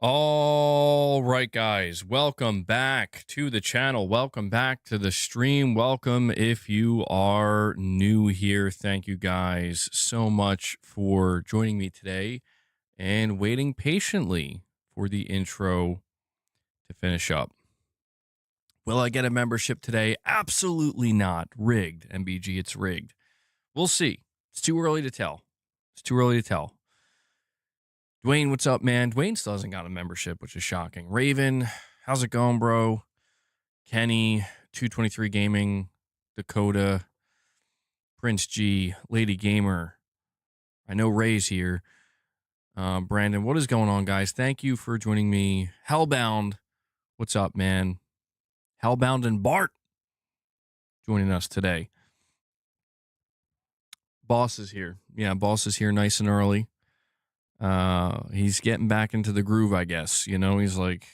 All right, guys, welcome back to the channel. Welcome back to the stream. Welcome if you are new here. Thank you guys so much for joining me today and waiting patiently for the intro to finish up. Will I get a membership today? Absolutely not. Rigged, MBG, it's rigged. We'll see. It's too early to tell. It's too early to tell. Dwayne, what's up, man? Dwayne still hasn't got a membership, which is shocking. Raven, how's it going, bro? Kenny, 223 Gaming, Dakota, Prince G, Lady Gamer. I know Ray's here. Brandon, what is going on, guys? Thank you for joining me. Hellbound, what's up, man? Hellbound and Bart joining us today. Boss is here. Yeah, Boss is here nice and early. He's getting back into the groove, I guess. You know, he's like,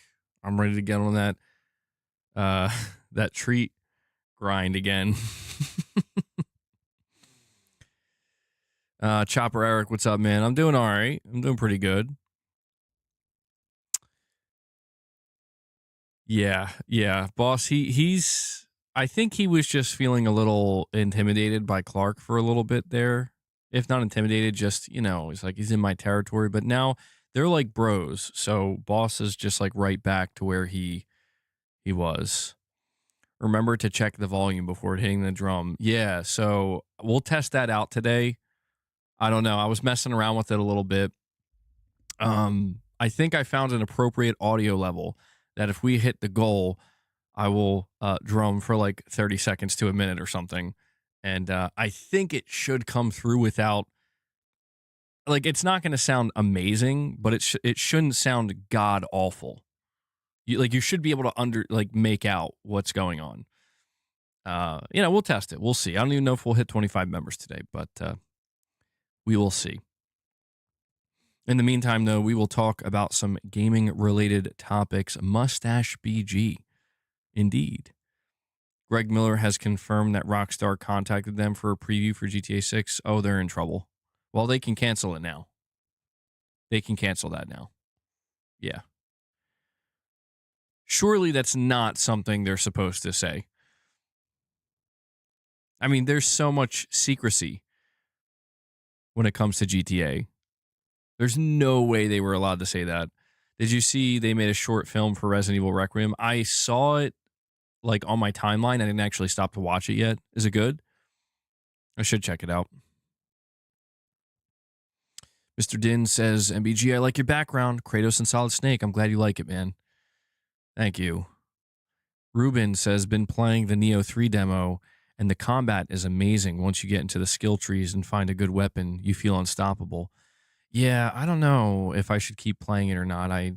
I'm ready to get on that that treat grind again. Chopper Eric, what's up, man? I'm doing all right. I'm doing pretty good. Yeah. Boss, he's I think he was just feeling a little intimidated by Clark for a little bit there. If not intimidated, just, you know, he's like, he's in my territory. But now they're like bros. So Boss is just like right back to where he was. Remember to check the volume before hitting the drum. Yeah, so we'll test that out today. I don't know. I was messing around with it a little bit. I think I found an appropriate audio level that if we hit the goal, I will drum for like 30 seconds to a minute or something. And I think it should come through without, like, it's not going to sound amazing, but it shouldn't sound god awful. You should be able to make out what's going on. You know, we'll test it. We'll see. I don't even know if we'll hit 25 members today, but we will see. In the meantime, though, we will talk about some gaming-related topics. Mustache BG. Indeed. Greg Miller has confirmed that Rockstar contacted them for a preview for GTA 6. Oh, they're in trouble. Well, they can cancel it now. They can cancel that now. Yeah. Surely that's not something they're supposed to say. I mean, there's so much secrecy when it comes to GTA. There's no way they were allowed to say that. Did you see they made a short film for Resident Evil Requiem? I saw it like on my timeline. I didn't actually stop to watch it yet. Is it good? I should check it out. Mr. Din says, MBG, I like your background. Kratos and Solid Snake. I'm glad you like it, man. Thank you. Ruben says, been playing the Neo 3 demo, and the combat is amazing. Once you get into the skill trees and find a good weapon, you feel unstoppable. Yeah, I don't know if I should keep playing it or not. I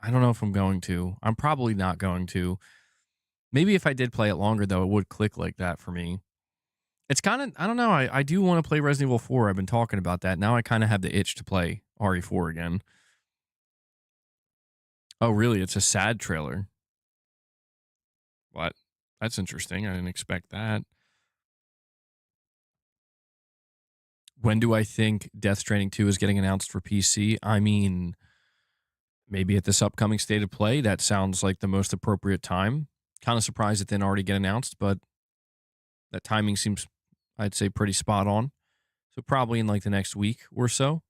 don't know if I'm going to. I'm probably not going to. Maybe if I did play it longer, though, it would click like that for me. It's kind of, I don't know. I do want to play Resident Evil 4. I've been talking about that. Now I kind of have the itch to play RE4 again. Oh, really? It's a sad trailer. What? That's interesting. I didn't expect that. When do I think Death Stranding 2 is getting announced for PC? I mean, maybe at this upcoming State of Play. That sounds like the most appropriate time. Kind of surprised it didn't already get announced, but that timing seems, I'd say, pretty spot on. So probably in like the next week or so.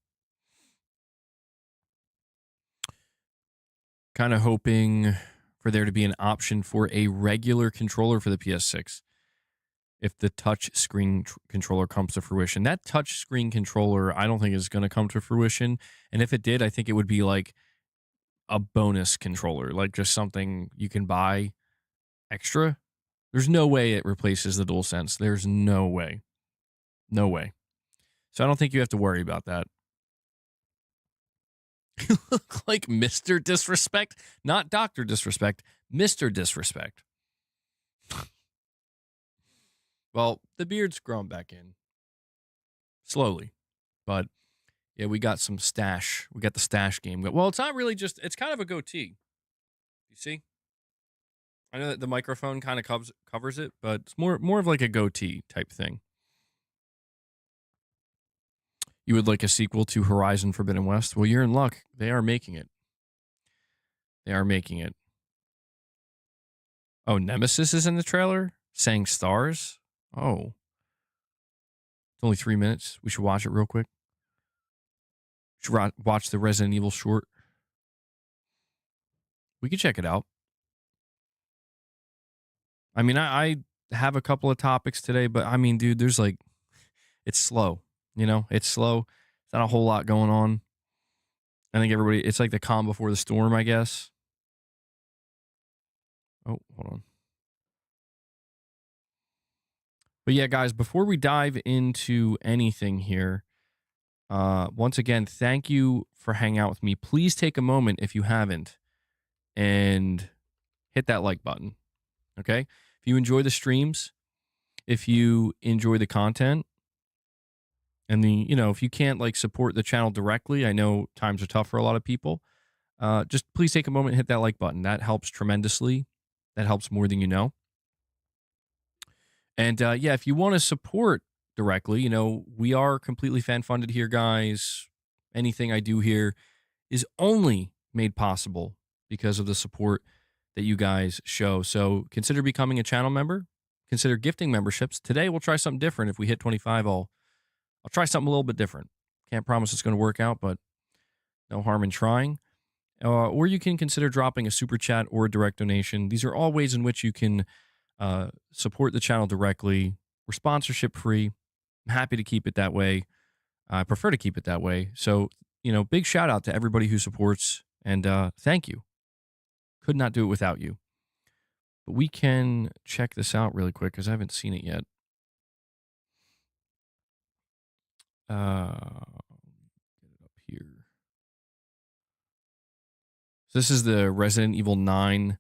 Kind of hoping for there to be an option for a regular controller for the PS6 if the touch screen controller comes to fruition. That touch screen controller, I don't think is going to come to fruition. And if it did, I think it would be like a bonus controller, like just something you can buy extra. There's no way it replaces the DualSense. There's no way. No way. So I don't think you have to worry about that. You look like Mr. Disrespect, not Dr. Disrespect, Mr. Disrespect. Well, the beard's grown back in. Slowly. But, yeah, we got some stash. We got the stash game. Well, it's not really just, it's kind of a goatee. You see? I know that the microphone kind of covers it, but it's more of like a goatee type thing. You would like a sequel to Horizon Forbidden West? Well, you're in luck. They are making it. They are making it. Oh, Nemesis is in the trailer? Saying stars? Oh. It's only 3 minutes. We should watch it real quick. We should watch the Resident Evil short. We could check it out. I mean, I have a couple of topics today, but I mean, dude, there's like, it's slow. You know, it's slow. It's not a whole lot going on. I think everybody, it's like the calm before the storm, I guess. Oh, hold on. But yeah, guys, before we dive into anything here, once again, thank you for hanging out with me. Please take a moment, if you haven't, and hit that like button. Okay? If you enjoy the streams, if you enjoy the content, and if you can't like support the channel directly, I know times are tough for a lot of people. Just please take a moment and hit that like button. That helps tremendously. That helps more than you know. And yeah, if you want to support directly, we are completely fan funded here, guys. Anything I do here is only made possible because of the support that you guys show. So consider becoming a channel member. Consider gifting memberships. Today we'll try something different. If we hit 25, I'll try something a little bit different. Can't promise it's going to work out, but no harm in trying. Or you can consider dropping a super chat or a direct donation. These are all ways in which you can support the channel directly. We're sponsorship free. I'm happy to keep it that way. I prefer to keep it that way. So, big shout out to everybody who supports, and thank you. Could not do it without you. But we can check this out really quick because I haven't seen it yet. Get it up here. So this is the Resident Evil 9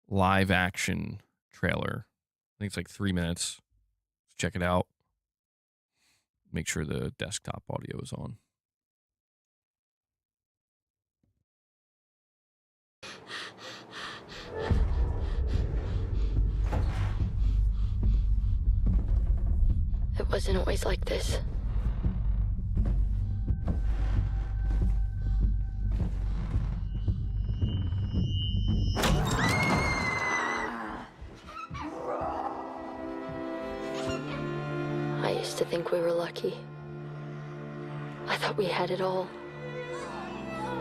live action trailer. I think it's like 3 minutes. Let's check it out. Make sure the desktop audio is on. It wasn't always like this. I used to think we were lucky. I thought we had it all.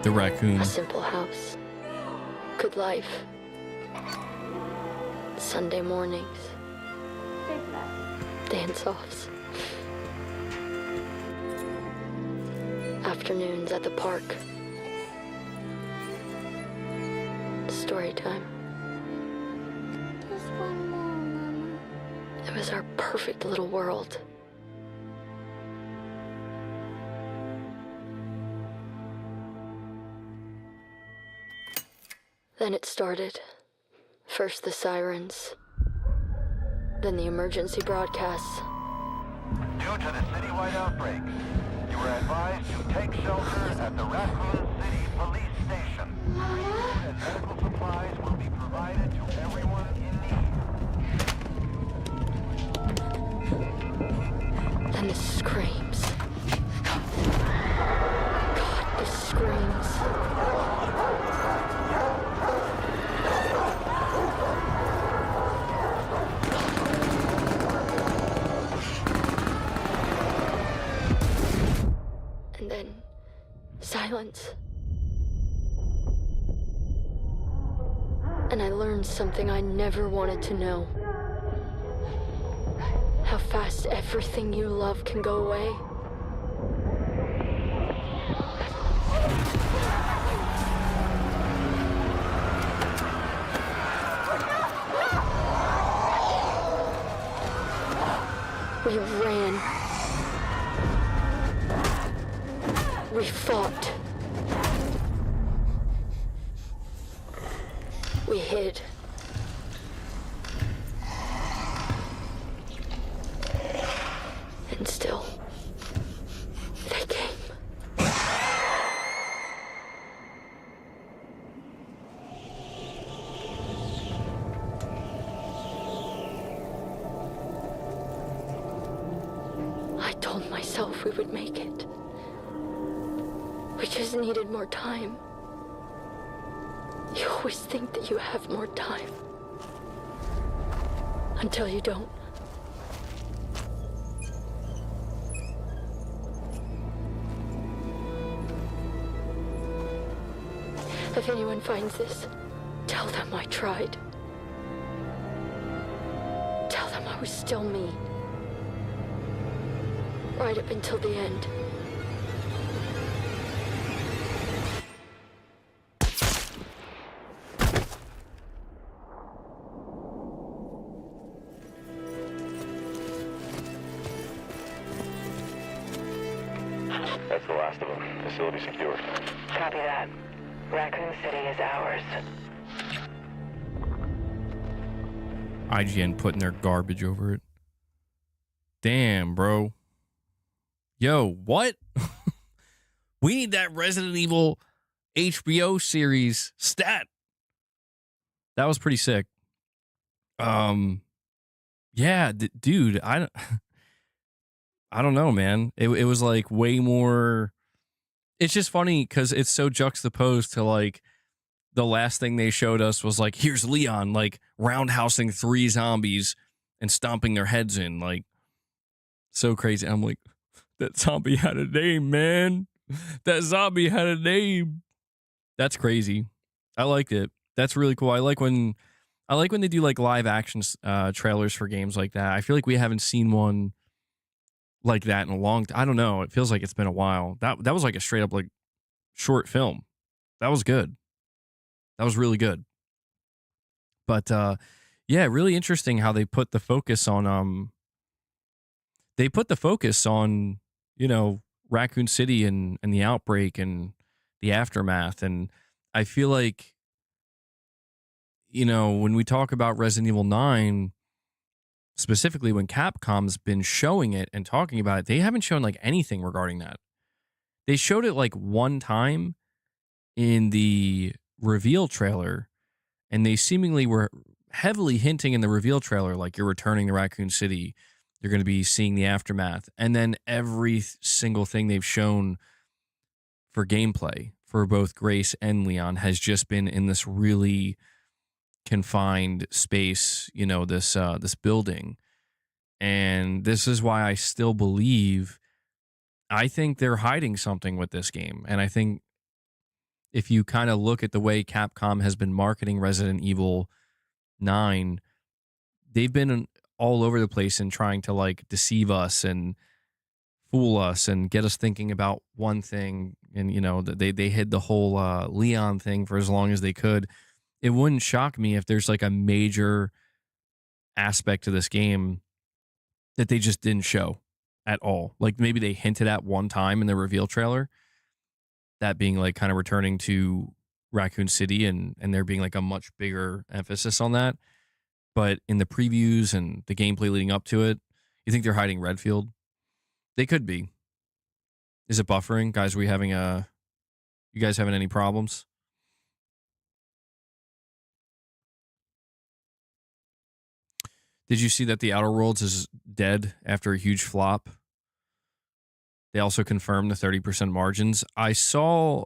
The raccoon. A simple house. Good life. Sunday mornings. Dance-offs. Afternoons at the park. Story time. Just one more, Mama. It was our perfect little world. Then it started. First the sirens, then the emergency broadcasts. Due to the citywide outbreak, you were advised to take shelter at the Raccoon City Police Station. Food and medical supplies will be provided to everyone in need. Then the screams. God, the screams. And then silence. And I learned something I never wanted to know. How fast everything you love can go away. We ran. We fought. We hid. And still, they came. I told myself we would make it. We just needed more time. You always think that you have more time. Until you don't. If anyone finds this, tell them I tried. Tell them I was still me. Right up until the end. That's the last of them. Facility secure. Copy that. Raccoon City is ours. IGN putting their garbage over it. Damn, bro. Yo, what? We need that Resident Evil HBO series stat. That was pretty sick. Yeah, dude, I don't know, man. It was like way more. It's just funny because it's so juxtaposed to like the last thing they showed us was like, here's Leon like roundhousing 3 zombies and stomping their heads in, like so crazy. I'm like, that zombie had a name, man. That zombie had a name. That's crazy. I liked it. That's really cool. I like when they do like live action trailers for games like that. I feel like we haven't seen one like that in a long time. I don't know. It feels like it's been a while. That was like a straight up like short film. That was good. That was really good. But yeah, really interesting how they put the focus on you know, Raccoon City and the outbreak and the aftermath. And I feel like, you know, when we talk about Resident Evil 9, specifically when Capcom's been showing it and talking about it, they haven't shown like anything regarding that. They showed it like one time in the reveal trailer, and they seemingly were heavily hinting in the reveal trailer, like you're returning to Raccoon City, you're going to be seeing the aftermath. And then every single thing they've shown for gameplay for both Grace and Leon has just been in this really confined space, you know, this building. And this is why I still believe, I think they're hiding something with this game. And I think if you kind of look at the way Capcom has been marketing Resident Evil 9, they've been all over the place and trying to like deceive us and fool us and get us thinking about one thing. And, you know, they hid the whole Leon thing for as long as they could. It wouldn't shock me if there's like a major aspect to this game that they just didn't show at all. Like maybe they hinted at one time in the reveal trailer, that being like kind of returning to Raccoon City and there being like a much bigger emphasis on that. But in the previews and the gameplay leading up to it, you think they're hiding Redfield? They could be. Is it buffering? Guys, you guys having any problems? Did you see that The Outer Worlds is dead after a huge flop? They also confirmed the 30% margins. I saw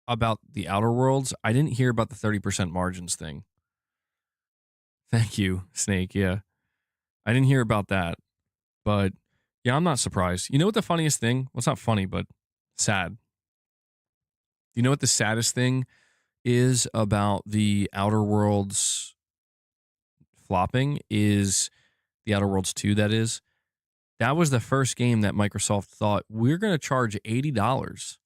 about The Outer Worlds. I didn't hear about the 30% margins thing. Thank you, Snake. Yeah. I didn't hear about that. But yeah, I'm not surprised. You know what the funniest thing? Well, it's not funny, but sad. You know what the saddest thing is about The Outer Worlds flopping is The Outer Worlds 2, that is. That was the first game that Microsoft thought, we're going to charge $80.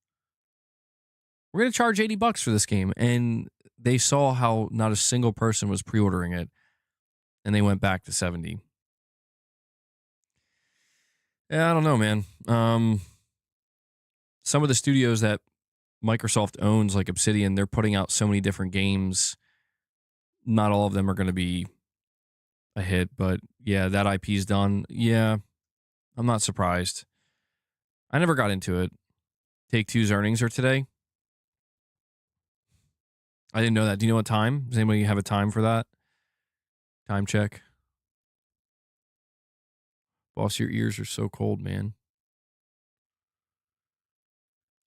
We're going to charge $80 for this game. And they saw how not a single person was pre-ordering it. And they went back to 70. Yeah, I don't know, man. Some of the studios that Microsoft owns, like Obsidian, they're putting out so many different games. Not all of them are going to be a hit, but yeah, that IP's done. Yeah, I'm not surprised. I never got into it. Take-Two's earnings are today. I didn't know that. Do you know what time? Does anybody have a time for that? Time check. Boss, your ears are so cold, man.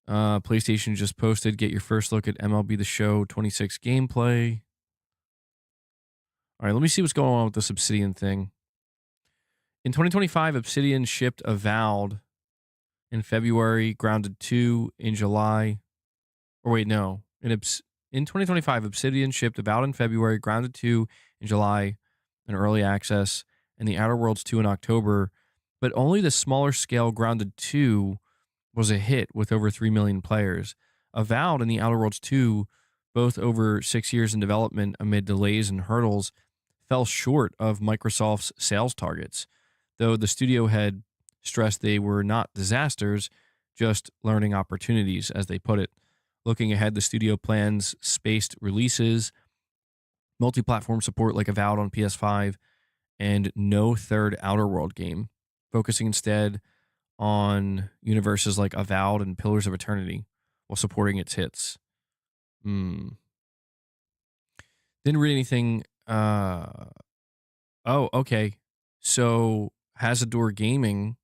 PlayStation just posted, get your first look at MLB The Show 26 gameplay. All right, let me see what's going on with this Obsidian thing. In 2025, Obsidian shipped Avowed in February, Grounded 2 in July. Or wait, no. In 2025, Obsidian shipped Avowed in February, Grounded 2 in July, in early access, and The Outer Worlds 2 in October. But only the smaller scale Grounded 2 was a hit with over 3 million players. Avowed and The Outer Worlds 2, both over 6 years in development amid delays and hurdles, fell short of Microsoft's sales targets, though the studio had stressed they were not disasters, just learning opportunities, as they put it. Looking ahead, the studio plans spaced releases, multi-platform support like Avowed on PS5, and no third Outer World game, focusing instead on universes like Avowed and Pillars of Eternity while supporting its hits. Didn't read anything. Oh, okay. So Hazador Gaming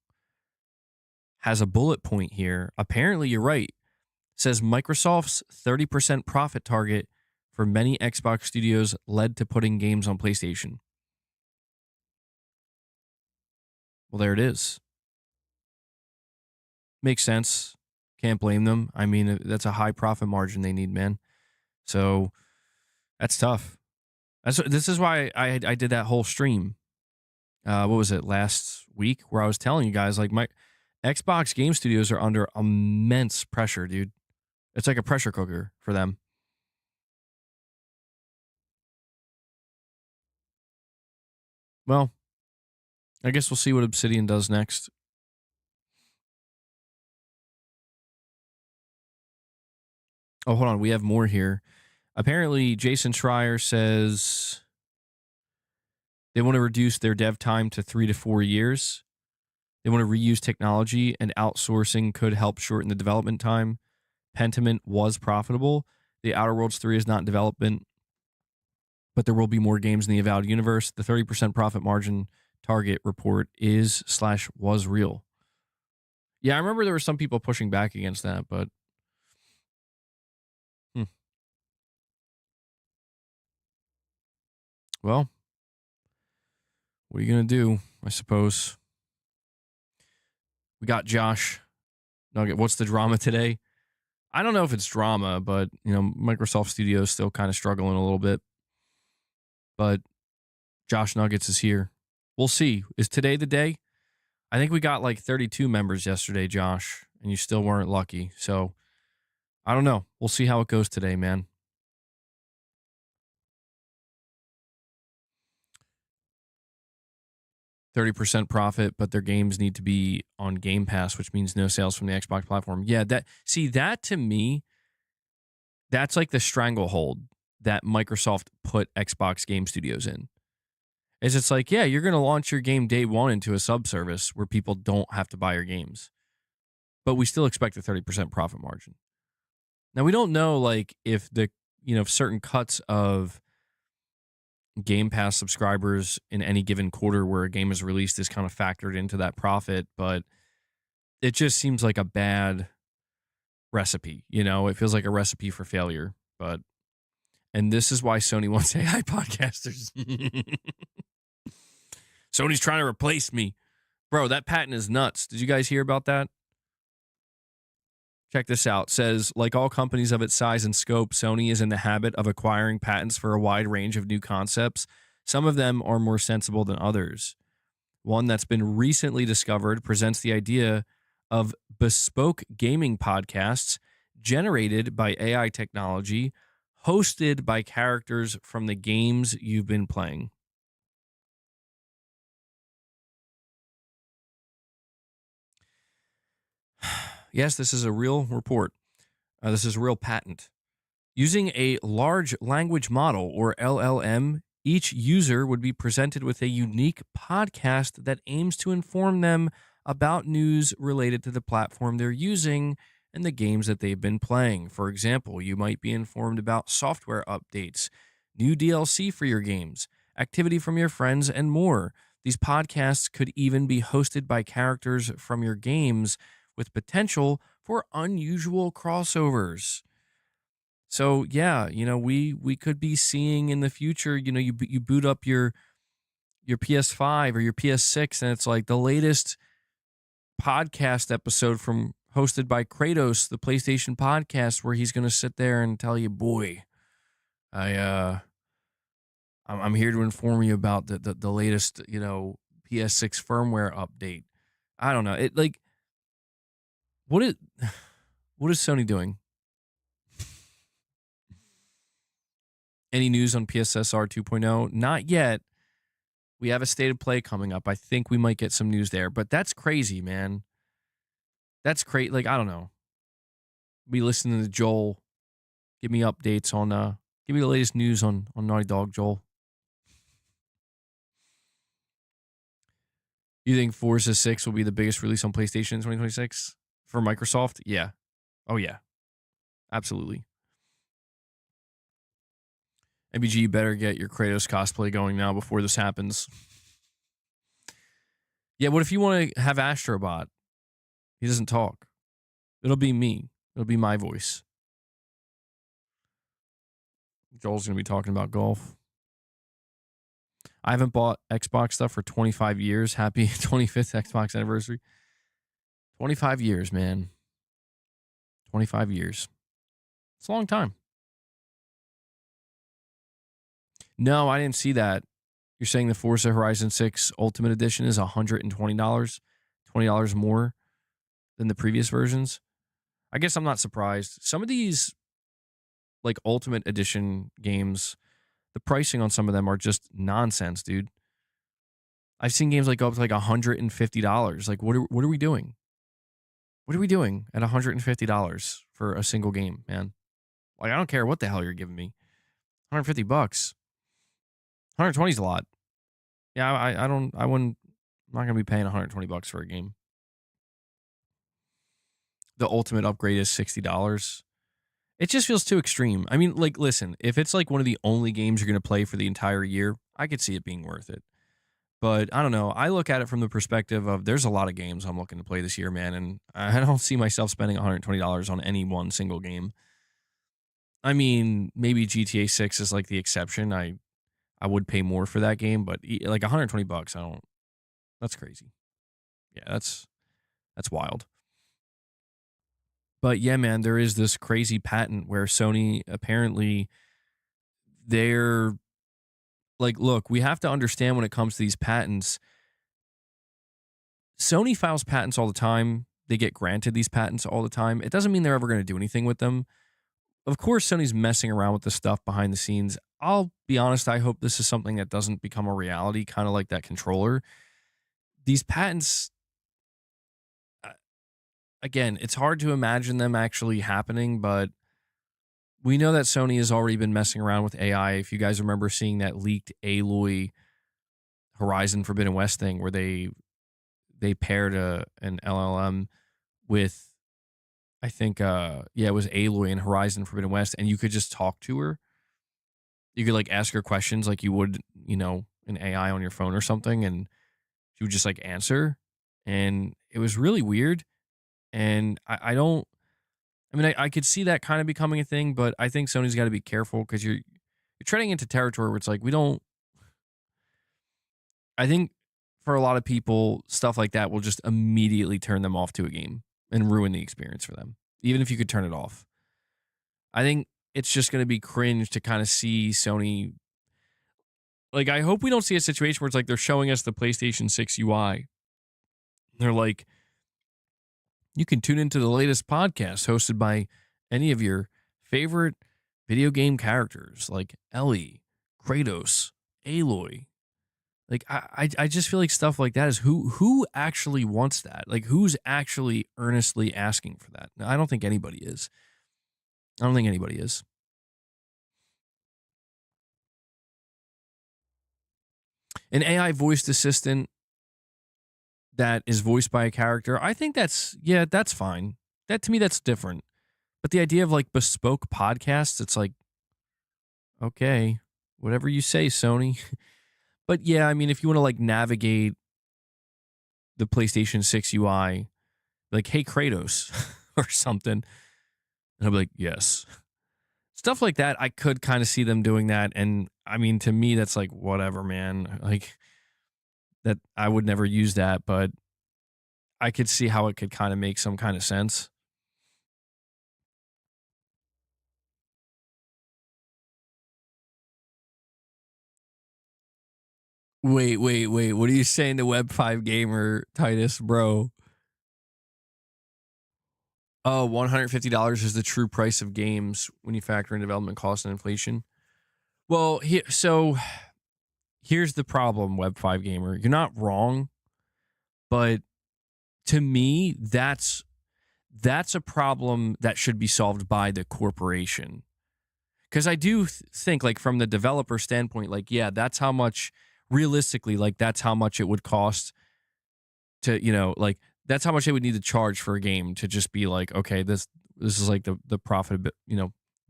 has a bullet point here. Apparently, you're right. Says Microsoft's 30% profit target for many Xbox studios led to putting games on PlayStation. Well, there it is. Makes sense. Can't blame them. I mean, that's a high profit margin they need, man. So that's tough. This is why I did that whole stream. What was it, last week, where I was telling you guys, like, my Xbox game studios are under immense pressure, dude. It's like a pressure cooker for them. Well, I guess we'll see what Obsidian does next. Oh, hold on. We have more here. Apparently, Jason Schreier says they want to reduce their dev time to 3 to 4 years. They want to reuse technology, and outsourcing could help shorten the development time. Pentiment was profitable. The Outer Worlds 3 is not in development, but there will be more games in the Avowed universe. The 30% profit margin target report is/was real. Yeah, I remember there were some people pushing back against that, but well, what are you going to do, I suppose? We got Josh Nugget. What's the drama today? I don't know if it's drama, but, you know, Microsoft Studios still kind of struggling a little bit. But Josh Nuggets is here. We'll see. Is today the day? I think we got like 32 members yesterday, Josh, and you still weren't lucky. So I don't know. We'll see how it goes today, man. %30 profit, but their games need to be on Game Pass, which means no sales from the Xbox platform. Yeah, that to me, that's like the stranglehold that Microsoft put Xbox game studios in. It's like, yeah, you're going to launch your game day one into a subservice where people don't have to buy your games, but we still expect a 30% profit margin. Now, we don't know, like, if certain cuts of Game Pass subscribers in any given quarter where a game is released is kind of factored into that profit, but it just seems like a bad recipe. You know, it feels like a recipe for failure. And this is why Sony wants AI podcasters. Sony's trying to replace me. Bro, that patent is nuts. Did you guys hear about that? Check this out. It says, like all companies of its size and scope, Sony is in the habit of acquiring patents for a wide range of new concepts. Some of them are more sensible than others. One that's been recently discovered presents the idea of bespoke gaming podcasts generated by AI technology, hosted by characters from the games you've been playing. Yes, this is a real report. This is a real patent. Using a large language model, or LLM, each user would be presented with a unique podcast that aims to inform them about news related to the platform they're using and the games that they've been playing. For example, you might be informed about software updates, new DLC for your games, activity from your friends, and more. These podcasts could even be hosted by characters from your games, with potential for unusual crossovers. So yeah, we could be seeing in the future, you boot up your PS5 or your PS6 and it's like the latest podcast episode from hosted by Kratos, the PlayStation podcast, where he's going to sit there and tell you, boy, I'm here to inform you about the latest, PS6 firmware update. I don't know. It like what is Sony doing? Any news on PSSR 2.0? Not yet. We have a state of play coming up. I think we might get some news there, but that's crazy, man. That's crazy. Like, I don't know. Be listening to Joel. Give me updates on, give me the latest news on Naughty Dog, Joel. You think Forza 6 will be the biggest release on PlayStation in 2026 for Microsoft? Yeah. Oh, yeah. Absolutely. MBG, you better get your Kratos cosplay going now before this happens. Yeah, what if you want to have Astrobot? He doesn't talk. It'll be me. It'll be my voice. Joel's going to be talking about golf. I haven't bought Xbox stuff for 25 years. Happy 25th Xbox anniversary. 25 years, man. 25 years. It's a long time. No, I didn't see that. You're saying the Forza Horizon 6 Ultimate Edition is $120, $20 more than the previous versions. I guess I'm not surprised. Some of these, like, Ultimate Edition games, the pricing on some of them are just nonsense, dude. I've seen games like go up to like $150. Like, what are we doing? What are we doing at $150 for a single game, man? Like, I don't care what the hell you're giving me. $150. 120 is a lot. Yeah, I'm not gonna be paying $120 for a game. The ultimate upgrade is $60. It just feels too extreme. I mean, like, listen, if it's like one of the only games you're gonna play for the entire year, I could see it being worth it. But I don't know. I look at it from the perspective of there's a lot of games I'm looking to play this year, man, and I don't see myself spending $120 on any one single game. I mean, maybe GTA 6 is like the exception. I would pay more for that game, but like $120, I don't. That's crazy. Yeah, that's wild. But yeah, man, there is this crazy patent where Sony apparently they're like, look, we have to understand when it comes to these patents. Sony files patents all the time. They get granted these patents all the time. It doesn't mean they're ever going to do anything with them. Of course, Sony's messing around with this stuff behind the scenes. I'll be honest, I hope this is something that doesn't become a reality, kind of like that controller. These patents, again, it's hard to imagine them actually happening, but we know that Sony has already been messing around with AI. If you guys remember seeing that leaked Aloy Horizon Forbidden West thing where they paired an LLM with, I think, it was Aloy in Horizon Forbidden West, and you could just talk to her. You could like ask her questions like you would, an AI on your phone or something, and she would just like answer. And it was really weird. And I could see that kind of becoming a thing, but I think Sony's got to be careful because you're treading into territory where it's like I think for a lot of people, stuff like that will just immediately turn them off to a game and ruin the experience for them, even if you could turn it off. I think it's just going to be cringe to kind of see Sony. Like, I hope we don't see a situation where it's like they're showing us the PlayStation 6 UI. They're like, you can tune into the latest podcast hosted by any of your favorite video game characters like Ellie, Kratos, Aloy. Like, I just feel like stuff like that is who actually wants that? Like, who's actually earnestly asking for that? I don't think anybody is. An AI voiced assistant that is voiced by a character, I think that's fine. That, to me, that's different. But the idea of like bespoke podcasts, it's like, okay, whatever you say, Sony. But yeah, I mean, if you want to like navigate the PlayStation 6 UI, like, hey, Kratos, or something. And I'll be like, yes. Stuff like that, I could kind of see them doing that. And I mean, to me, that's like, whatever, man. Like, that I would never use that, but I could see how it could kind of make some kind of sense. Wait. What are you saying to Web 5 Gamer, Titus, bro? Oh, $150 is the true price of games when you factor in development costs and inflation. Well, here's the problem, Web 5 Gamer. You're not wrong, but to me, that's a problem that should be solved by the corporation. Because I do think, like, from the developer standpoint, like, yeah, that's how much, realistically, like, that's how much it would cost to, like, that's how much they would need to charge for a game to just be like, okay, this is like the profit,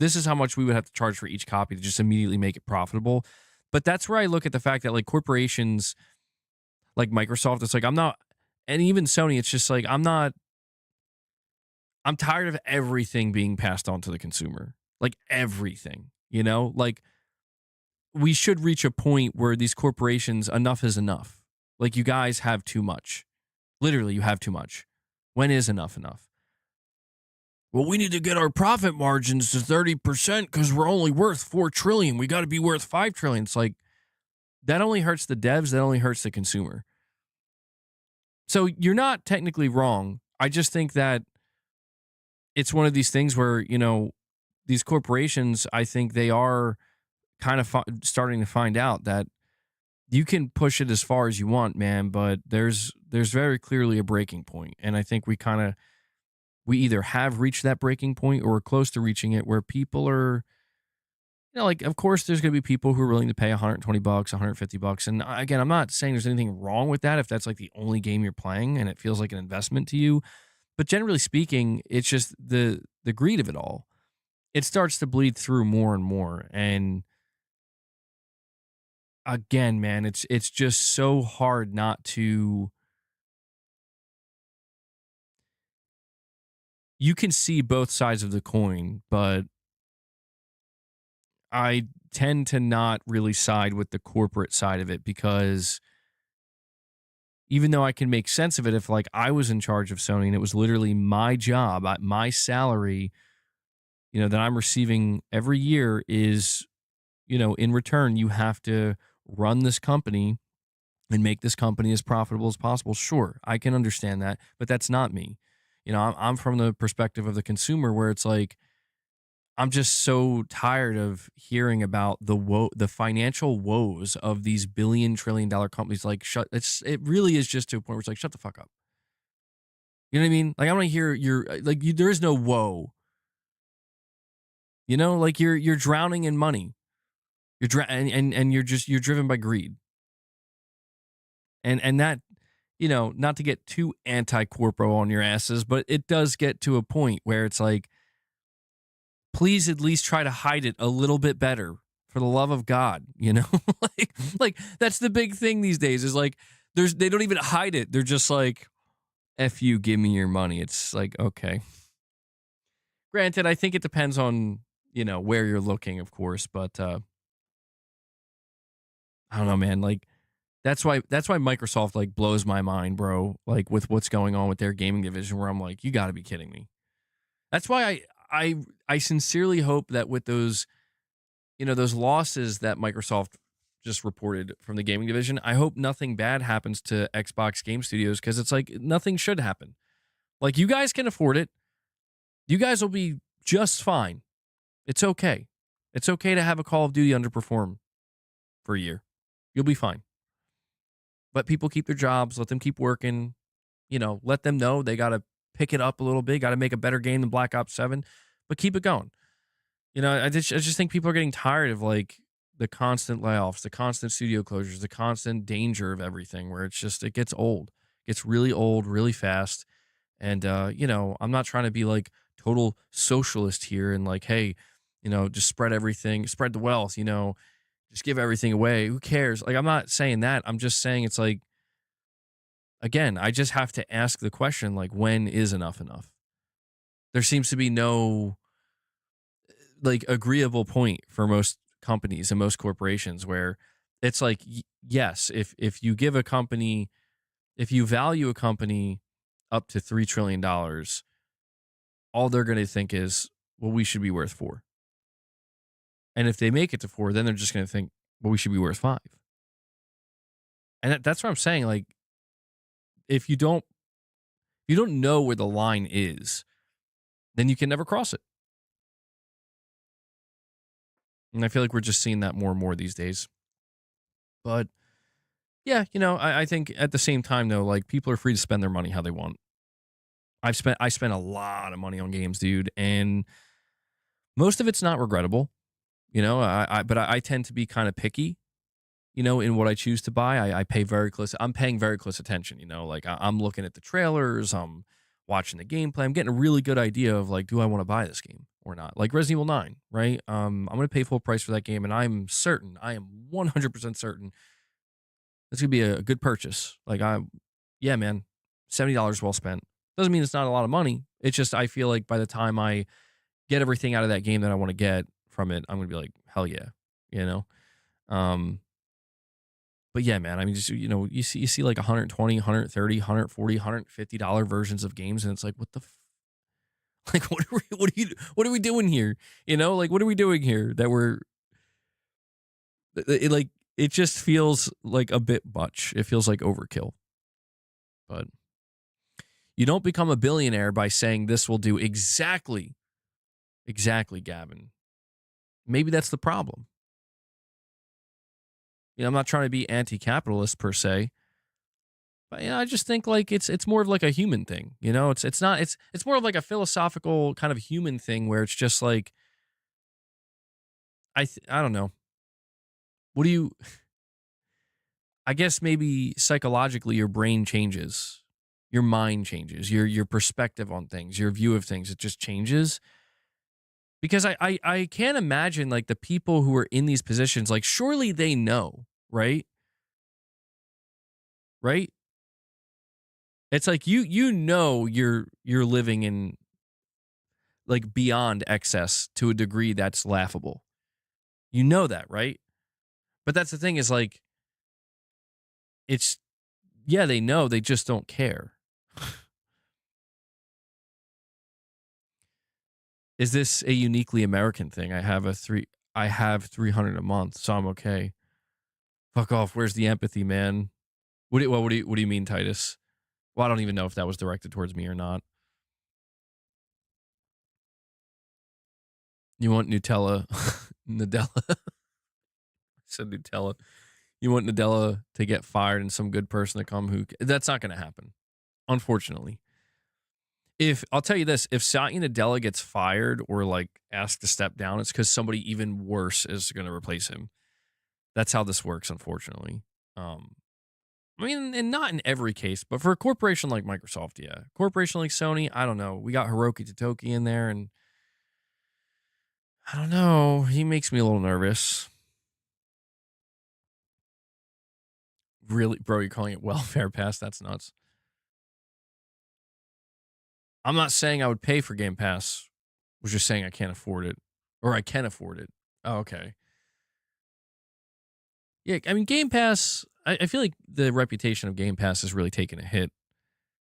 this is how much we would have to charge for each copy to just immediately make it profitable. But that's where I look at the fact that, like, corporations like Microsoft, it's like, I'm not, and even Sony, it's just like, I'm tired of everything being passed on to the consumer. Like, everything, like, we should reach a point where these corporations, enough is enough. Like, you guys have too much. Literally, you have too much. When is enough enough? Well, we need to get our profit margins to 30% because we're only worth $4 trillion. We got to be worth $5 trillion. It's like, that only hurts the devs. That only hurts the consumer. So you're not technically wrong. I just think that it's one of these things where, these corporations, I think they are kind of starting to find out that you can push it as far as you want, man, but there's very clearly a breaking point. And I think we either have reached that breaking point or we're close to reaching it, where people are, like, of course there's going to be people who are willing to pay $120, $150. And again, I'm not saying there's anything wrong with that if that's like the only game you're playing and it feels like an investment to you. But generally speaking, it's just the greed of it all. It starts to bleed through more and more. And again, man, it's just so hard not to. You can see both sides of the coin, but I tend to not really side with the corporate side of it, because even though I can make sense of it, if, like, I was in charge of Sony and it was literally my job, my salary, that I'm receiving every year is, in return, you have to run this company and make this company as profitable as possible. Sure, I can understand that, but that's not me. I'm from the perspective of the consumer, where it's like, I'm just so tired of hearing about the financial woes of these billion-trillion-dollar companies. Like, it really is just to a point where it's like, shut the fuck up. You know what I mean? Like, I want to hear there is no woe. Like, you're drowning in money. And you're driven by greed. And that, not to get too anti-corpo on your asses, but it does get to a point where it's like, please at least try to hide it a little bit better, for the love of God, like that's the big thing these days, is like, they don't even hide it. They're just like, F you, give me your money. It's like, okay. Granted, I think it depends on, where you're looking, of course, but I don't know, man. Like, that's why Microsoft, like, blows my mind, bro. Like, with what's going on with their gaming division, where I'm like, you got to be kidding me. That's why I sincerely hope that with those, those losses that Microsoft just reported from the gaming division, I hope nothing bad happens to Xbox Game Studios, because it's like, nothing should happen. Like, you guys can afford it. You guys will be just fine. It's okay. It's okay to have a Call of Duty underperform for a year. You'll be fine. Let people keep their jobs. Let them keep working. Let them know they got to pick it up a little bit. Got to make a better game than Black Ops 7, but keep it going. I just think people are getting tired of, like, the constant layoffs, the constant studio closures, the constant danger of everything, where it's just, it gets old. It gets really old really fast. And, I'm not trying to be like total socialist here and like, hey, just spread everything, spread the wealth, just give everything away. Who cares? Like, I'm not saying that. I'm just saying it's like, again, I just have to ask the question, like, when is enough enough? there seems to be no like agreeable point for most companies and most corporations where it's like, yes, if you give a company, if you value a company up to $3 trillion, all they're going to think is, well, we should be worth 4. And if they make it to 4, then they're just going to think, well, we should be worth 5. And that's what I'm saying. Like, if you don't know where the line is, then you can never cross it. And I feel like we're just seeing that more and more these days. But yeah, I think at the same time though, like, people are free to spend their money how they want. I spent a lot of money on games, dude, and most of it's not regrettable. But I tend to be kind of picky, in what I choose to buy. I'm paying very close attention, like I'm looking at the trailers, I'm watching the gameplay, I'm getting a really good idea of like, do I want to buy this game or not? Like Resident Evil 9, right? I'm going to pay full price for that game, and I am 100% certain it's going to be a good purchase. Like yeah, man, $70 well spent. Doesn't mean it's not a lot of money. It's just, I feel like by the time I get everything out of that game that I want to get from it, I'm going to be like, hell yeah, But yeah, man, I mean, just, you see like 120, 130, 140, $150 versions of games, and it's like, what the like, what are we doing here? Like, what are we doing here that it just feels like a bit much. It feels like overkill. But you don't become a billionaire by saying this will do exactly, Gavin. Maybe that's the problem. I'm not trying to be anti-capitalist per se, but I just think like it's more of like a human thing. It's more of like a philosophical kind of human thing where it's just like, I don't know. I guess maybe psychologically your brain changes, your mind changes, your perspective on things, your view of things, it just changes. Because I can't imagine like the people who are in these positions, like surely they know, right? Right? It's like you're living in like beyond excess to a degree that's laughable. You know that, right? But that's the thing is like, they know, they just don't care. Is this a uniquely American thing? I have 300 a month, so I'm okay. Fuck off. Where's the empathy, man? What do you mean, Titus? Well, I don't even know if that was directed towards me or not. You want Nutella? Nadella? I said Nutella. You want Nadella to get fired and some good person to come that's not going to happen, unfortunately. I'll tell you this, if Satya Nadella gets fired or like asked to step down, it's because somebody even worse is going to replace him. That's how this works, unfortunately. I mean, and not in every case, but for a corporation like Microsoft, yeah. Corporation like Sony, I don't know. We got Hiroki Totoki in there, and I don't know. He makes me a little nervous. Really, bro, you're calling it welfare pass? That's nuts. I'm not saying I would pay for Game Pass. I was just saying I can't afford it. Or I can afford it. Oh, okay. Yeah, I mean, Game Pass, I feel like the reputation of Game Pass has really taken a hit.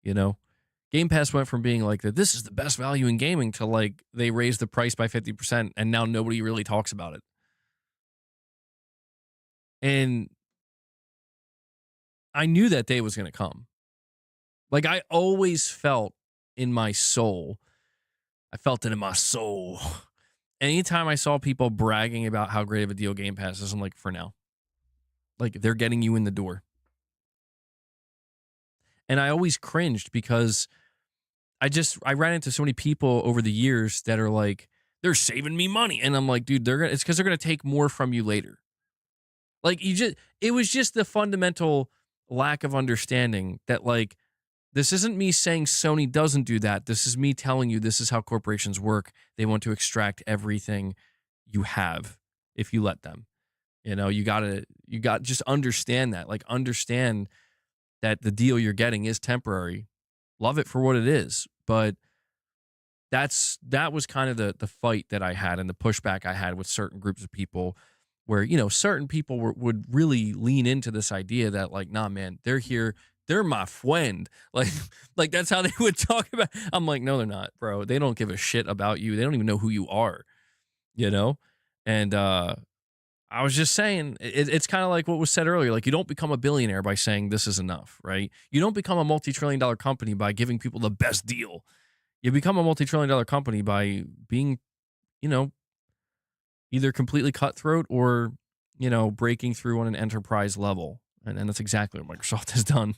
Game Pass went from being like, this is the best value in gaming to like, they raised the price by 50% and now nobody really talks about it. And I knew that day was going to come. Like, I always felt in my soul, anytime I saw people bragging about how great of a deal Game Pass is, I'm like, for now. Like, they're getting you in the door. And I always cringed because I ran into so many people over the years that are like, they're saving me money. And I'm like, dude, it's because they're going to take more from you later. Like, it was just the fundamental lack of understanding that, like, this isn't me saying Sony doesn't do that. This is me telling you this is how corporations work. They want to extract everything you have if you let them. You got just understand that. Like, understand that the deal you're getting is temporary. Love it for what it is. But that was kind of the fight that I had and the pushback I had with certain groups of people where, you know, certain people would really lean into this idea that like, nah, man, they're here. They're my friend. Like that's how they would talk about. I'm like, no, they're not, bro. They don't give a shit about you. They don't even know who you are, you know? And, I was just saying, it's kind of like what was said earlier. Like, you don't become a billionaire by saying this is enough, right? You don't become a multi-trillion-dollar company by giving people the best deal. You become a multi-trillion-dollar company by being, you know, either completely cutthroat or, you know, breaking through on an enterprise level. And that's exactly what Microsoft has done.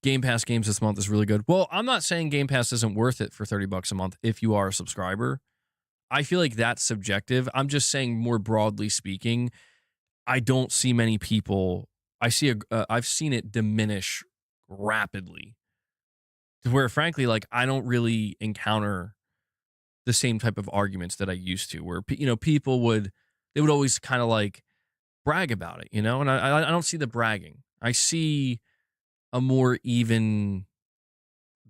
Game Pass games this month is really good. Well, I'm not saying Game Pass isn't worth it for $30 a month if you are a subscriber. I feel like that's subjective. I'm just saying, more broadly speaking, I don't see many people. I've seen it diminish rapidly to where, frankly, like I don't really encounter the same type of arguments that I used to, where, you know, people would always kind of like brag about it, you know, and I don't see the bragging. I see a more even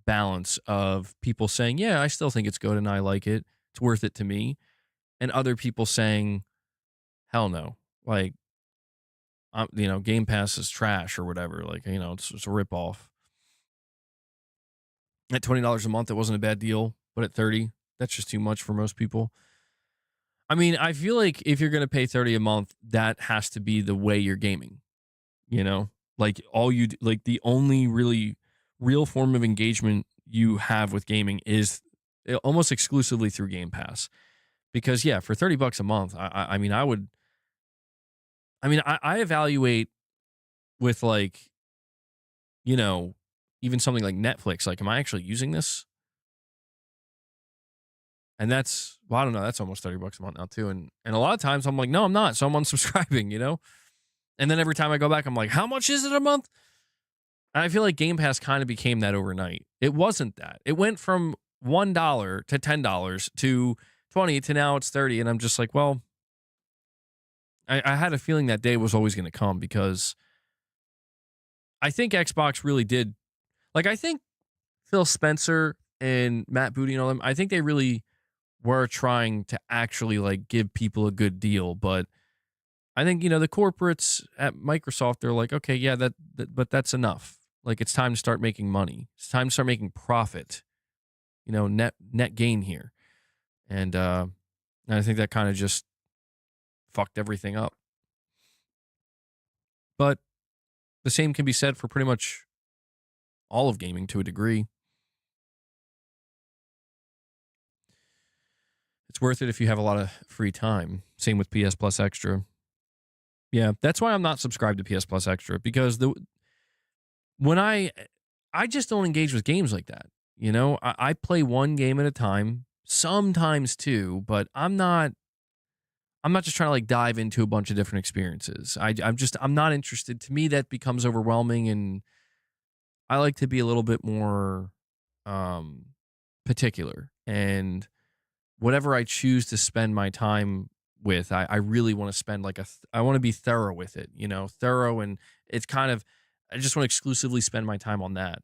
balance of people saying, yeah, I still think it's good and I like it. It's worth it to me. And other people saying, hell no. Like, you know, Game Pass is trash or whatever. Like, you know, it's a ripoff. At $20 a month, it wasn't a bad deal. But at $30, that's just too much for most people. I mean, I feel like if you're going to pay $30 a month, that has to be the way you're gaming. You know? Like, like the only really real form of engagement you have with gaming is almost exclusively through Game Pass. Because yeah, for $30 a month, I mean, I evaluate with, like, you know, even something like Netflix. Like, am I actually using this? And that's, well, I don't know. That's almost $30 a month now too. And a lot of times I'm like, no, I'm not. So I'm unsubscribing, you know? And then every time I go back, I'm like, how much is it a month? And I feel like Game Pass kind of became that overnight. It wasn't that. It went from $1 to $10 to $20 to now it's $30. And I'm just like, well, I had a feeling that day was always going to come, because I think Xbox really did. Like, I think Phil Spencer and Matt Booty and all them, I think they really were trying to actually, like, give people a good deal. But I think, you know, the corporates at Microsoft, they're like, okay, yeah, but that's enough. Like, it's time to start making money. It's time to start making profit, you know, net gain here. And I think that kind of just fucked everything up. But the same can be said for pretty much all of gaming to a degree. It's worth it if you have a lot of free time. Same with PS Plus Extra. Yeah, that's why I'm not subscribed to PS Plus Extra, because when I just don't engage with games like that. You know, I play one game at a time, sometimes two, but I'm not just trying to, like, dive into a bunch of different experiences. I'm not interested. To me, that becomes overwhelming, and I like to be a little bit more particular. And whatever I choose to spend my time with, I really want to spend I want to be thorough with it, you know, thorough. And it's kind of, I just want to exclusively spend my time on that.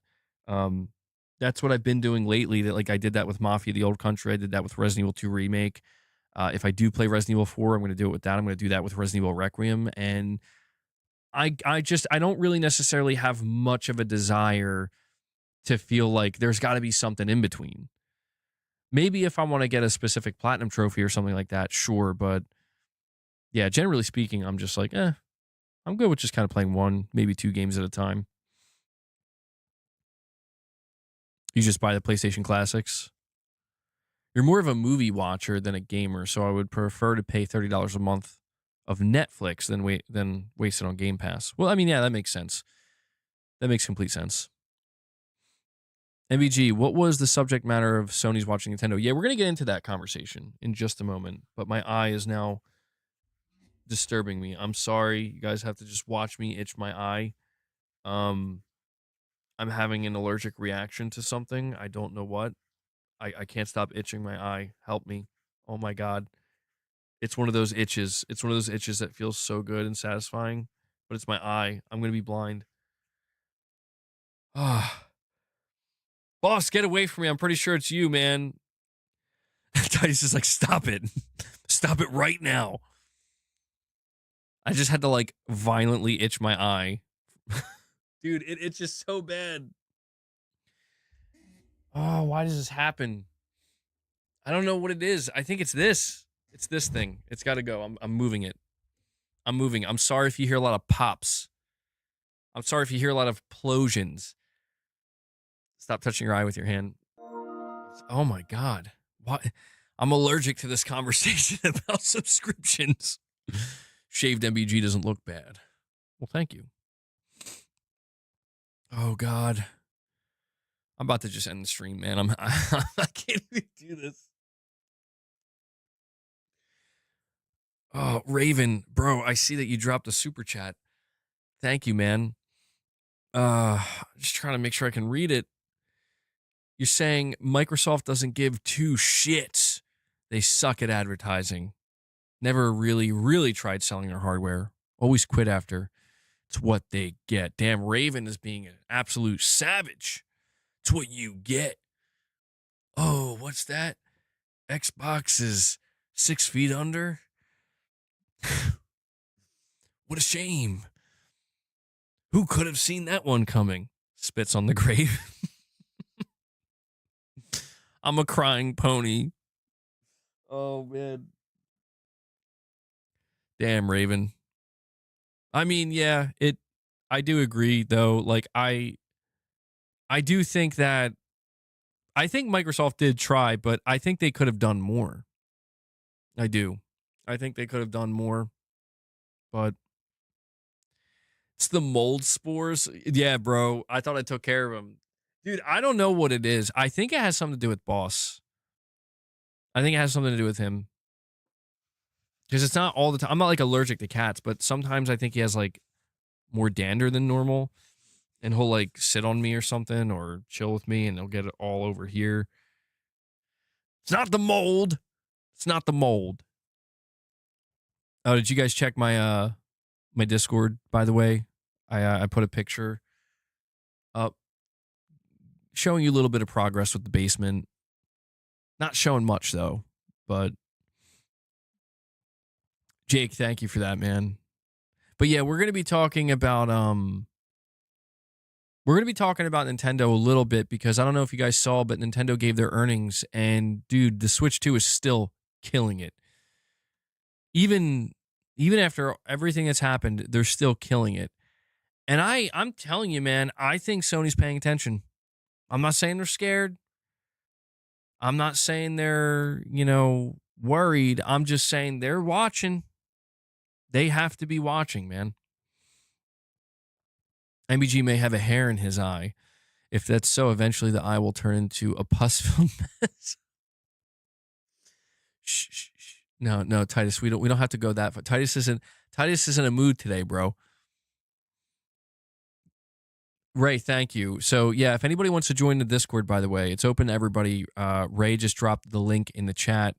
That's what I've been doing lately. That, like, I did that with Mafia: The Old Country. I did that with Resident Evil 2 Remake. If I do play Resident Evil 4, I'm going to do it with that. I'm going to do that with Resident Evil Requiem. And I don't really necessarily have much of a desire to feel like there's got to be something in between. Maybe if I want to get a specific platinum trophy or something like that, sure. But yeah, generally speaking, I'm just like, I'm good with just kind of playing one, maybe two games at a time. You just buy the PlayStation Classics. You're more of a movie watcher than a gamer, so I would prefer to pay $30 a month of Netflix than waste it on Game Pass. Well, I mean, yeah, that makes sense. That makes complete sense. MBG, what was the subject matter of Sony's watching Nintendo? Yeah, we're going to get into that conversation in just a moment, but my eye is now disturbing me. I'm sorry. You guys have to just watch me itch my eye. I'm having an allergic reaction to something. I don't know what. I can't stop itching my eye. Help me. Oh my God. It's one of those itches. It's one of those itches that feels so good and satisfying, but it's my eye. I'm going to be blind. Ah. Boss, get away from me. I'm pretty sure it's you, man. Titus is like, stop it. Stop it right now. I just had to like violently itch my eye. Dude, it's just so bad. Oh, why does this happen? I don't know what it is. I think it's this. It's this thing. It's got to go. I'm moving it. I'm moving. I'm sorry if you hear a lot of pops. I'm sorry if you hear a lot of plosions. Stop touching your eye with your hand. Oh my God. What? I'm allergic to this conversation about subscriptions. Shaved MBG doesn't look bad. Well, thank you. Oh God. I'm about to just end the stream, man. I can't even do this. Oh, Raven, bro, I see that you dropped a super chat. Thank you, man. Just trying to make sure I can read it. You're saying Microsoft doesn't give two shits. They suck at advertising. Never really tried selling their hardware. Always quit after. It's what they get. Damn, Raven is being an absolute savage. It's what you get. Oh, what's that? Xbox is 6 feet under? What a shame. Who could have seen that one coming? Spits on the grave. I'm a crying pony. Oh, man. Damn, Raven. I mean, yeah, I do agree, though. Like, I do think that, I think Microsoft did try, but I think they could have done more. I do. I think they could have done more, but it's the mold spores. Yeah, bro. I thought I took care of them. Dude, I don't know what it is. I think it has something to do with Boss. I think it has something to do with him. Because it's not all the time. I'm not like allergic to cats, but sometimes I think he has like more dander than normal. And he'll like sit on me or something or chill with me and he'll get it all over here. It's not the mold. It's not the mold. Oh, did you guys check my my Discord, by the way? I put a picture up showing you a little bit of progress with the basement. Not showing much though, but Jake, thank you for that, man. But yeah, we're going to be talking about Nintendo a little bit because I don't know if you guys saw, but Nintendo gave their earnings and dude, the Switch 2 is still killing it. Even after everything that's happened, they're still killing it. And I'm telling you, man, I think Sony's paying attention. I'm not saying they're scared. I'm not saying they're, worried. I'm just saying they're watching. They have to be watching, man. MBG may have a hair in his eye. If that's so, eventually the eye will turn into a pus-filled mess. Shh. No, Titus, we don't have to go that far. Titus isn't in a mood today, bro. Ray, thank you. So yeah, if anybody wants to join the Discord, by the way, it's open to everybody. Ray just dropped the link in the chat.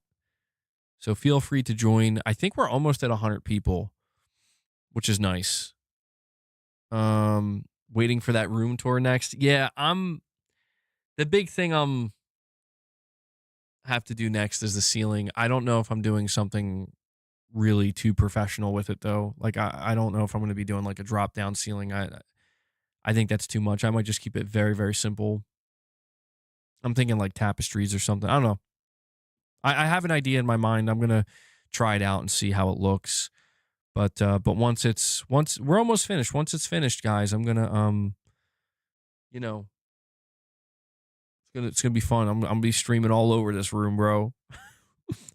So feel free to join. I think we're almost at 100 people, which is nice. Waiting for that room tour next. Yeah, the big thing have to do next is the ceiling. I don't know if I'm doing something really too professional with it though. Like I don't know if I'm going to be doing like a drop down ceiling. I think that's too much. I might just keep it very, very simple. I'm thinking like tapestries or something. I don't know. I have an idea in my mind. I'm going to try it out and see how it looks. But once we're almost finished. Once it's finished, guys, I'm going to it's gonna be fun. I'm gonna be streaming all over this room, bro.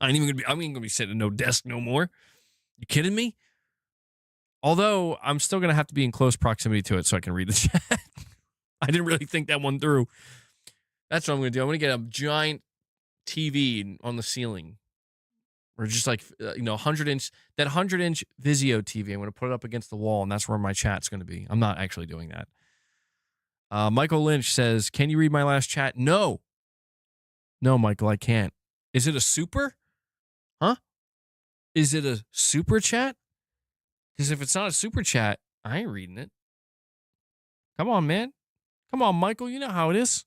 I'm even gonna be sitting at no desk no more. You kidding me? Although I'm still gonna have to be in close proximity to it so I can read the chat. I didn't really think that one through. That's what I'm gonna do. I'm gonna get a giant TV on the ceiling, or just like 100-inch Vizio TV. I'm gonna put it up against the wall, and that's where my chat's gonna be. I'm not actually doing that. Michael Lynch says, can you read my last chat? No, Michael, I can't. Is it a super? Huh? Is it a super chat? Because if it's not a super chat, I ain't reading it. Come on, man. Come on, Michael. You know how it is.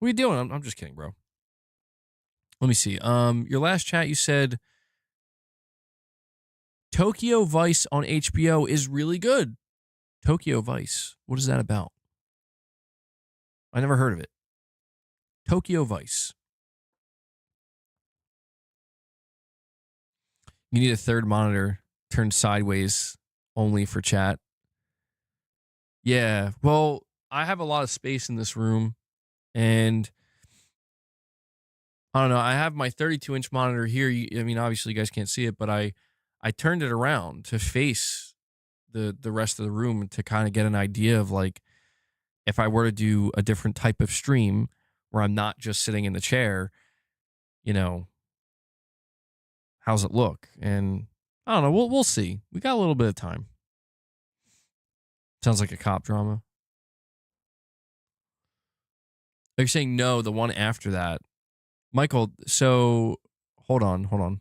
What are you doing? I'm just kidding, bro. Let me see. Your last chat, you said Tokyo Vice on HBO is really good. Tokyo Vice. What is that about? I never heard of it. Tokyo Vice. You need a third monitor turned sideways only for chat. Yeah. Well, I have a lot of space in this room, and I don't know. I have my 32-inch monitor here. I mean, obviously you guys can't see it, but I turned it around to face the rest of the room to kind of get an idea of like if I were to do a different type of stream where I'm not just sitting in the chair, you know, how's it look? And I don't know. We'll see. We got a little bit of time. Sounds like a cop drama. They're saying no, the one after that. Michael, so hold on.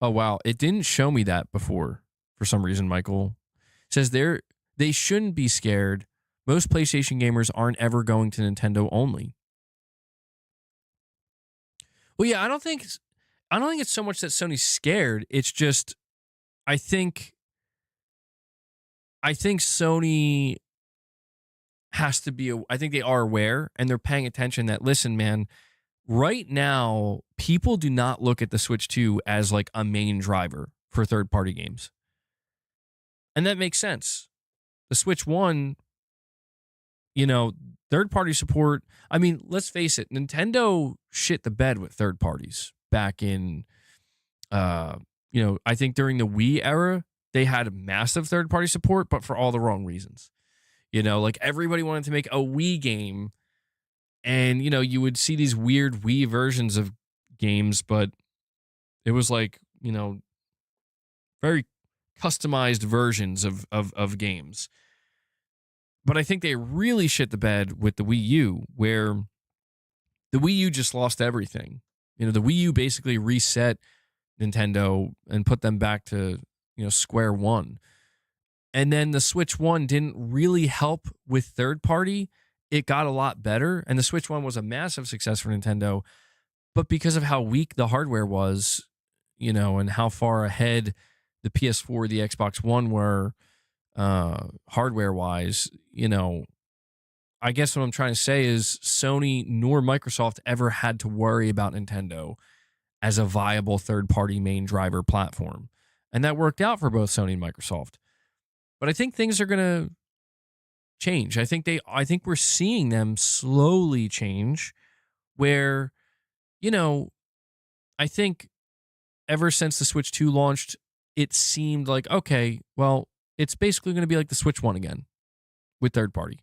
Oh, wow. It didn't show me that before for some reason, Michael. It says they shouldn't be scared. Most PlayStation gamers aren't ever going to Nintendo only. Well, yeah, I don't think it's so much that Sony's scared. It's just I think Sony has to be I think they are aware and they're paying attention that listen, man, right now people do not look at the Switch 2 as like a main driver for third-party games. And that makes sense. The Switch 1, you know, third-party support, I mean, let's face it, Nintendo shit the bed with third parties back in I think during the Wii era, they had massive third-party support, but for all the wrong reasons. You know, like everybody wanted to make a Wii game, and, you know, you would see these weird Wii versions of games, but it was like, you know, very customized versions of games. But I think they really shit the bed with the Wii U, where the Wii U just lost everything. You know, the Wii U basically reset Nintendo and put them back to, you know, square one. And then the Switch 1 didn't really help with third party. It got a lot better. And the Switch 1 was a massive success for Nintendo. But because of how weak the hardware was, you know, and how far ahead the PS4, the Xbox One were hardware-wise, you know, I guess what I'm trying to say is Sony nor Microsoft ever had to worry about Nintendo as a viable third-party main driver platform. And that worked out for both Sony and Microsoft. But I think things are going to change. I think we're seeing them slowly change where, you know, I think ever since the Switch 2 launched, it seemed like, okay, well, it's basically going to be like the Switch 1 again with third party.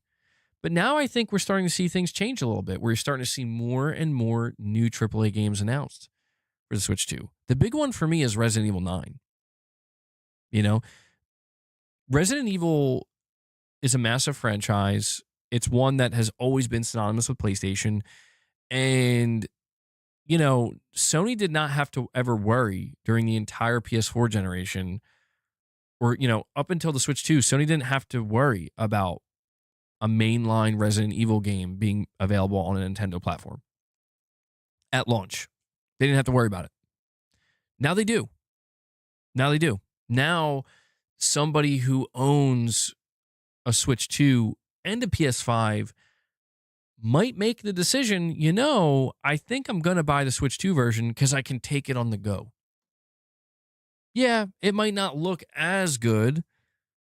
But now I think we're starting to see things change a little bit. We're starting to see more and more new AAA games announced for the Switch 2. The big one for me is Resident Evil 9. You know, Resident Evil is a massive franchise. It's one that has always been synonymous with PlayStation. And, you know, Sony did not have to ever worry during the entire PS4 generation or, you know, up until the Switch 2, Sony didn't have to worry about a mainline Resident Evil game being available on a Nintendo platform at launch. They didn't have to worry about it. Now they do. Now somebody who owns a Switch 2 and a PS5 might make the decision, you know, I think I'm going to buy the Switch 2 version because I can take it on the go. Yeah, it might not look as good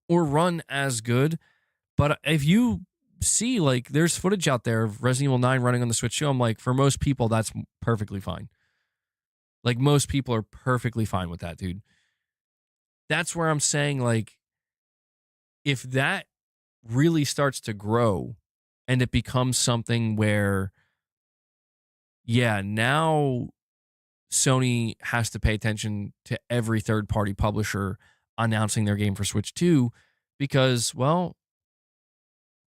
or run as good, but if you see, like, there's footage out there of Resident Evil 9 running on the Switch 2, I'm like, for most people, that's perfectly fine. Like, most people are perfectly fine with that, dude. That's where I'm saying, like, if that really starts to grow and it becomes something where, yeah, now Sony has to pay attention to every third-party publisher announcing their game for Switch 2 because, well,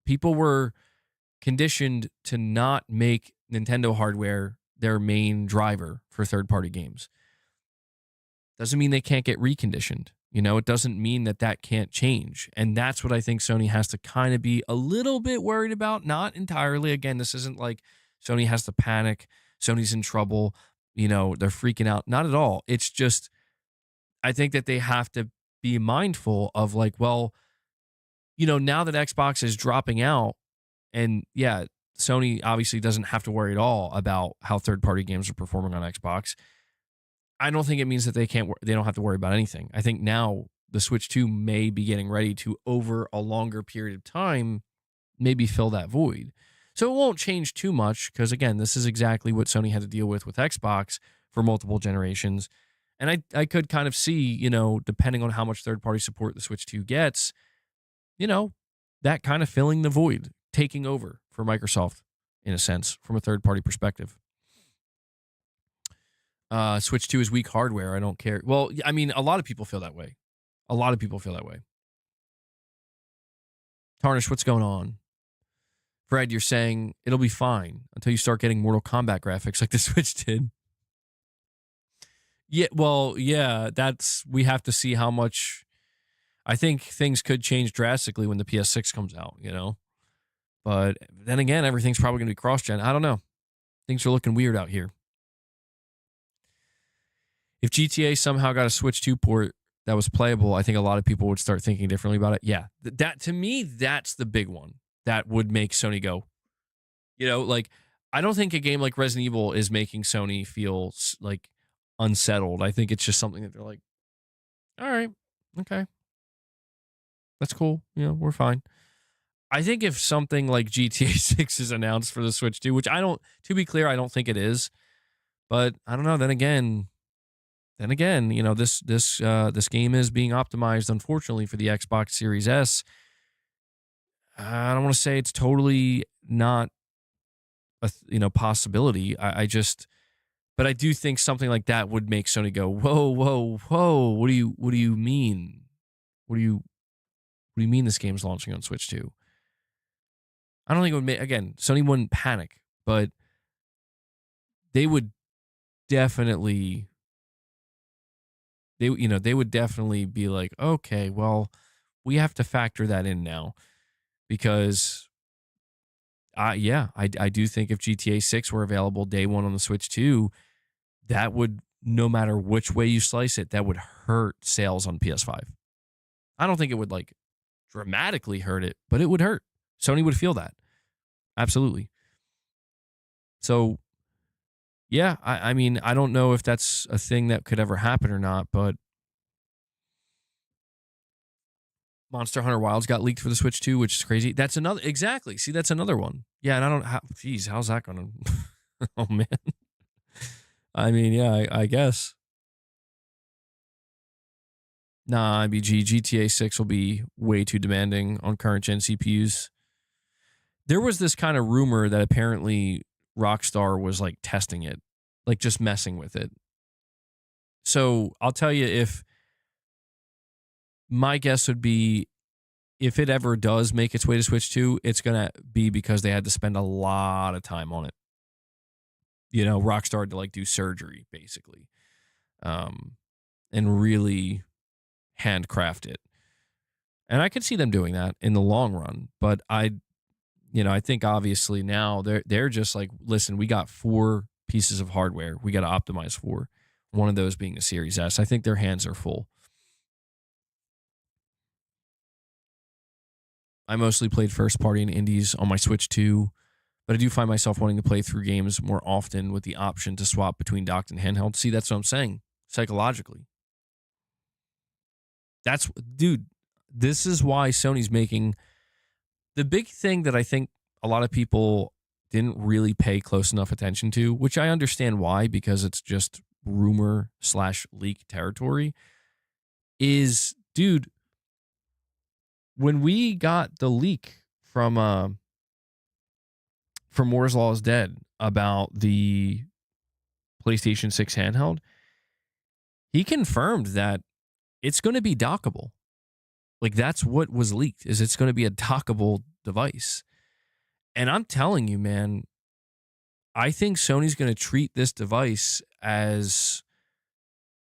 people were conditioned to not make Nintendo hardware their main driver for third-party games. Doesn't mean they can't get reconditioned. You know, it doesn't mean that that can't change. And that's what I think Sony has to kind of be a little bit worried about. Not entirely. Again, this isn't like Sony has to panic. Sony's in trouble. You know, they're freaking out. Not at all. It's just, I think that they have to be mindful of like, well, you know, now that Xbox is dropping out, and yeah, Sony obviously doesn't have to worry at all about how third-party games are performing on Xbox. I don't think it means that they don't have to worry about anything. I think now the Switch 2 may be getting ready to, over a longer period of time, maybe fill that void. So it won't change too much because, again, this is exactly what Sony had to deal with Xbox for multiple generations. And I could kind of see, you know, depending on how much third-party support the Switch 2 gets, you know, that kind of filling the void, taking over for Microsoft, in a sense, from a third-party perspective. Switch 2 is weak hardware. I don't care. Well, I mean, a lot of people feel that way. A lot of people feel that way. Tarnish, what's going on? Fred, you're saying it'll be fine until you start getting Mortal Kombat graphics like the Switch did. Yeah, well, yeah, we have to see how much. I think things could change drastically when the PS6 comes out, you know? But then again, everything's probably going to be cross-gen. I don't know. Things are looking weird out here. If GTA somehow got a Switch 2 port that was playable, I think a lot of people would start thinking differently about it. Yeah, that to me, that's the big one that would make Sony go. You know, like, I don't think a game like Resident Evil is making Sony feel like unsettled. I think it's just something that they're like, all right, okay, that's cool. You know, we're fine. I think if something like GTA 6 is announced for the Switch 2, which to be clear, I don't think it is, but I don't know. Then again, you know, this game is being optimized, unfortunately, for the Xbox Series S. I don't want to say it's totally not a possibility. But I do think something like that would make Sony go, whoa, whoa, whoa. What do you mean? What do you mean this game's launching on Switch 2? I don't think it would make, again, Sony wouldn't panic, but they would definitely be like, okay, well, we have to factor that in now, because I do think if GTA 6 were available day one on the Switch 2, that would, no matter which way you slice it, that would hurt sales on PS5. I don't think it would like dramatically hurt it, but it would hurt. Sony would feel that. Absolutely. So, yeah, I mean, I don't know if that's a thing that could ever happen or not, but Monster Hunter Wilds got leaked for the Switch 2, which is crazy. That's another, exactly. See, that's another one. Yeah, and I don't, how's that going to, oh man. I mean, yeah, I guess. Nah, IBG, GTA 6 will be way too demanding on current gen CPUs. There was this kind of rumor that apparently Rockstar was like testing it, like just messing with it. So I'll tell you, if my guess would be, if it ever does make its way to Switch 2, it's going to be because they had to spend a lot of time on it. You know, Rockstar had to like do surgery basically, and really handcraft it. And I could see them doing that in the long run, but I think obviously now they're just like, listen, we got 4 pieces of hardware we got to optimize for. One of those being the Series S. I think their hands are full. I mostly played first party and indies on my Switch 2, but I do find myself wanting to play through games more often with the option to swap between docked and handheld. See, that's what I'm saying. Psychologically. Dude, this is why Sony's making the big thing that I think a lot of people didn't really pay close enough attention to, which I understand why, because it's just rumor/leak territory, is, dude, when we got the leak from Moore's Law is Dead about the PlayStation 6 handheld, he confirmed that it's going to be dockable. Like, that's what was leaked, is it's going to be a dockable device. And I'm telling you, man, I think Sony's going to treat this device as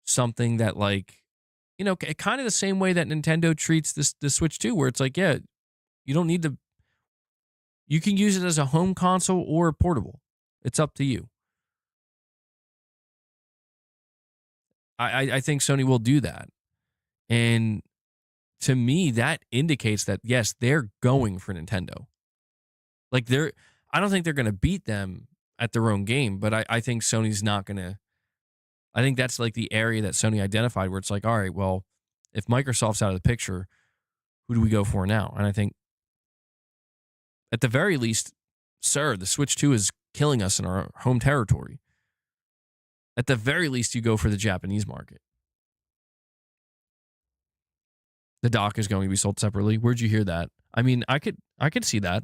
something that, like, you know, kind of the same way that Nintendo treats the Switch 2, where it's like, yeah, you don't need to. You can use it as a home console or portable. It's up to you. I think Sony will do that. And to me, that indicates that, yes, they're going for Nintendo. Like, I don't think they're going to beat them at their own game, but I think Sony's not going to. I think that's like the area that Sony identified where it's like, all right, well, if Microsoft's out of the picture, who do we go for now? And I think at the very least, sir, the Switch 2 is killing us in our home territory. At the very least, you go for the Japanese market. The dock is going to be sold separately. Where'd you hear that? I mean, I could see that.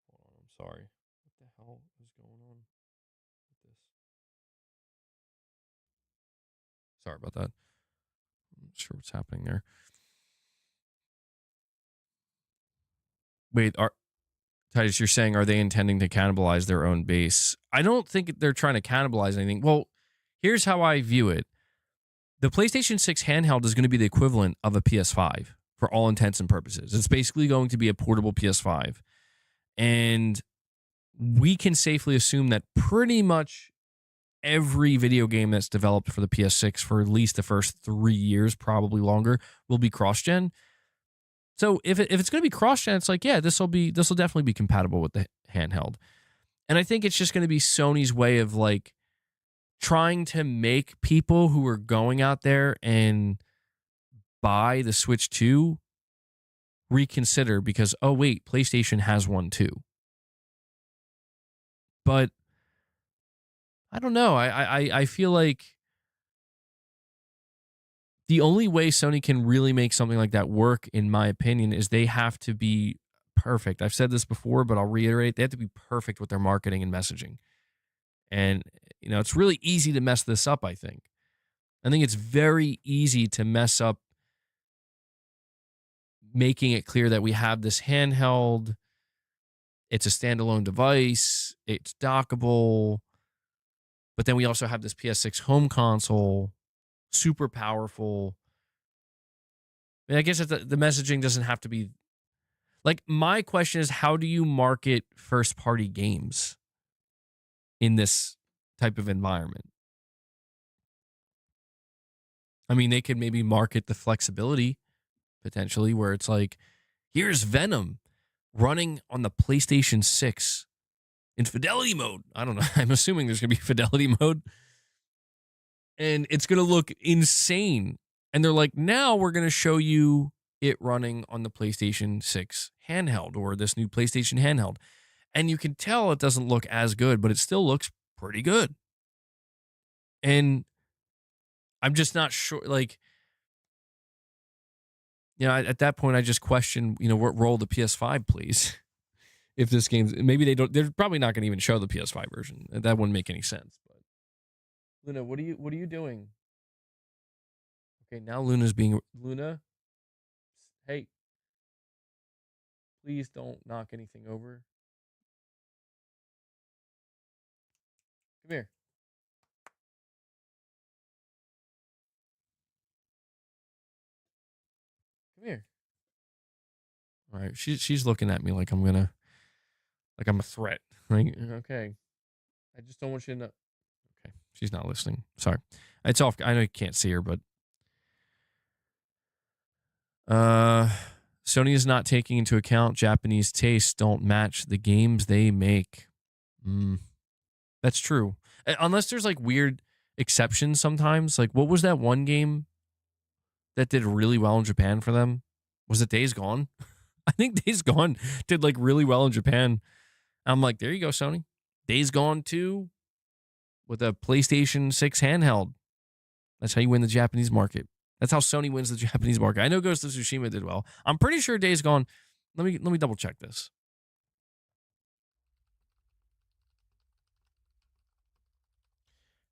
Hold on, I'm sorry. What the hell is going on with this? Sorry about that. I'm not sure what's happening there. Wait, Titus, you're saying, are they intending to cannibalize their own base? I don't think they're trying to cannibalize anything. Well, here's how I view it. The PlayStation 6 handheld is going to be the equivalent of a PS5 for all intents and purposes. It's basically going to be a portable PS5. And we can safely assume that pretty much every video game that's developed for the PS6 for at least the first 3 years, probably longer, will be cross-gen. So if it's going to be cross-gen, it's like, yeah, this will definitely be compatible with the handheld. And I think it's just going to be Sony's way of like trying to make people who are going out there and buy the Switch 2 reconsider because, oh wait, PlayStation has one too. But I don't know. I feel like the only way Sony can really make something like that work, in my opinion, is they have to be perfect. I've said this before, but I'll reiterate. They have to be perfect with their marketing and messaging. And, you know, it's really easy to mess this up, I think. I think it's very easy to mess up making it clear that we have this handheld. It's a standalone device. It's dockable. But then we also have this PS6 home console, super powerful. I mean, I guess the messaging doesn't have to be like, my question is, how do you market first party games in this type of environment? I mean, they could maybe market the flexibility potentially where it's like, here's Venom running on the PlayStation 6 in fidelity mode. I don't know. I'm assuming there's going to be fidelity mode. And it's going to look insane. And they're like, now we're going to show you it running on the PlayStation 6 handheld or this new PlayStation handheld. And you can tell it doesn't look as good, but it still looks pretty good. And I'm just not sure, like, you know, at that point, I just question, you know, what role the PS5 plays. If this game's, maybe they're probably not going to even show the PS5 version. That wouldn't make any sense. But Luna, what are you doing? Okay, now Luna, hey, please don't knock anything over. Come here. Come here. All right, she's looking at me like I'm a threat. Like, okay, I just don't want you to know. Okay, she's not listening. Sorry, it's off. I know you can't see her, but Sony is not taking into account Japanese tastes don't match the games they make. That's true. Unless there's like weird exceptions sometimes. Like, what was that one game that did really well in Japan for them? Was it Days Gone? I think Days Gone did like really well in Japan. I'm like, there you go, Sony. Days Gone 2 with a PlayStation 6 handheld. That's how you win the Japanese market. That's how Sony wins the Japanese market. I know Ghost of Tsushima did well. I'm pretty sure Days Gone. Let me double check this.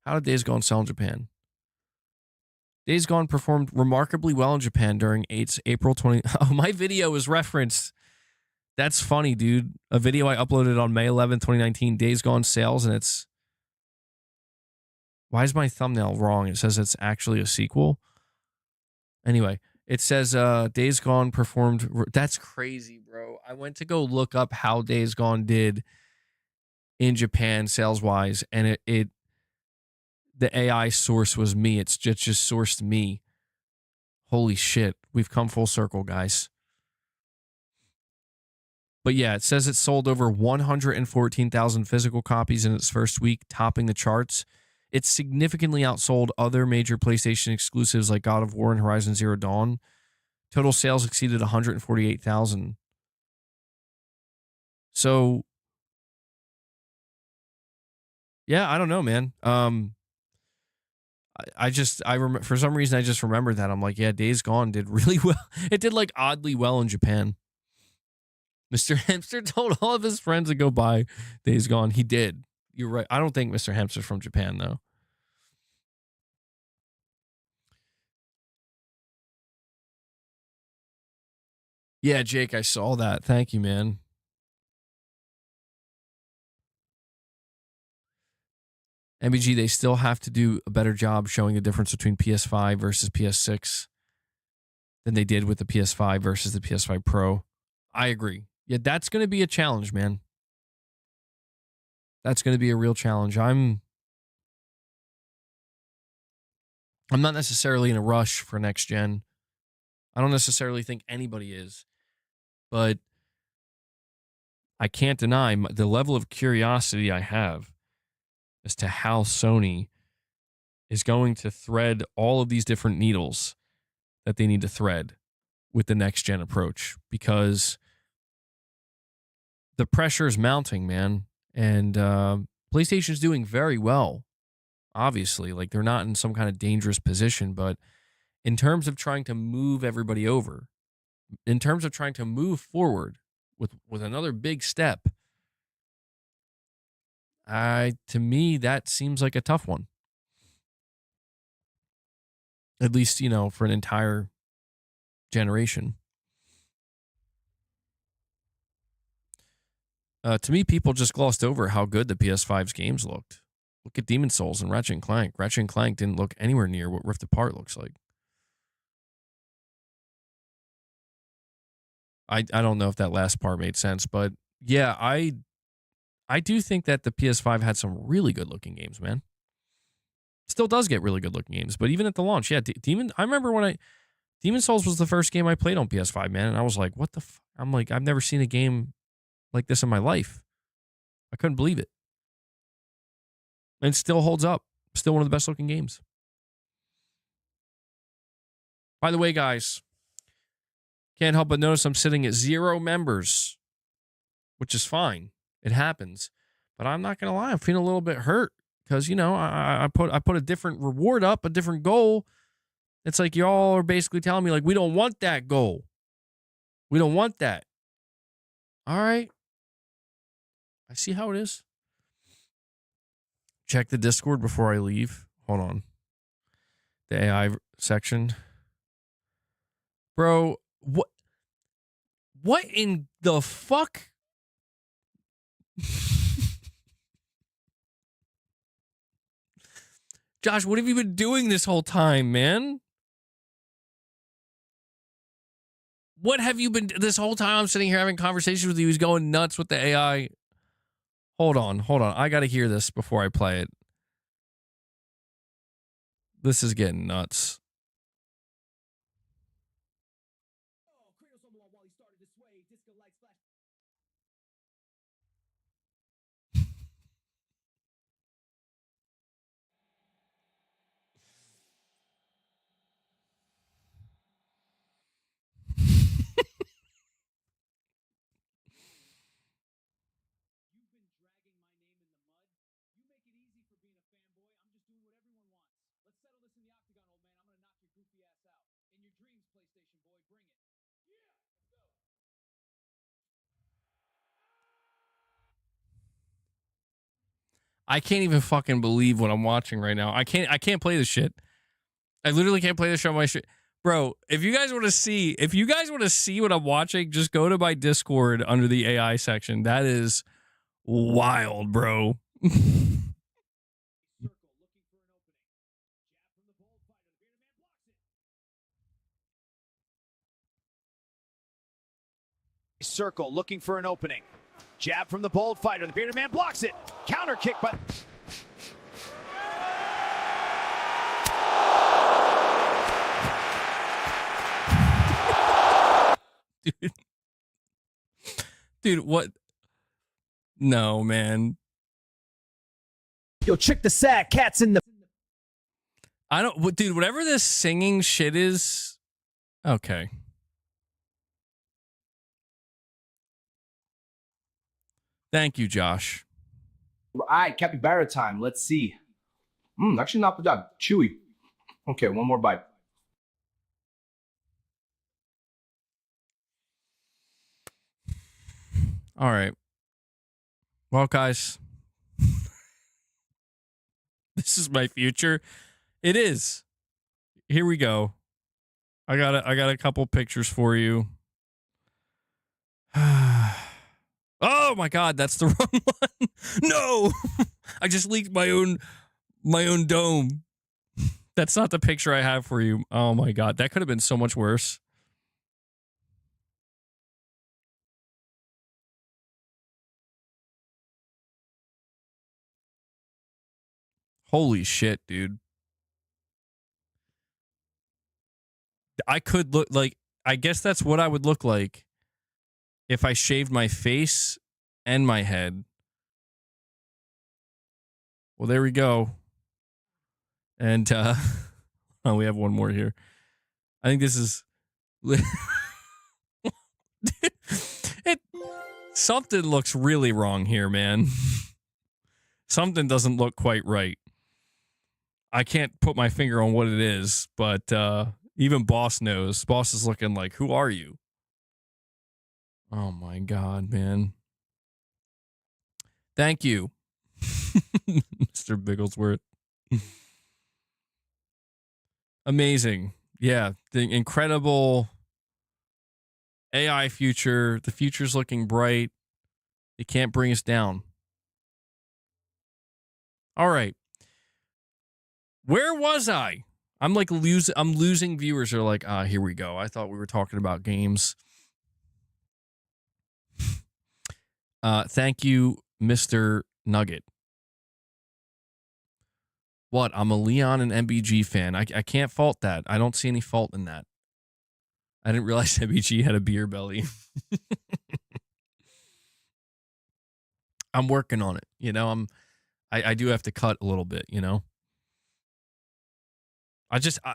How did Days Gone sell in Japan? Days Gone performed remarkably well in Japan during April 20. Oh, my video is referenced. That's funny, dude. A video I uploaded on May 11, 2019. Days Gone sales, and it's. Why is my thumbnail wrong? It says it's actually a sequel. Anyway, it says Days Gone performed. That's crazy, bro. I went to go look up how Days Gone did in Japan sales wise, and it the AI source was me. It's just sourced me. Holy shit. We've come full circle, guys. But yeah, it says it sold over 114,000 physical copies in its first week, topping the charts. It significantly outsold other major PlayStation exclusives like God of War and Horizon Zero Dawn. Total sales exceeded 148,000. So, yeah, I don't know, man. I remember, for some reason I just remembered that. I'm like, yeah, Days Gone did really well. It did like oddly well in Japan. Mr. Hamster told all of his friends to go buy Days Gone. He did. You're right. I don't think Mr. Hamster's from Japan though. Yeah, Jake, I saw that. Thank you, man. MBG, they still have to do a better job showing the difference between PS5 versus PS6 than they did with the PS5 versus the PS5 Pro. I agree. Yeah, that's going to be a challenge, man. That's going to be a real challenge. I'm not necessarily in a rush for next gen. I don't necessarily think anybody is, but I can't deny the level of curiosity I have as to how Sony is going to thread all of these different needles that they need to thread with the next gen approach, because the pressure is mounting, man. And PlayStation's doing very well, obviously. Like, they're not in some kind of dangerous position, but in terms of trying to move everybody over, in terms of trying to move forward with another big step, to me, that seems like a tough one. At least, you know, for an entire generation. To me, people just glossed over how good the PS5's games looked. Look at Demon's Souls and Ratchet & Clank. Ratchet & Clank didn't look anywhere near what Rift Apart looks like. I don't know if that last part made sense, but yeah, I do think that the PS5 had some really good looking games, man. Still does get really good looking games, but even at the launch, yeah, I remember when Demon's Souls was the first game I played on PS5, man, and I was like, what the I'm like, I've never seen a game like this in my life. I couldn't believe it. And it still holds up. Still one of the best looking games. By the way, guys, can't help but notice I'm sitting at 0 members, which is fine. It happens. But I'm not going to lie, I'm feeling a little bit hurt because, you know, I put a different reward up, a different goal. It's like y'all are basically telling me, like, we don't want that goal. We don't want that. All right. I see how it is. Check the Discord before I leave. Hold on. The AI section. Bro, what in the fuck? Josh, what have you been doing this whole time, man? What have you been this whole time? I'm sitting here having conversations with you. He's going nuts with the AI. Hold on. I got to hear this before I play it. This is getting nuts. I can't even fucking believe what I'm watching right now. I can't play this shit. I literally can't play this show on my stream. Bro, if you guys want to see what I'm watching, just go to my Discord under the AI section. That is wild, bro. Circle looking for an opening. Jab from the bold fighter. The bearded man blocks it. Counter kick, but Dude, what? No, man. yo, check the sack. Cat's in the. I don't, dude, whatever this singing shit is. Okay. Thank you, Josh. All right, capybara time. Let's see. Actually not bad. Chewy. Okay, one more bite. All right. Well, guys, this is my future. It is. Here we go. I got a couple pictures for you. Oh my God, that's the wrong one. No, I just leaked my own dome. That's not the picture I have for you. Oh my God, that could have been so much worse. Holy shit, dude. I could look like, I guess that's what I would look like if I shaved my face and my head. Well, there we go. And oh, we have one more here. I think this is something looks really wrong here, man. Something doesn't look quite right. I can't put my finger on what it is, but even Boss knows. Boss is looking like, who are you? Oh my God, man. Thank you, Mr. Bigglesworth. Amazing. Yeah, the incredible AI future. The future's looking bright. It can't bring us down. All right. Where was I? I'm like I'm losing viewers. They're like, here we go. I thought we were talking about games. Thank you, Mr. Nugget. What? I'm a Leon and MBG fan. I can't fault that. I don't see any fault in that. I didn't realize MBG had a beer belly. I'm working on it. You know, I do have to cut a little bit, you know.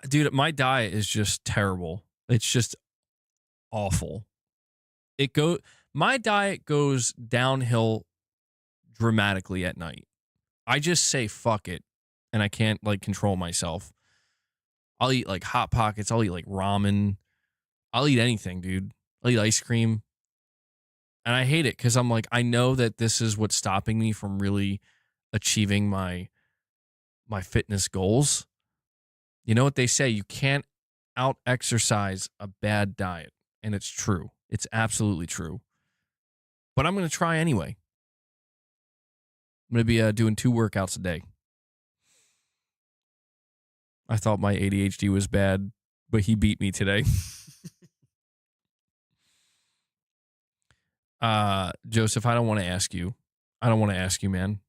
Dude, my diet is just terrible. It's just awful. My diet goes downhill dramatically at night. I just say fuck it, and I can't like control myself. I'll eat like Hot Pockets. I'll eat like ramen. I'll eat anything, dude. I'll eat ice cream. And I hate it because I'm like, I know that this is what's stopping me from really achieving my fitness goals. You know what they say? You can't out-exercise a bad diet. And it's true. It's absolutely true. But I'm going to try anyway. I'm going to be doing 2 workouts a day. I thought my ADHD was bad, but he beat me today. Joseph, I don't want to ask you. I don't want to ask you, man.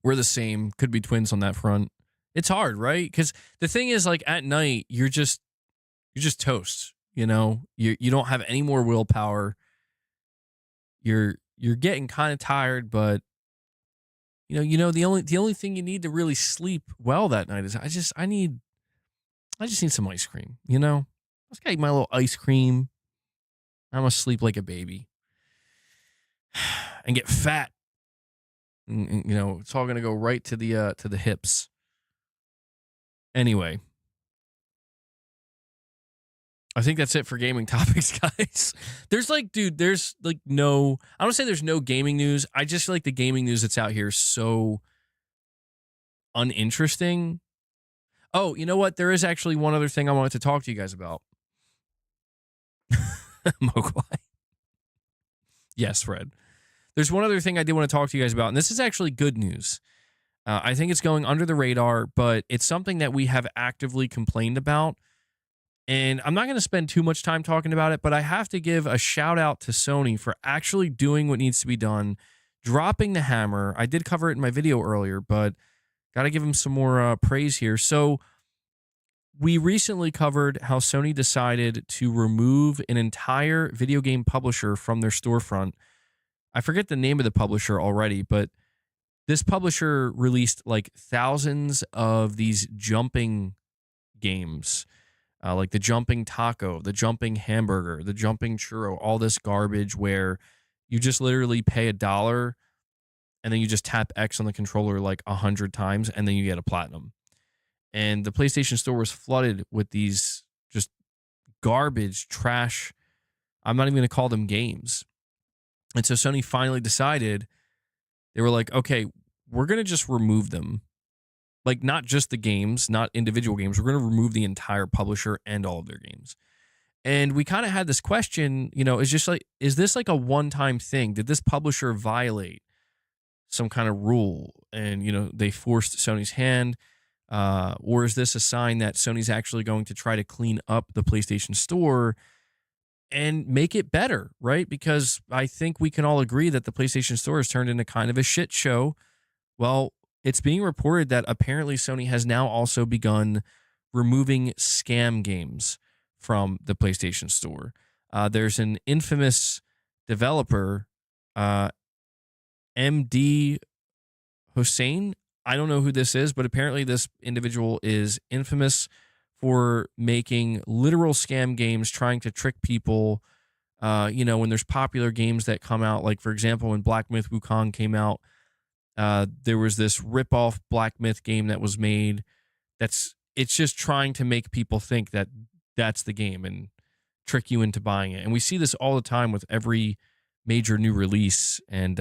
We're the same. Could be twins on that front. It's hard, right? Because the thing is, like, at night, you're just toast. You know, you don't have any more willpower. You're getting kind of tired, but you know the only thing you need to really sleep well that night is I just need some ice cream. You know, I just gotta eat my little ice cream. I'm gonna sleep like a baby and get fat. And, you know, it's all gonna go right to the hips. Anyway, I think that's it for gaming topics, guys. There's like no, I don't say there's no gaming news. I just feel like the gaming news that's out here is so uninteresting Oh, you know what? There is actually one other thing I wanted to talk to you guys about. Mogwai. Yes, Fred. There's one other thing I did want to talk to you guys about, and this is actually good news. I think it's going under the radar, but it's something that we have actively complained about. And I'm not going to spend too much time talking about it, but I have to give a shout out to Sony for actually doing what needs to be done, dropping the hammer. I did cover it in my video earlier, but got to give them some more praise here. So we recently covered how Sony decided to remove an entire video game publisher from their storefront. I forget the name of the publisher already, but this publisher released like thousands of these jumping games, like the jumping taco, the jumping hamburger, the jumping churro, all this garbage where you just literally pay $1 and then you just tap X on the controller like 100 times and then you get a platinum. And the PlayStation Store was flooded with these just garbage, trash. I'm not even going to call them games. And so Sony finally decided, they were like, okay, we're going to just remove them. Like, not just the games, not individual games. We're going to remove the entire publisher and all of their games. And we kind of had this question, you know, is this like a one-time thing? Did this publisher violate some kind of rule? And, you know, they forced Sony's hand. Or is this a sign that Sony's actually going to try to clean up the PlayStation Store and make it better, right? Because I think we can all agree that the PlayStation Store has turned into kind of a shit show. Well, it's being reported that apparently Sony has now also begun removing scam games from the PlayStation Store. There's an infamous developer, MD Hossein. I don't know who this is, but apparently this individual is infamous for making literal scam games, trying to trick people. You know, when there's popular games that come out, like, for example, when Black Myth Wukong came out, there was this rip-off Black Myth game that was made it's just trying to make people think that that's the game and trick you into buying it. And we see this all the time with every major new release, and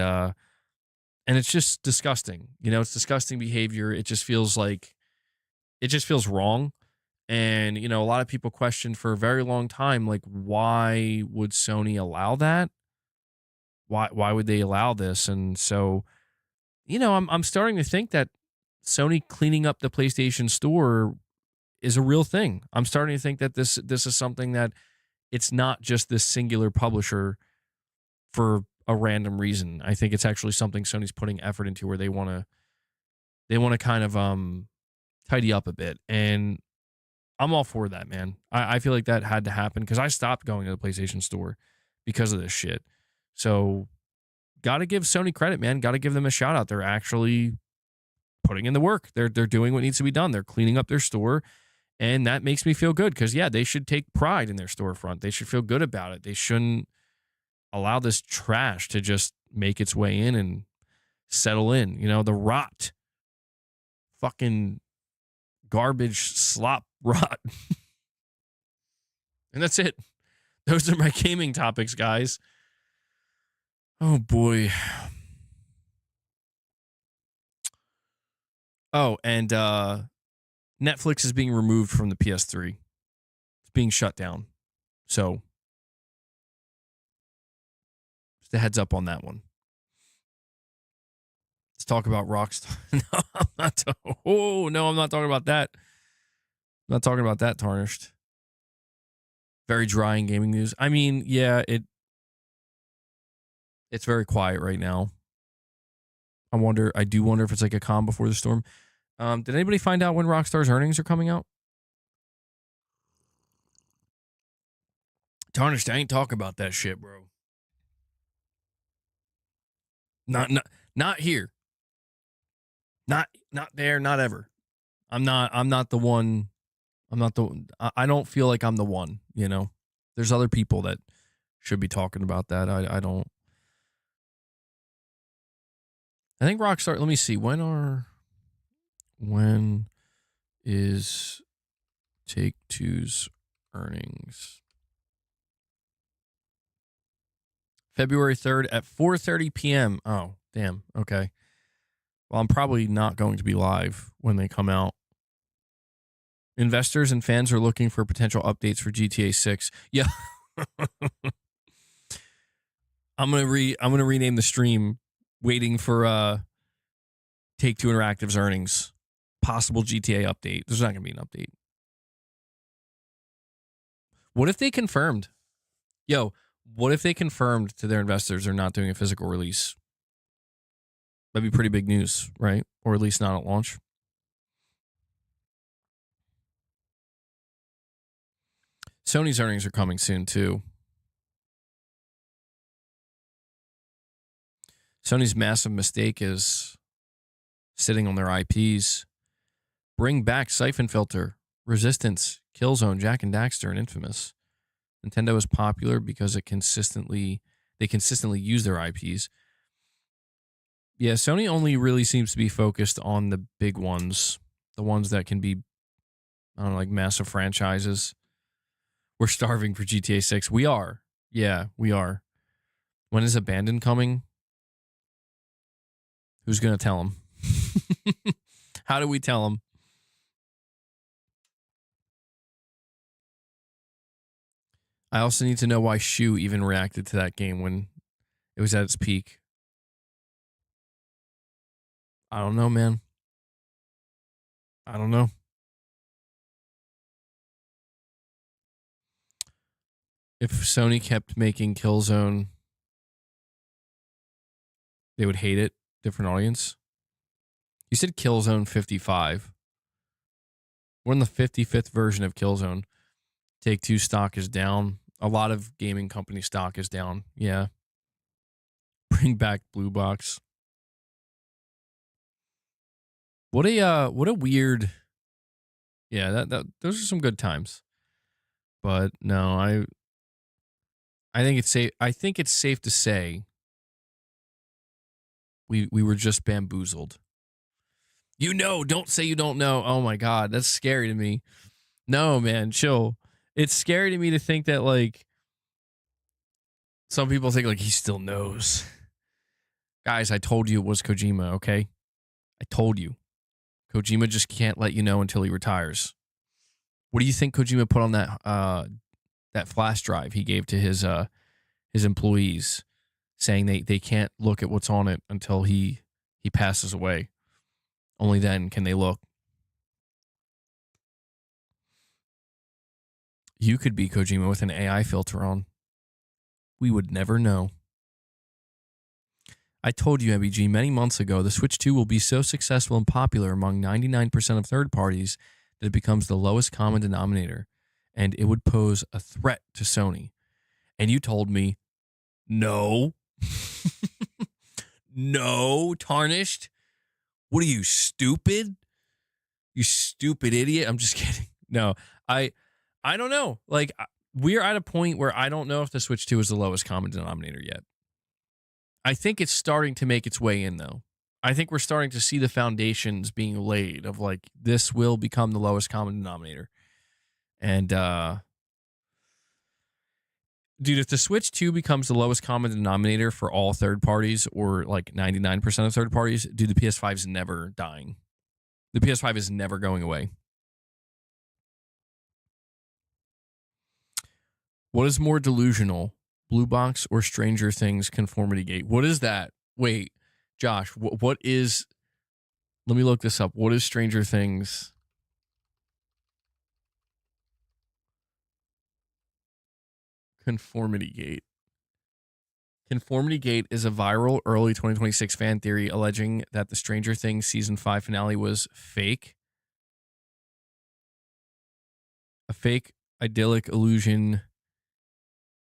it's just disgusting. You know, it's disgusting behavior. It just feels wrong. And, you know, a lot of people questioned for a very long time, like, why would Sony allow that? Why would they allow this? And so, you know, I'm starting to think that Sony cleaning up the PlayStation Store is a real thing. I'm starting to think that this is something that it's not just this singular publisher for a random reason. I think it's actually something Sony's putting effort into, where they want to kind of tidy up a bit. And I'm all for that, man. I feel like that had to happen because I stopped going to the PlayStation Store because of this shit. So got to give Sony credit, man. Got to give them a shout out. They're actually putting in the work. They're doing what needs to be done. They're cleaning up their store, and that makes me feel good because, yeah, they should take pride in their storefront. They should feel good about it. They shouldn't allow this trash to just make its way in and settle in. You know, the rot. Fucking garbage slop rot. And that's it. Those are my gaming topics, guys. Oh, boy. Oh, and Netflix is being removed from the PS3. It's being shut down. So, just a heads up on that one. Let's talk about Rockstar. No, I'm not. I'm not talking about that. I'm not talking about that, Tarnished. Very dry in gaming news. I mean, yeah, it's very quiet right now. I do wonder if it's like a calm before the storm. Did anybody find out when Rockstar's earnings are coming out? Tarnished, I ain't talking about that shit, bro. Not here. Not there, not ever. I'm not the one. I don't feel like I'm the one, you know. There's other people that should be talking about that. I don't. I think Rockstar, let me see. When is Take-Two's earnings? February 3rd at 4:30 p.m. Oh, damn. Okay. Well, I'm probably not going to be live when they come out. Investors and fans are looking for potential updates for GTA 6. Yeah. I'm gonna rename the stream waiting for Take-Two Interactive's earnings. Possible GTA update. There's not gonna be an update. What if they confirmed? Yo, what if they confirmed to their investors they're not doing a physical release? That'd be pretty big news, right? Or at least not at launch. Sony's earnings are coming soon too. Sony's massive mistake is sitting on their IPs. Bring back Siphon Filter, Resistance, Killzone, Jak and Daxter, and Infamous. Nintendo is popular because they consistently use their IPs. Yeah, Sony only really seems to be focused on the big ones, the ones that can be, I don't know, like massive franchises. We're starving for GTA 6. We are. Yeah, we are. When is Abandon coming? Who's going to tell him? How do we tell him? I also need to know why Shu even reacted to that game when it was at its peak. I don't know, man. I don't know. If Sony kept making Killzone, they would hate it. Different audience. You said Killzone 55. We're in the 55th version of Killzone. Take-Two stock is down. A lot of gaming company stock is down. Yeah. Bring back Blue Box. What a weird. Yeah, those are some good times. But no, I think it's safe. I think it's safe to say we were just bamboozled. You know, don't say you don't know. Oh my God, that's scary to me. No, man, chill. It's scary to me to think that like some people think like he still knows. Guys, I told you it was Kojima, okay? I told you. Kojima just can't let you know until he retires. What do you think Kojima put on that flash drive he gave to his employees, saying they can't look at what's on it until he passes away? Only then can they look. You could be Kojima with an AI filter on. We would never know. I told you, MBG, many months ago, the Switch 2 will be so successful and popular among 99% of third parties that it becomes the lowest common denominator, and it would pose a threat to Sony. And you told me, no. No, Tarnished. What are you, stupid? You stupid idiot. I'm just kidding. No, I don't know. Like, we're at a point where I don't know if the Switch 2 is the lowest common denominator yet. I think it's starting to make its way in, though. I think we're starting to see the foundations being laid of, like, this will become the lowest common denominator. And, dude, if the Switch 2 becomes the lowest common denominator for all third parties, or, like, 99% of third parties, dude, the PS5 is never dying. The PS5 is never going away. What is more delusional, Blue Box or Stranger Things Conformity Gate? What is that? Wait, Josh, what is... Let me look this up. What is Stranger Things? Conformity Gate. Conformity Gate is a viral early 2026 fan theory alleging that the Stranger Things season 5 finale was fake. A fake idyllic illusion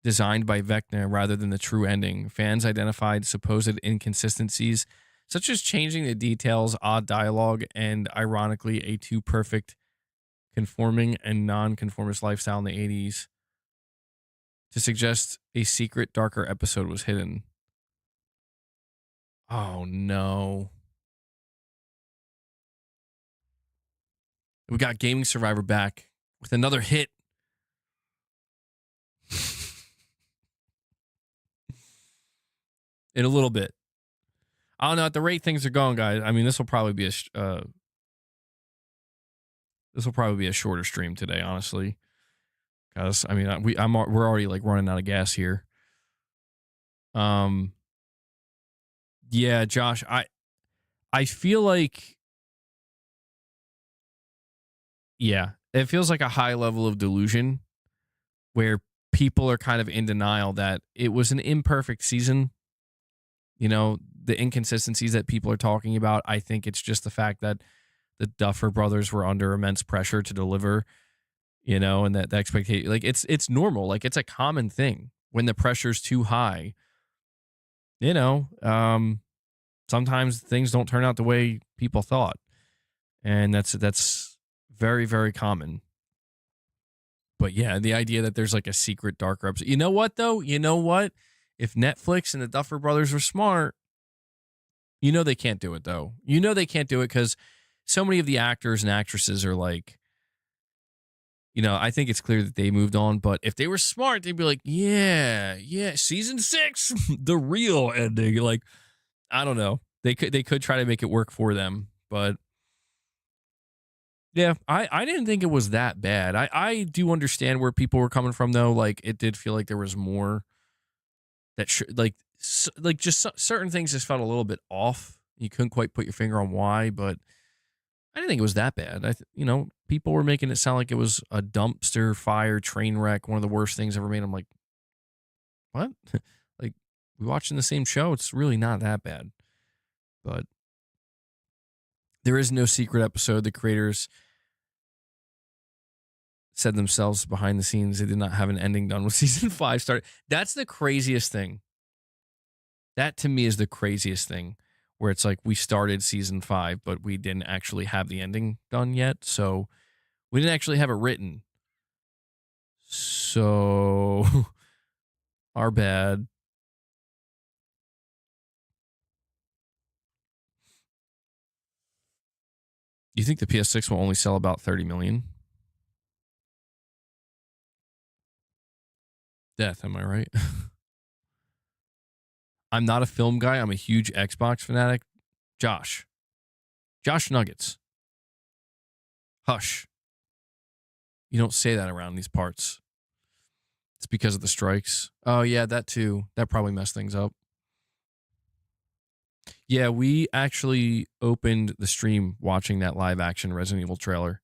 designed by Vecna rather than the true ending. Fans identified supposed inconsistencies, such as changing the details, odd dialogue, and ironically, a too perfect conforming and non-conformist lifestyle in the 80s to suggest a secret, darker episode was hidden. Oh, no. We got GamingSurvivor back with another hit. In a little bit. I don't know. At the rate things are going, guys, I mean, this will probably be This will probably be a shorter stream today, honestly. Because I mean, we're already like running out of gas here. Yeah, Josh, I feel like, yeah, it feels like a high level of delusion where people are kind of in denial that it was an imperfect season. You know, the inconsistencies that people are talking about, I think it's just the fact that the Duffer Brothers were under immense pressure to deliver, you know, and that the expectation, like it's normal, like it's a common thing when the pressure's too high. You know, sometimes things don't turn out the way people thought, and that's very, very common. But yeah, the idea that there's like a secret darker episode. You know what though? You know what? If Netflix and the Duffer Brothers were smart, you know they can't do it though. You know they can't do it because so many of the actors and actresses are like, you know, I think it's clear that they moved on. But if they were smart, they'd be like, yeah, season 6, the real ending. Like, I don't know. They could try to make it work for them, but yeah, I didn't think it was that bad. I do understand where people were coming from though. Like, it did feel like there was more that just certain things just felt a little bit off. You couldn't quite put your finger on why, but I didn't think it was that bad. You know, people were making it sound like it was a dumpster fire train wreck, one of the worst things ever made. I'm like, what? Like, we're watching the same show. It's really not that bad. But there is no secret episode. The creators said themselves behind the scenes they did not have an ending done when season 5 started. That's the craziest thing. That to me is the craziest thing, where it's like we started season 5, but we didn't actually have the ending done yet. So we didn't actually have it written. So our bad. You think the PS6 will only sell about 30 million? Death, am I right? I'm not a film guy. I'm a huge Xbox fanatic. Josh Nuggets. Hush. You don't say that around these parts. It's because of the strikes. Oh, yeah, that too. That probably messed things up. Yeah, we actually opened the stream watching that live action Resident Evil trailer.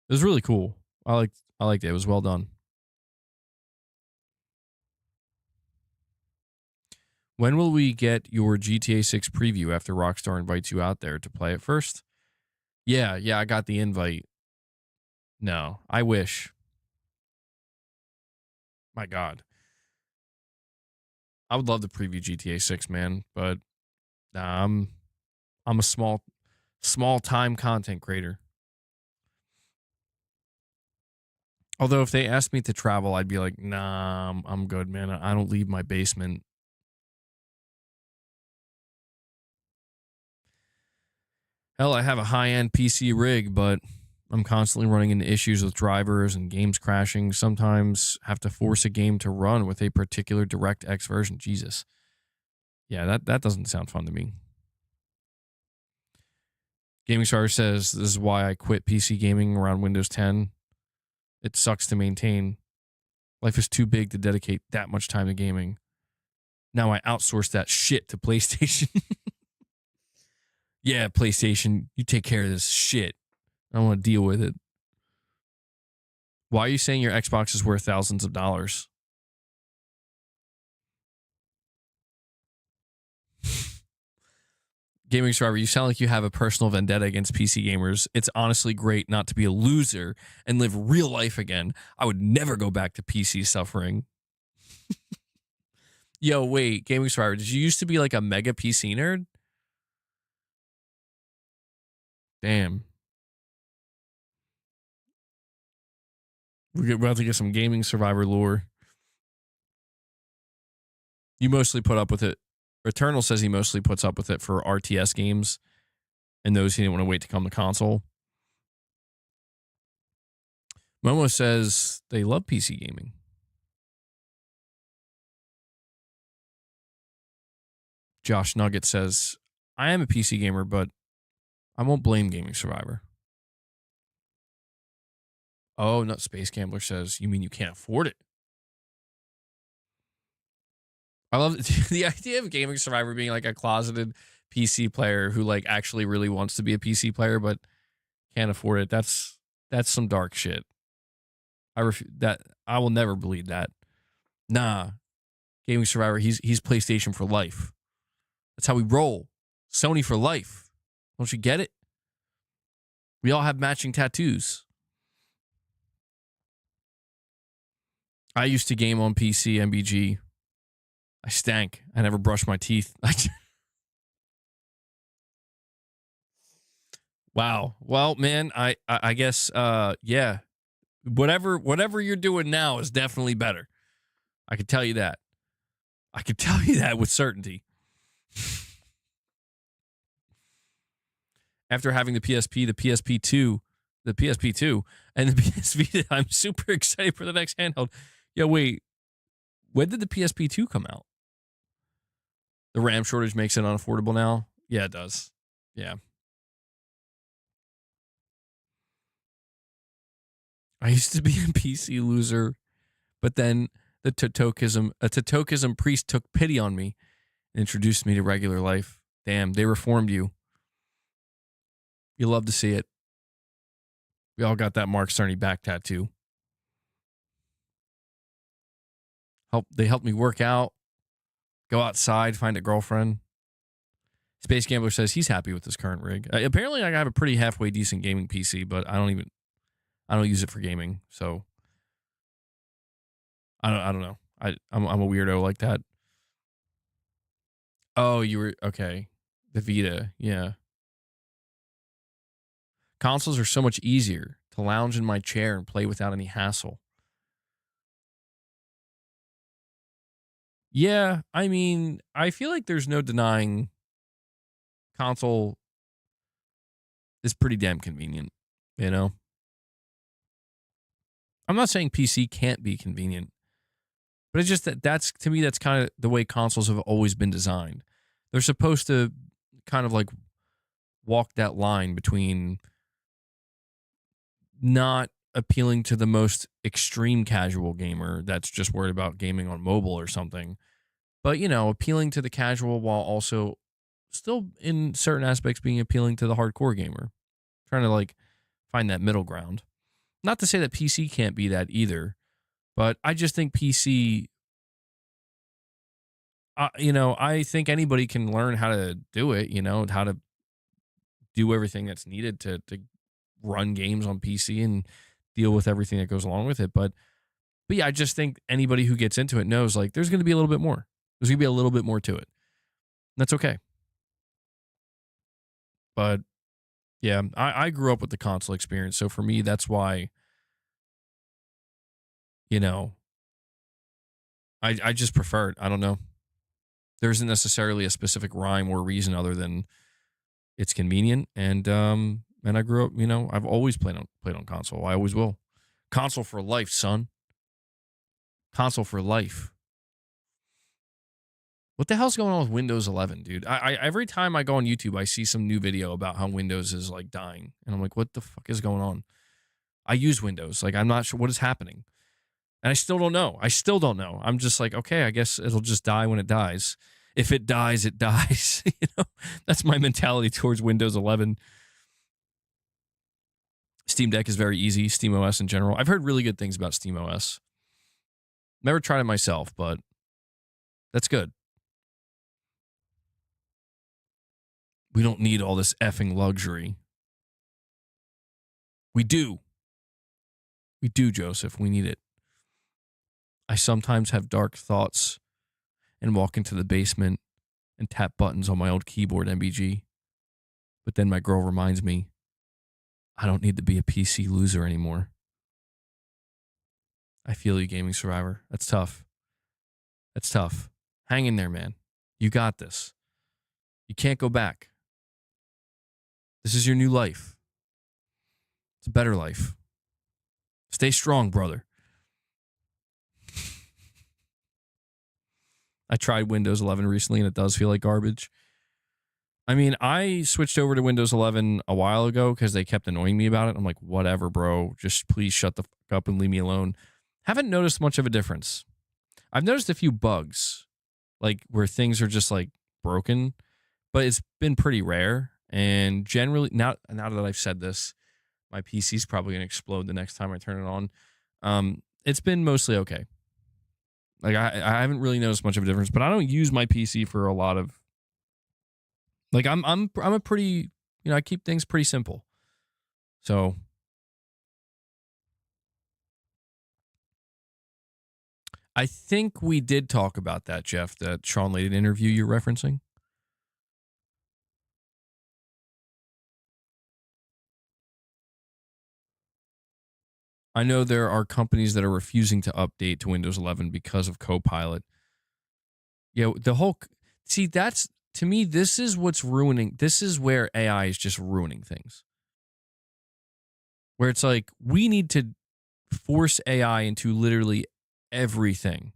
It was really cool. I liked it. It was well done. When will we get your GTA 6 preview after Rockstar invites you out there to play it first? Yeah, I got the invite. No, I wish. My God. I would love to preview GTA 6, man, but I'm a small time content creator. Although if they asked me to travel, I'd be like, nah, I'm good, man. I don't leave my basement. Hell, I have a high-end PC rig, but I'm constantly running into issues with drivers and games crashing. Sometimes have to force a game to run with a particular DirectX version. Jesus. Yeah, that doesn't sound fun to me. GamingSurvivor says, this is why I quit PC gaming around Windows 10. It sucks to maintain. Life is too big to dedicate that much time to gaming. Now I outsource that shit to PlayStation. Yeah, PlayStation, you take care of this shit. I don't want to deal with it. Why are you saying your Xbox is worth thousands of dollars? GamingSurvivor, you sound like you have a personal vendetta against PC gamers. It's honestly great not to be a loser and live real life again. I would never go back to PC suffering. Yo, wait, GamingSurvivor, did you used to be like a mega PC nerd? Damn. We're about to get some GamingSurvivor lore. You mostly put up with it. Returnal says he mostly puts up with it for RTS games and those he didn't want to wait to come to console. Momo says they love PC gaming. Josh Nugget says, I am a PC gamer, but I won't blame GamingSurvivor. Oh, no, Space Gambler says, you mean you can't afford it? I love the idea of Gaming Survivor being like a closeted PC player who like actually really wants to be a PC player but can't afford it. That's some dark shit. I will never believe that. Nah. Gaming Survivor, he's PlayStation for life. That's how we roll. Sony for life. Don't you get it? We all have matching tattoos. I used to game on PC, MBG. I stank. I never brushed my teeth. Wow. Well, man, I guess yeah. Whatever you're doing now is definitely better. I can tell you that. I can tell you that with certainty. After having the PSP, the PSP2, and the PS Vita, I'm super excited for the next handheld. Yeah, wait. When did the PSP2 come out? The RAM shortage makes it unaffordable now? Yeah, it does. Yeah. I used to be a PC loser, but then a Totokism priest took pity on me and introduced me to regular life. Damn, they reformed you. You love to see it. We all got that Mark Cerny back tattoo. They helped me work out, go outside, find a girlfriend. Space Gambler says he's happy with his current rig. Apparently, I have a pretty halfway decent gaming PC, but I don't use it for gaming, so I don't know. I'm a weirdo like that. Oh, you were okay. The Vita, yeah. Consoles are so much easier to lounge in my chair and play without any hassle. Yeah, I mean, I feel like there's no denying console is pretty damn convenient, you know? I'm not saying PC can't be convenient, but it's just that's to me, that's kind of the way consoles have always been designed. They're supposed to kind of like walk that line between not appealing to the most extreme casual gamer that's just worried about gaming on mobile or something, but, you know, appealing to the casual while also still in certain aspects being appealing to the hardcore gamer. Trying to like find that middle ground. Not to say that PC can't be that either, but I just think PC, you know, I think anybody can learn how to do it, you know, how to do everything that's needed to run games on PC and deal with everything that goes along with it. But yeah, I just think anybody who gets into it knows like there's going to be a little bit more. There's going to be a little bit more to it. That's okay. But yeah, I grew up with the console experience. So for me, that's why, you know, I just prefer it. I don't know. There isn't necessarily a specific rhyme or reason other than it's convenient. And I grew up, you know, I've always played on console. I always will. Console for life, son. Console for life. What the hell's going on with Windows 11, dude? I every time I go on YouTube, I see some new video about how Windows is like dying. And I'm like, what the fuck is going on? I use Windows. Like, I'm not sure what is happening. And I still don't know. I'm just like, okay, I guess it'll just die when it dies. If it dies, it dies. You know, that's my mentality towards Windows 11. Steam Deck is very easy. SteamOS in general. I've heard really good things about SteamOS. Never tried it myself, but that's good. We don't need all this effing luxury. We do. We do, Joseph. We need it. I sometimes have dark thoughts and walk into the basement and tap buttons on my old keyboard, MBG. But then my girl reminds me, I don't need to be a PC loser anymore. I feel you, Gaming Survivor. That's tough. That's tough. Hang in there, man. You got this. You can't go back. This is your new life. It's a better life. Stay strong, brother. I tried Windows 11 recently, and it does feel like garbage. I mean, I switched over to Windows 11 a while ago because they kept annoying me about it. I'm like, whatever, bro. Just please shut the fuck up and leave me alone. Haven't noticed much of a difference. I've noticed a few bugs, like where things are just like broken, but it's been pretty rare. And generally, now that I've said this, my PC's probably going to explode the next time I turn it on. It's been mostly okay. Like I haven't really noticed much of a difference, but I don't use my PC for a lot of. Like I'm a pretty, I keep things pretty simple. So I think we did talk about that, Jeff, that Sean Layden interview you're referencing. I know there are companies that are refusing to update to Windows 11 because of Copilot. Yeah, that's, to me, this is what's ruining. This is where AI is just ruining things. Where it's like, we need to force AI into literally everything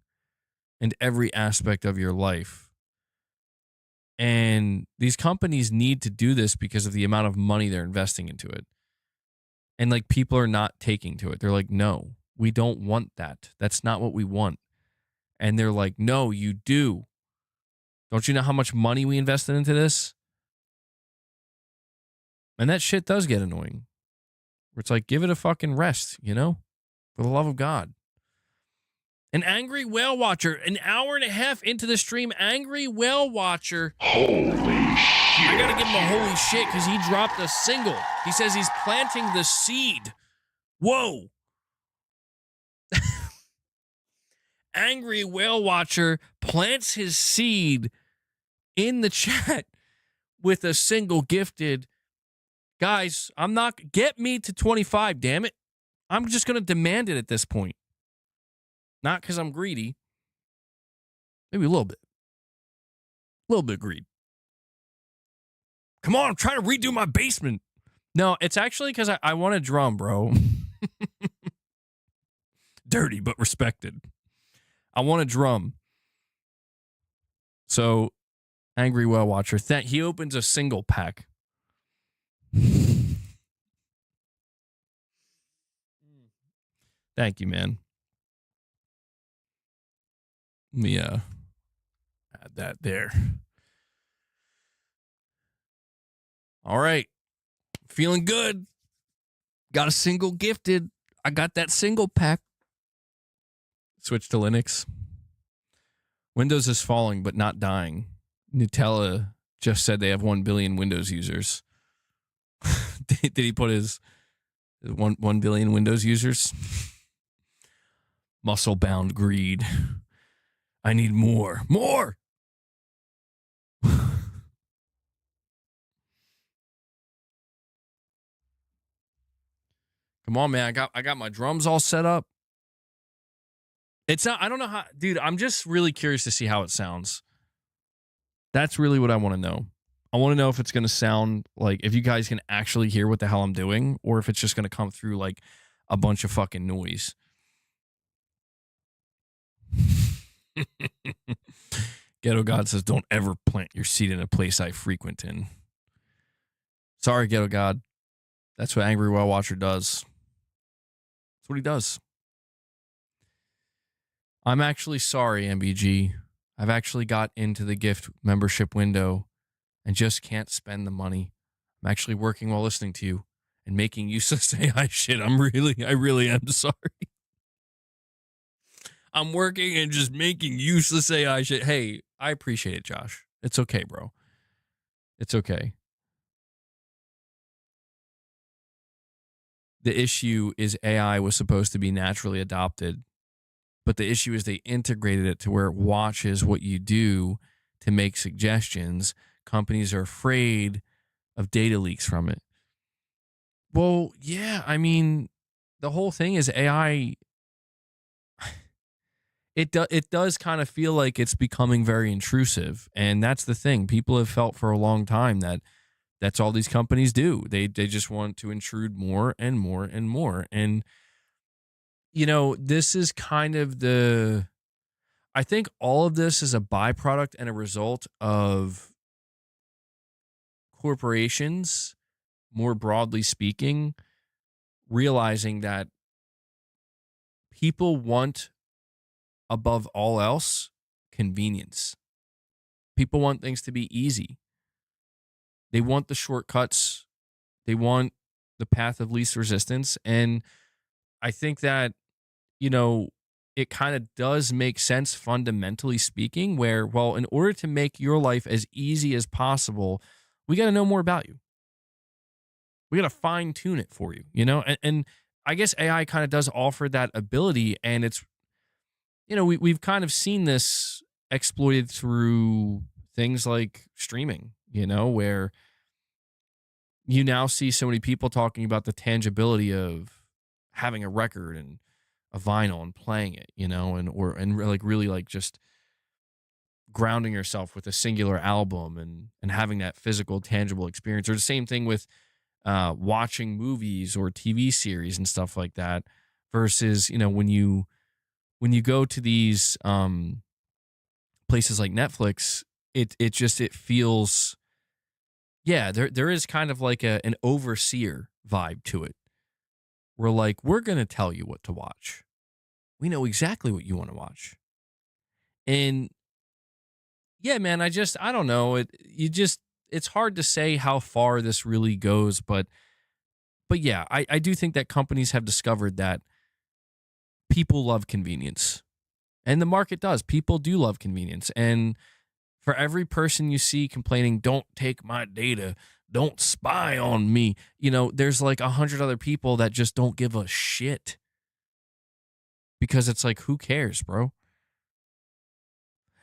and every aspect of your life. And these companies need to do this because of the amount of money they're investing into it. And like, people are not taking to it. They're like, no, we don't want that. That's not what we want. And they're like, no, you do. Don't you know how much money we invested into this? And that shit does get annoying. Where it's like, give it a fucking rest, for the love of God. An angry whale watcher, an hour and a half into the stream, angry whale watcher. Holy shit. I gotta give him a holy shit because he dropped a single. He says he's planting the seed. Whoa. Angry whale watcher plants his seed in the chat with a single gifted. Guys, get me to 25, damn it. I'm just going to demand it at this point. Not because I'm greedy. Maybe a little bit. A little bit of greed. Come on, I'm trying to redo my basement. No, it's actually because I want a drum, bro. Dirty, but respected. I want a drum. So, angry whale watcher, he opens a single pack. Thank you, man. Let me add that there. All right. Feeling good. Got a single gifted. I got that single pack. Switch to Linux. Windows is falling, but not dying. Nutella just said they have 1 billion Windows users. Did he put his 1 billion Windows users? Muscle-bound greed. I need more. More! Come on, man. I got my drums all set up. It's not, I don't know how, dude, I'm just really curious to see how it sounds. That's really what I want to know. I want to know if it's going to sound like, if you guys can actually hear what the hell I'm doing, or if it's just going to come through like a bunch of fucking noise. Ghetto God says, don't ever plant your seed in a place I frequent in. Sorry, Ghetto God. That's what Angry Whale Watcher does. That's what he does. I'm actually sorry, MBG. I've actually got into the gift membership window and just can't spend the money. I'm actually working while listening to you and making useless AI shit. I really am sorry. I'm working and just making useless AI shit. Hey, I appreciate it, Josh. It's okay, bro. It's okay. The issue is AI was supposed to be naturally adopted, but the issue is they integrated it to where it watches what you do to make suggestions. Companies are afraid of data leaks from it. Well, yeah, I mean, the whole thing is AI. It does kind of feel like it's becoming very intrusive, and that's the thing. People have felt for a long time that that's all these companies do. They just want to intrude more and more and more. And this is kind of I think all of this is a byproduct and a result of corporations, more broadly speaking, realizing that people want, above all else, convenience. People want things to be easy. They want the shortcuts. They want the path of least resistance. And I think that, you know, it kind of does make sense fundamentally speaking, where, well, in order to make your life as easy as possible, we got to know more about you. We got to fine tune it for you, you know? And I guess AI kind of does offer that ability. And it's, you know, we've kind of seen this exploited through things like streaming, you know, where you now see so many people talking about the tangibility of having a record and a vinyl and playing it, you know, and like really like just grounding yourself with a singular album and having that physical, tangible experience. Or the same thing with watching movies or TV series and stuff like that, versus, you know, when you go to these places like Netflix, it feels, yeah, there is kind of like an overseer vibe to it. We're like, we're going to tell you what to watch. We know exactly what you want to watch. And yeah, man, I don't know. It's hard to say how far this really goes, but yeah, I do think that companies have discovered that people love convenience. And the market does. People do love convenience. And for every person you see complaining, don't take my data, don't spy on me, you know, there's like 100 other people that just don't give a shit. Because it's like, who cares, bro?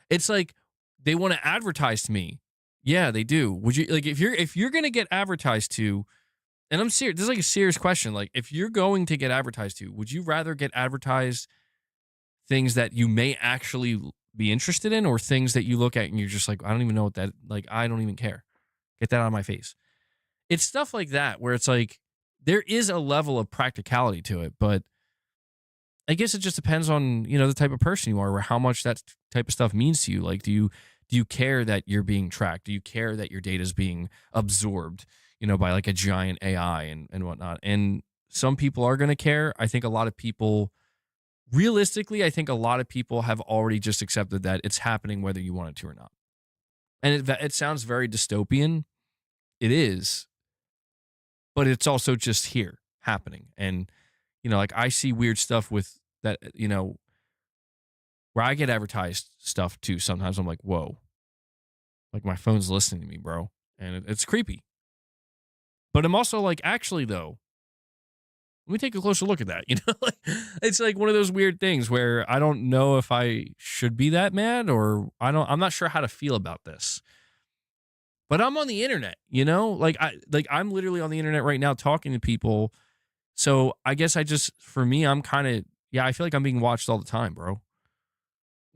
It's like they want to advertise to me. Yeah, they do. Would you, like, if you're going to get advertised to, and I'm serious, this is like a serious question. Like, if you're going to get advertised to, would you rather get advertised things that you may actually be interested in, or things that you look at and you're just like, I don't even know what that, like, I don't even care. Get that out of my face. It's stuff like that where it's like, there is a level of practicality to it, but I guess it just depends on, you know, the type of person you are, or how much that type of stuff means to you. Like, do you care that you're being tracked? Do you care that your data is being absorbed, you know, by like a giant AI and whatnot? And some people are going to care. I think a lot of people, realistically, I think a lot of people have already just accepted that it's happening whether you want it to or not. And it sounds very dystopian. It is. But it's also just here happening. And, you know, like, I see weird stuff with that, you know, where I get advertised stuff too. Sometimes I'm like, whoa, like, my phone's listening to me, bro. And it's creepy. But I'm also like, actually, though, let me take a closer look at that. You know, like, it's like one of those weird things where I don't know if I should be that mad, or I'm not sure how to feel about this. But I'm on the internet, you know, I'm literally on the internet right now talking to people. So I guess for me, I'm kind of, yeah, I feel like I'm being watched all the time, bro.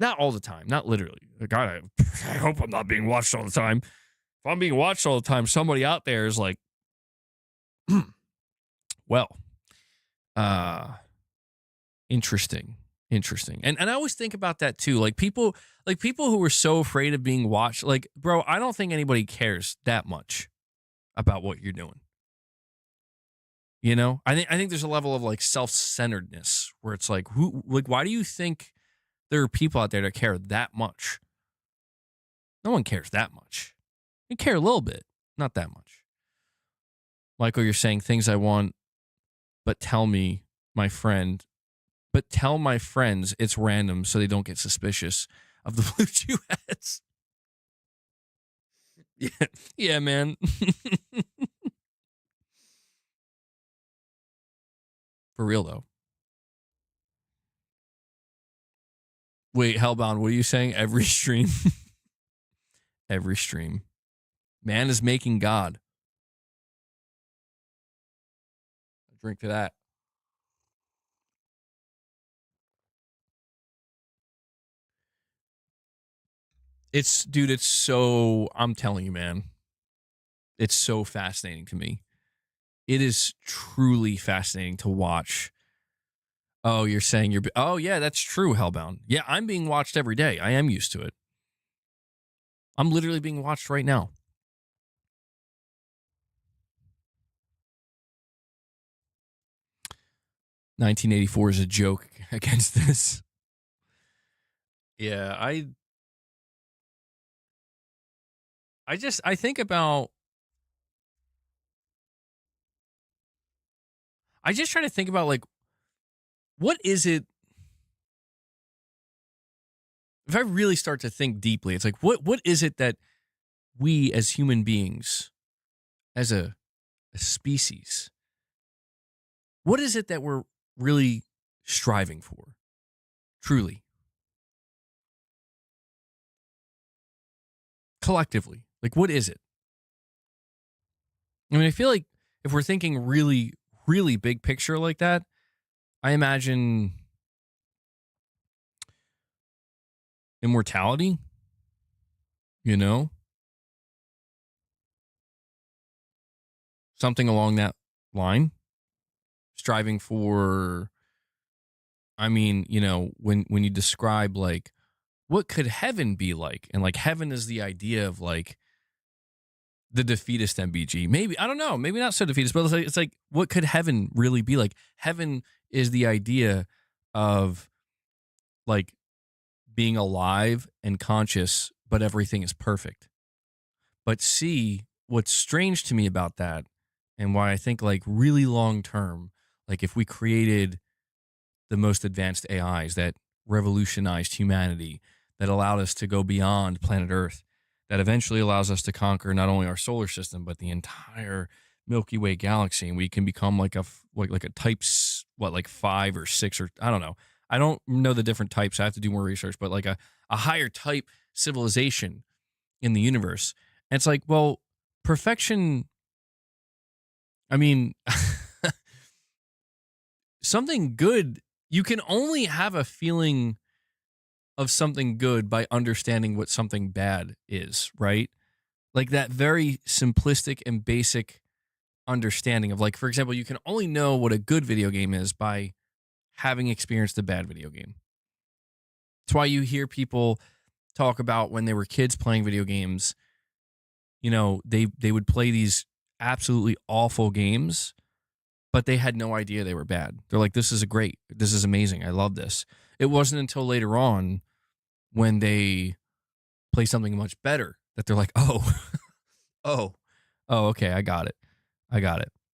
Not all the time, not literally. God, I hope I'm not being watched all the time. If I'm being watched all the time, somebody out there is like, well, interesting. And I always think about that too. Like, people who were so afraid of being watched, like, bro, I don't think anybody cares that much about what you're doing. You know, I think there's a level of like self-centeredness where it's like, why do you think there are people out there that care that much? No one cares that much. You care a little bit, not that much. Michael, you're saying things I want, but tell my friends it's random so they don't get suspicious of the Blue Chew hats. Yeah, man. For real, though. Wait, Hellbound, what are you saying? Every stream? Every stream. Man is making God. A drink to that. It's so, I'm telling you, man, it's so fascinating to me. It is truly fascinating to watch. Oh, you're saying oh yeah, that's true, Hellbound. Yeah, I'm being watched every day. I am used to it. I'm literally being watched right now. 1984 is a joke against this. Yeah, I think about, I just try to think about, like, what is it, if I really start to think deeply, it's like, what is it that we as human beings, as a species, what is it that we're really striving for? Truly. Collectively. Like, what is it? I mean, I feel like if we're thinking really, really big picture like that, I imagine immortality, you know? Something along that line. Striving for, I mean, you know, when you describe, like, what could heaven be like? And, like, heaven is the idea of, like, the defeatist MBG. Maybe, I don't know, maybe not so defeatist, but it's like, what could heaven really be like? Heaven is the idea of, like, being alive and conscious, but everything is perfect. But see, what's strange to me about that, and why I think, like, really long term, like, if we created the most advanced AIs that revolutionized humanity, that allowed us to go beyond planet Earth, that eventually allows us to conquer not only our solar system, but the entire Milky Way galaxy, and we can become like a type, like 5 or 6, or I don't know. I don't know the different types. I have to do more research, but like a higher type civilization in the universe. And it's like, well, perfection, I mean, something good, you can only have a feeling of something good by understanding what something bad is, right? Like that very simplistic and basic understanding of, like, for example, you can only know what a good video game is by having experienced a bad video game. That's why you hear people talk about when they were kids playing video games, you know, they would play these absolutely awful games, but they had no idea they were bad. They're like, this is amazing. I love this. It wasn't until later on when they play something much better that they're like, oh, okay, I got it.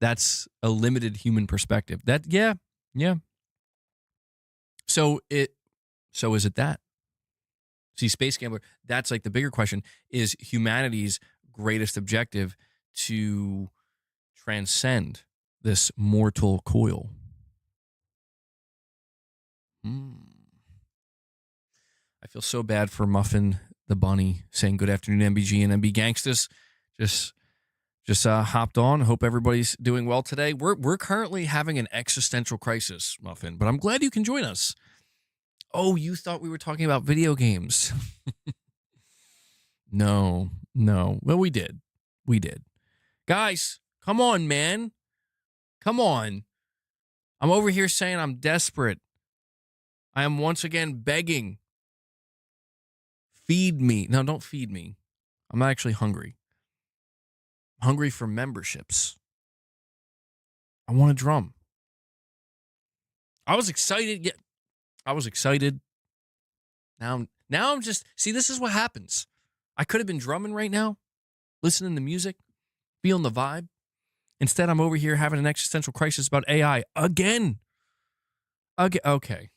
That's a limited human perspective. Yeah. So is it that? See, Space Gambler, that's like the bigger question, is humanity's greatest objective to transcend this mortal coil. I feel so bad for Muffin the Bunny saying good afternoon, MBG and MB Gangstas. Just hopped on. Hope everybody's doing well today. We're currently having an existential crisis, Muffin, but I'm glad you can join us. Oh, you thought we were talking about video games. No. Well, we did. Guys, come on, man. Come on. I'm over here saying I'm desperate. I am once again begging. Feed me. No, don't feed me. I'm not actually hungry. I'm hungry for memberships. I want a drum. I was excited. Yeah, I was excited. Now I'm just, see, this is what happens. I could have been drumming right now, listening to music, feeling the vibe. Instead, I'm over here having an existential crisis about AI again. Okay.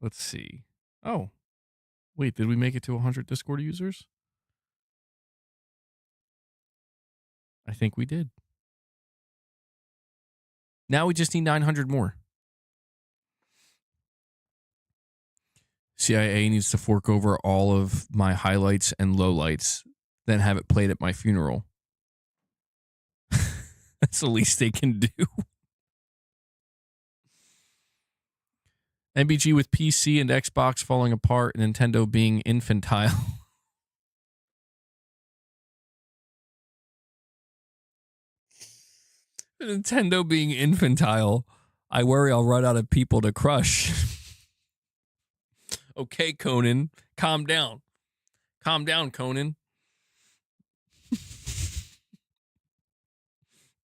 Let's see. Oh, wait, did we make it to 100 Discord users? I think we did. Now we just need 900 more. CIA needs to fork over all of my highlights and lowlights, then have it played at my funeral. That's the least they can do. MBG with PC and Xbox falling apart and Nintendo being infantile. Nintendo being infantile. I worry I'll run out of people to crush. Okay, Conan, calm down. Calm down, Conan.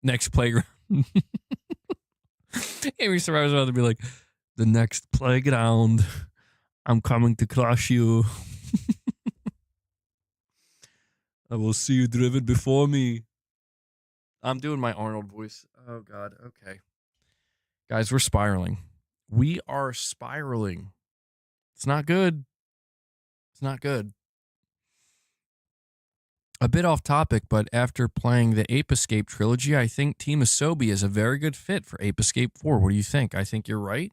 Next playground. GamingSurvivor's about to be like, the next playground. I'm coming to crush you. I will see you driven before me. I'm doing my Arnold voice. Oh, God. Okay. Guys, we're spiraling. We are spiraling. It's not good. It's not good. A bit off topic, but after playing the Ape Escape trilogy, I think Team Asobi is a very good fit for Ape Escape 4. What do you think? I think you're right,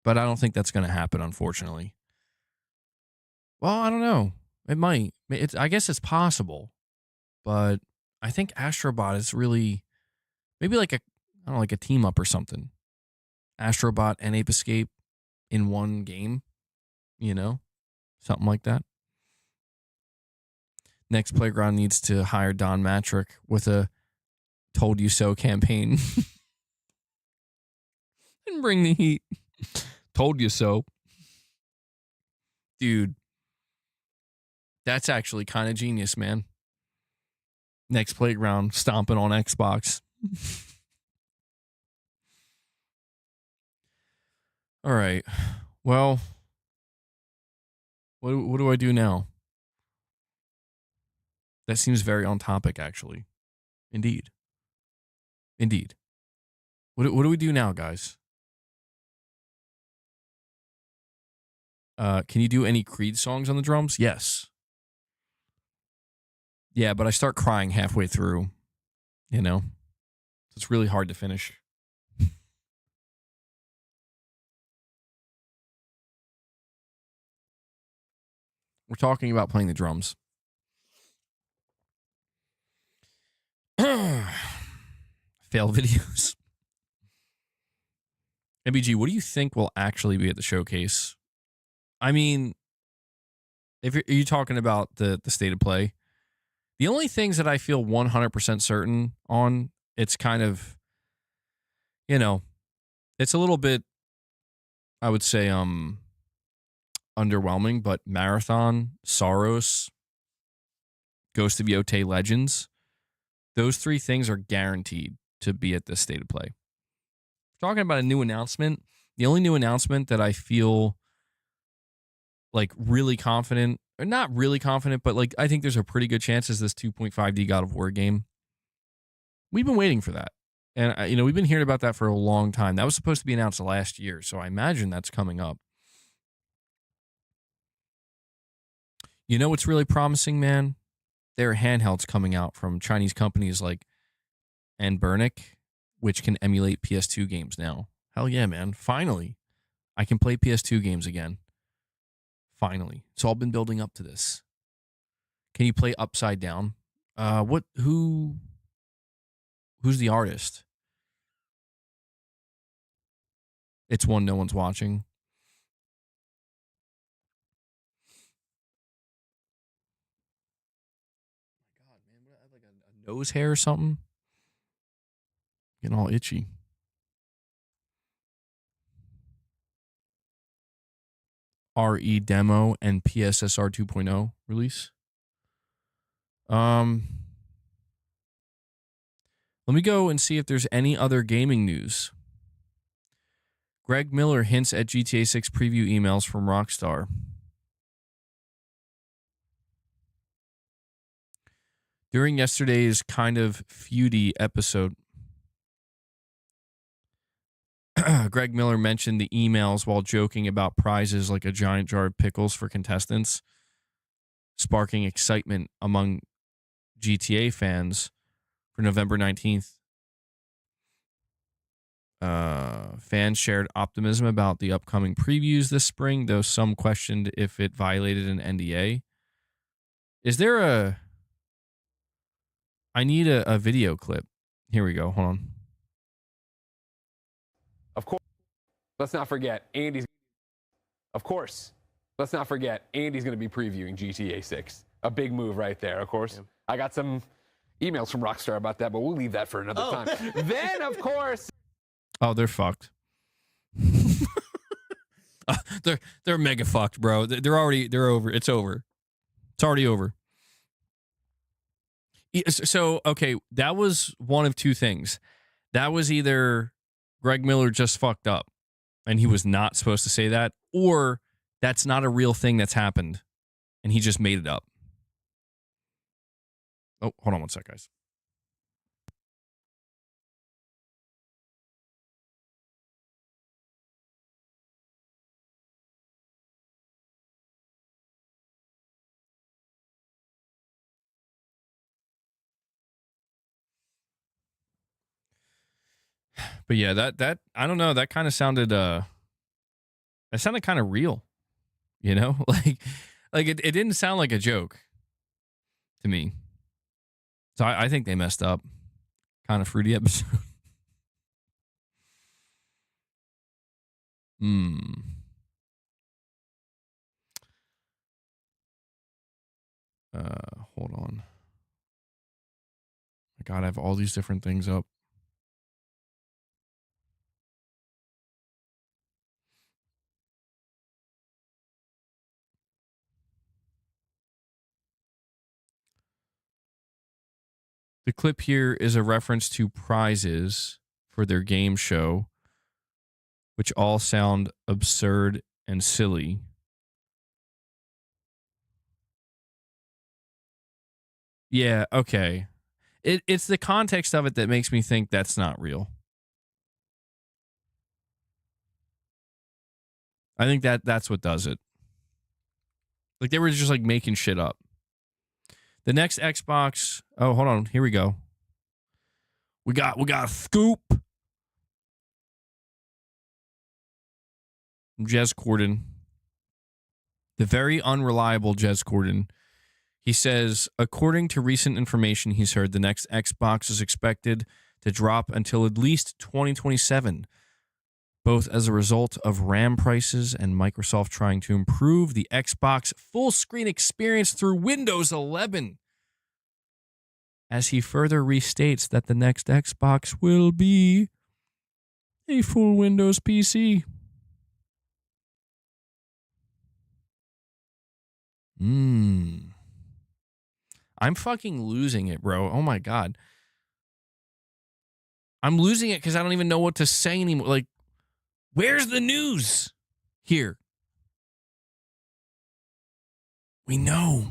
but I don't think that's going to happen, unfortunately. Well, I don't know. It might. I guess it's possible, but I think Astrobot is really maybe like a team up or something. Astrobot and Ape Escape in one game, something like that. Next playground needs to hire Don Matrick with a "Told You So" campaign and bring the heat. Told you so, dude. That's actually kind of genius, man. Next playground stomping on Xbox. All right. Well, what do I do now? That seems very on topic, actually. Indeed. What do we do now, guys? Can you do any Creed songs on the drums? Yes. Yeah, but I start crying halfway through, It's really hard to finish. We're talking about playing the drums. Fail videos. MBG, what do you think will actually be at the showcase? I mean, are you talking about the state of play? The only things that I feel 100% certain on, it's kind of, it's a little bit, I would say, underwhelming, but Marathon, Saros, Ghost of Yotei Legends, those three things are guaranteed to be at this state of play. Talking about a new announcement, the only new announcement that I feel like really confident, or not really confident, but like I think there's a pretty good chance is this 2.5D God of War game. We've been waiting for that. And, we've been hearing about that for a long time. That was supposed to be announced last year, so I imagine that's coming up. You know what's really promising, man? There are handhelds coming out from Chinese companies like Anbernic, which can emulate PS2 games now. Hell yeah, man. Finally, I can play PS2 games again. Finally. It's all been building up to this. Can you play Upside Down? Who's the artist? It's one no one's watching. God, man, what, I have like a nose hair or something? Getting all itchy. RE demo and PSSR 2.0 release. Let me go and see if there's any other gaming news. Greg Miller hints at GTA 6 preview emails from Rockstar. During yesterday's kind of feudy episode, Greg Miller mentioned the emails while joking about prizes like a giant jar of pickles for contestants, sparking excitement among GTA fans for November 19th. Fans shared optimism about the upcoming previews this spring, though some questioned if it violated an NDA. Is there I need a video clip. Here we go. Hold on. Of course, let's not forget, Andy's going to be previewing GTA 6. A big move right there, of course. Yeah. I got some emails from Rockstar about that, but we'll leave that for another time. Then, of course... Oh, they're fucked. They're mega fucked, bro. They're over. It's over. It's already over. So, okay, that was one of two things. That was either Greg Miller just fucked up and he was not supposed to say that, or that's not a real thing that's happened and he just made it up. Oh, hold on one sec, guys. But yeah, that I don't know, that kind of sounded that sounded kind of real, you know? Like it didn't sound like a joke to me. So I think they messed up. Kind of fruity episode. Hold on. My God, I have all these different things up. The clip here is a reference to prizes for their game show, which all sound absurd and silly. Yeah, okay. It's the context of it that makes me think that's not real. I think that's what does it. Like they were just like making shit up. The next Xbox. Oh, hold on. Here we go. We got a scoop. Jez Corden. The very unreliable Jez Corden. He says, according to recent information he's heard, the next Xbox is expected to drop until at least 2027, both as a result of RAM prices and Microsoft trying to improve the Xbox full screen experience through Windows 11. As he further restates that the next Xbox will be a full Windows PC. I'm fucking losing it, bro. Oh my God. I'm losing it because I don't even know what to say anymore. Like, where's the news here? We know.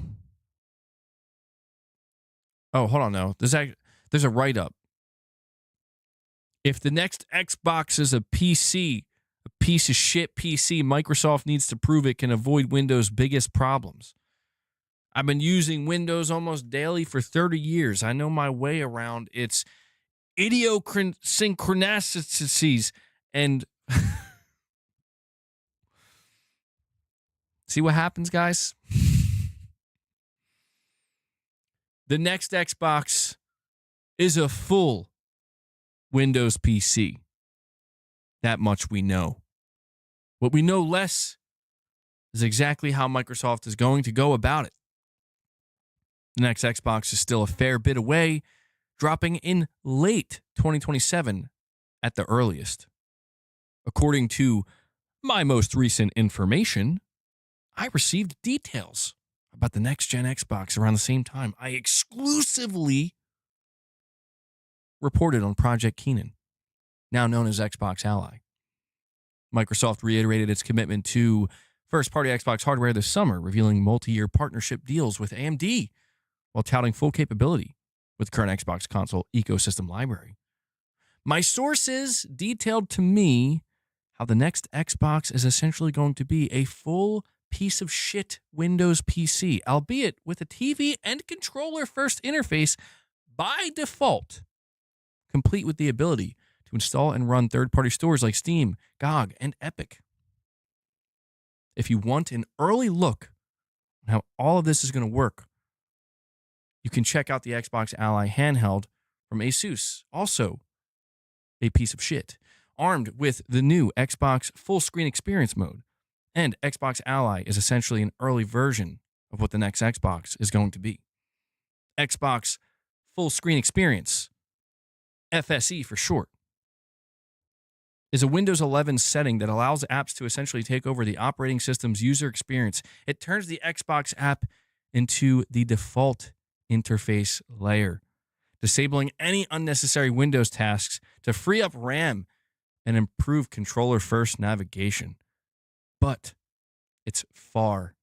Oh, hold on now. There's a write-up. If the next Xbox is a PC, a piece of shit PC, Microsoft needs to prove it can avoid Windows' biggest problems. I've been using Windows almost daily for 30 years. I know my way around its idiosyncrasies and see what happens, guys? The next Xbox is a full Windows PC. That much we know. What we know less is exactly how Microsoft is going to go about it. The next Xbox is still a fair bit away, dropping in late 2027 at the earliest. According to my most recent information, I received details about the next-gen Xbox around the same time. I exclusively reported on Project Keenan, now known as Xbox Ally. Microsoft reiterated its commitment to first-party Xbox hardware this summer, revealing multi-year partnership deals with AMD, while touting full capability with the current Xbox console ecosystem library. My sources detailed to me how the next Xbox is essentially going to be a full piece of shit Windows PC, albeit with a TV and controller first interface by default, complete with the ability to install and run third-party stores like Steam, GOG, and Epic. If you want an early look on how all of this is going to work, you can check out the Xbox Ally Handheld from Asus, also a piece of shit, armed with the new Xbox full screen experience mode. And Xbox Ally is essentially an early version of what the next Xbox is going to be. Xbox full screen experience, FSE for short, is a Windows 11 setting that allows apps to essentially take over the operating system's user experience. It turns the Xbox app into the default interface layer, disabling any unnecessary Windows tasks to free up RAM and improve controller-first navigation. But it's far,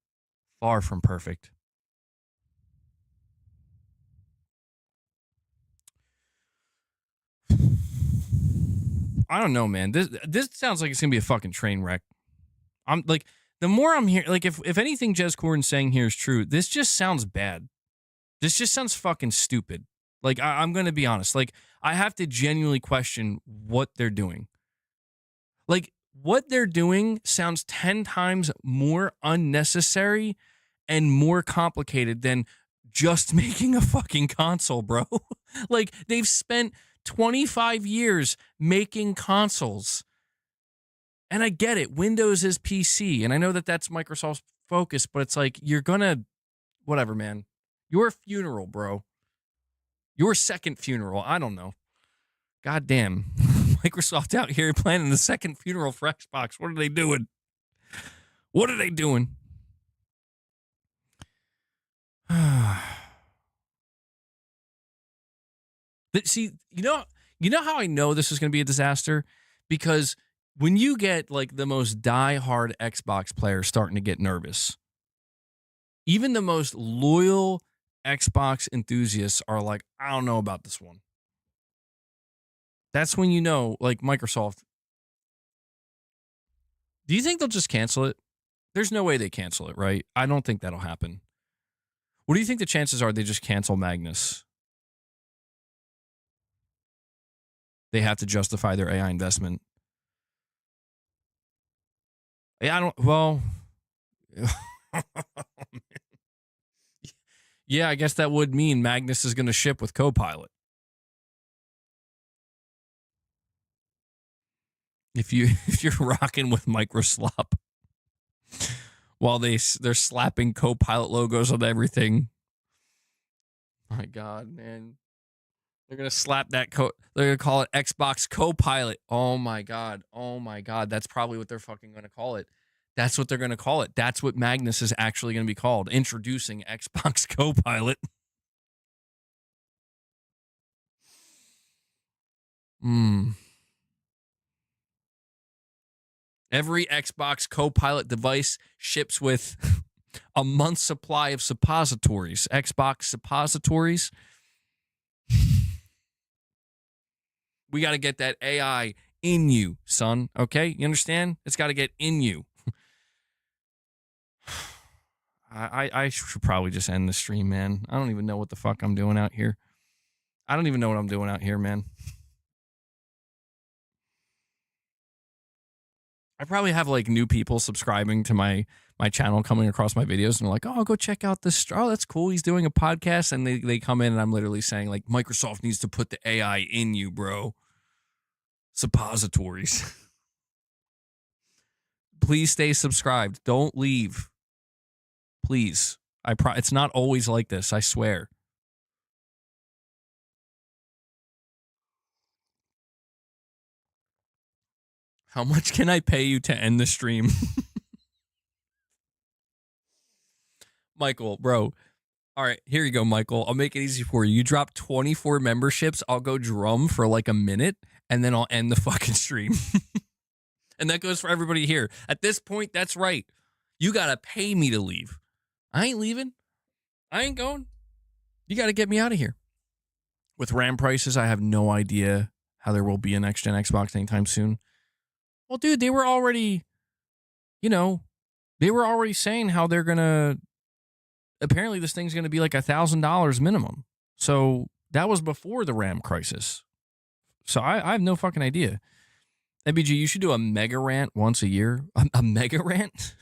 far from perfect. I don't know, man. This sounds like it's gonna be a fucking train wreck. I'm like, the more I'm here, like, if anything Jez Corden's saying here is true, this just sounds bad. This just sounds fucking stupid. Like, I'm gonna be honest. Like, I have to genuinely question what they're doing. Like, what they're doing sounds 10 times more unnecessary and more complicated than just making a fucking console, bro. Like, they've spent 25 years making consoles. And I get it. Windows is PC. And I know that that's Microsoft's focus, but it's like, you're gonna, whatever, man. Your funeral, bro. Your second funeral. I don't know. God damn. Microsoft out here planning the second funeral for Xbox. What are they doing? What are they doing? See, you know how I know this is going to be a disaster? Because when you get like the most diehard Xbox players starting to get nervous, even the most loyal Xbox enthusiasts are like, I don't know about this one. That's when you know, like, Microsoft. Do you think they'll just cancel it? There's no way they cancel it, right? I don't think that'll happen. What do you think the chances are they just cancel Magnus? They have to justify their AI investment. Yeah, I don't, well, yeah, I guess that would mean Magnus is going to ship with Copilot. If you're rocking with Slop while they're slapping Copilot logos on everything. My God, man. They're going to slap that they're going to call it Xbox Copilot. Oh my God. Oh my God. That's probably what they're fucking going to call it. That's what they're going to call it. That's what Magnus is actually going to be called. Introducing Xbox Copilot. Every Xbox Copilot device ships with a month's supply of suppositories. Xbox suppositories. We got to get that AI in you, son. Okay? You understand? It's got to get in you. I should probably just end the stream, man. I don't even know what the fuck I'm doing out here. I don't even know what I'm doing out here, man. I probably have like new people subscribing to my channel coming across my videos and they're like, oh, go check out this. Oh, that's cool. He's doing a podcast. And they come in and I'm literally saying like, Microsoft needs to put the AI in you, bro. Suppositories. Please stay subscribed. Don't leave. Please. It's not always like this. I swear. How much can I pay you to end the stream? Michael, bro. All right, here you go, Michael. I'll make it easy for you. You drop 24 memberships. I'll go drum for like a minute, and then I'll end the fucking stream. And that goes for everybody here. At this point, that's right. You got to pay me to leave. I ain't leaving. I ain't going. You got to get me out of here. With RAM prices, I have no idea how there will be a next-gen Xbox anytime soon. Well, dude, they were already, saying how they're going to, apparently this thing's going to be like $1,000 minimum. So that was before the RAM crisis. So I have no fucking idea. MBG, you should do a mega rant once a year. A mega rant?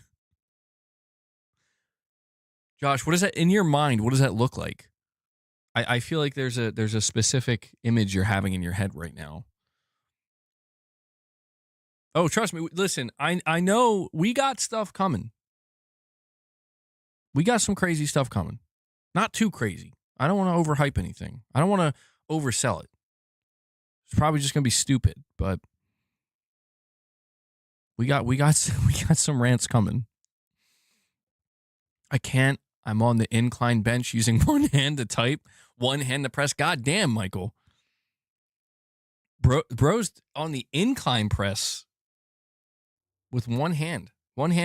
Josh, what is that in your mind? What does that look like? I feel like there's a specific image you're having in your head right now. Oh, trust me. Listen, I know we got stuff coming. We got some crazy stuff coming. Not too crazy. I don't want to overhype anything. I don't want to oversell it. It's probably just going to be stupid, but we got some rants coming. I can't I'm on the incline bench using one hand to type, one hand to press. God damn, Michael. Bro's on the incline press with one hand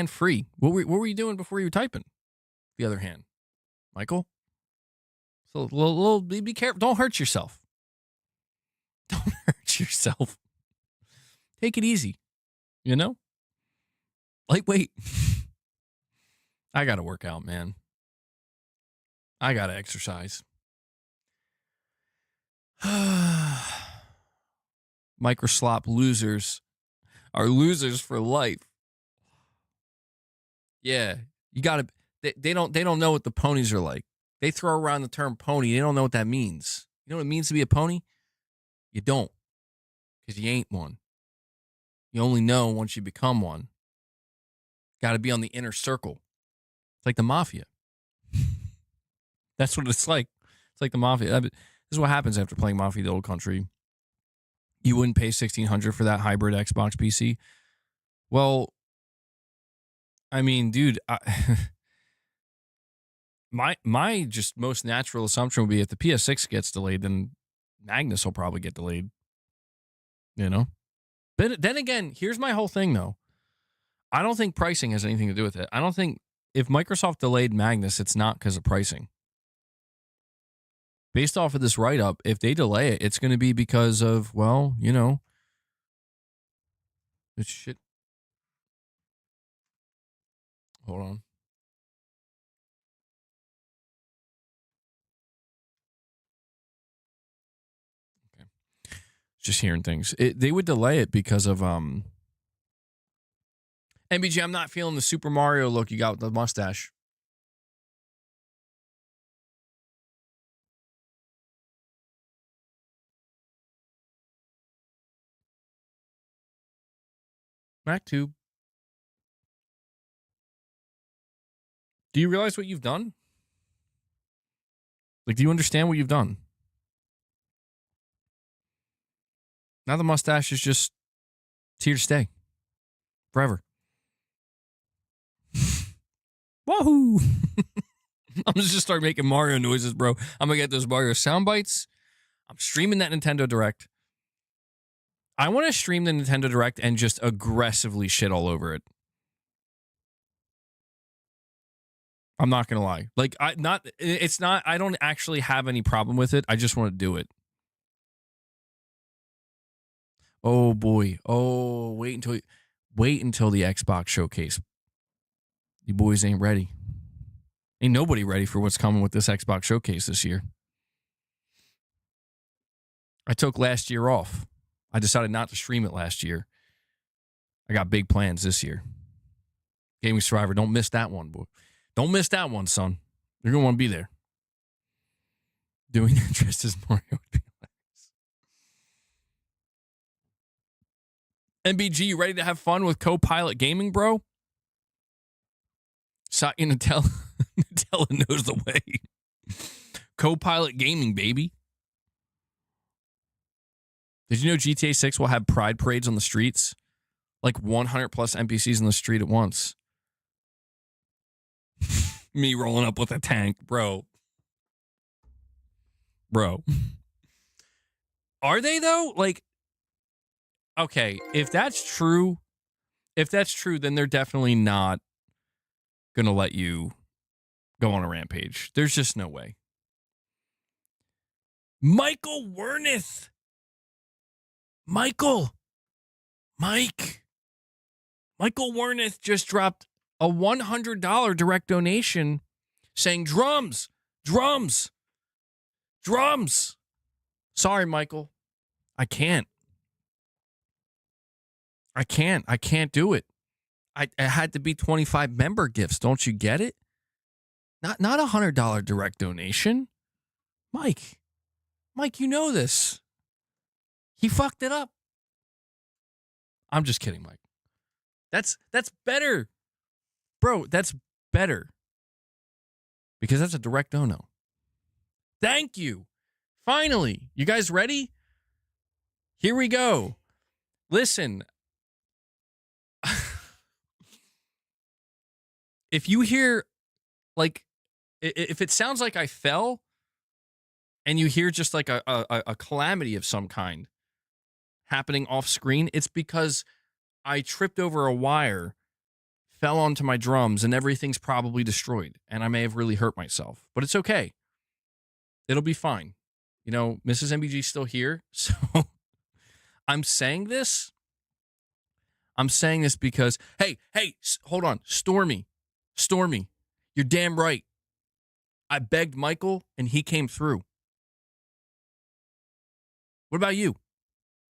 free. What were you doing before you were typing? The other hand, Michael. So be careful. Don't hurt yourself. Don't hurt yourself. Take it easy. You know? Lightweight. I got to work out, man. I got to exercise. Microslop losers are losers for life. Yeah, you got to. They don't know what the ponies are like. They throw around the term pony. They don't know what that means. You know what it means to be a pony? You don't, because you ain't one. You only know once you become one. Got to be on the inner circle. It's like the mafia. That's what it's like. It's like the mafia. This is what happens after playing Mafia: The Old Country. You wouldn't pay $1,600 for that hybrid Xbox PC. Well, I mean, dude, my just most natural assumption would be if the PS6 gets delayed, then Magnus will probably get delayed. You know? But then again, here's my whole thing, though. I don't think pricing has anything to do with it. I don't think if Microsoft delayed Magnus, it's not because of pricing. Based off of this write-up, if they delay it, it's going to be because of, well, you know, it's shit. Hold on. Okay. Just hearing things. They would delay it because of, MBG, I'm not feeling the Super Mario look you got with the mustache. MacTube. Do you realize what you've done? Like, do you understand what you've done? Now the mustache is just it's here to stay. Forever. Wahoo! I'm just start making Mario noises, bro. I'm gonna get those Mario sound bites. I'm streaming that Nintendo Direct. I want to stream the Nintendo Direct and just aggressively shit all over it. I'm not gonna lie. Like, I don't actually have any problem with it. I just want to do it. Oh boy. Oh, wait until the Xbox showcase. You boys ain't ready. Ain't nobody ready for what's coming with this Xbox showcase this year. I took last year off. I decided not to stream it last year. I got big plans this year. GamingSurvivor, don't miss that one, boy. Don't miss that one, son. You're going to want to be there. Doing it just as Mario would be hilarious. MBG, you ready to have fun with co-pilot gaming, bro? Satya Nutella knows the way. Co-pilot gaming, baby. Did you know GTA 6 will have pride parades on the streets? Like 100 plus NPCs in the street at once. Me rolling up with a tank, bro. Bro. Are they, though? Like, okay, if that's true, then they're definitely not going to let you go on a rampage. There's just no way. Michael Werneth. Michael Werneth just dropped a $100 direct donation saying drums. Sorry, Michael. I can't do it. It had to be 25 member gifts. Don't you get it? Not $100 direct donation. Mike, you know this. He fucked it up. I'm just kidding, Mike. That's better. Bro, that's better. Because that's a direct dono. Thank you. Finally. You guys ready? Here we go. Listen. If you hear, like, if it sounds like I fell and you hear just like a calamity of some kind happening off screen, it's because I tripped over a wire, fell onto my drums, and everything's probably destroyed. And I may have really hurt myself, but it's okay. It'll be fine. You know, Mrs. MBG's still here. So I'm saying this because, hey, hold on. Stormy, you're damn right. I begged Michael and he came through. What about you?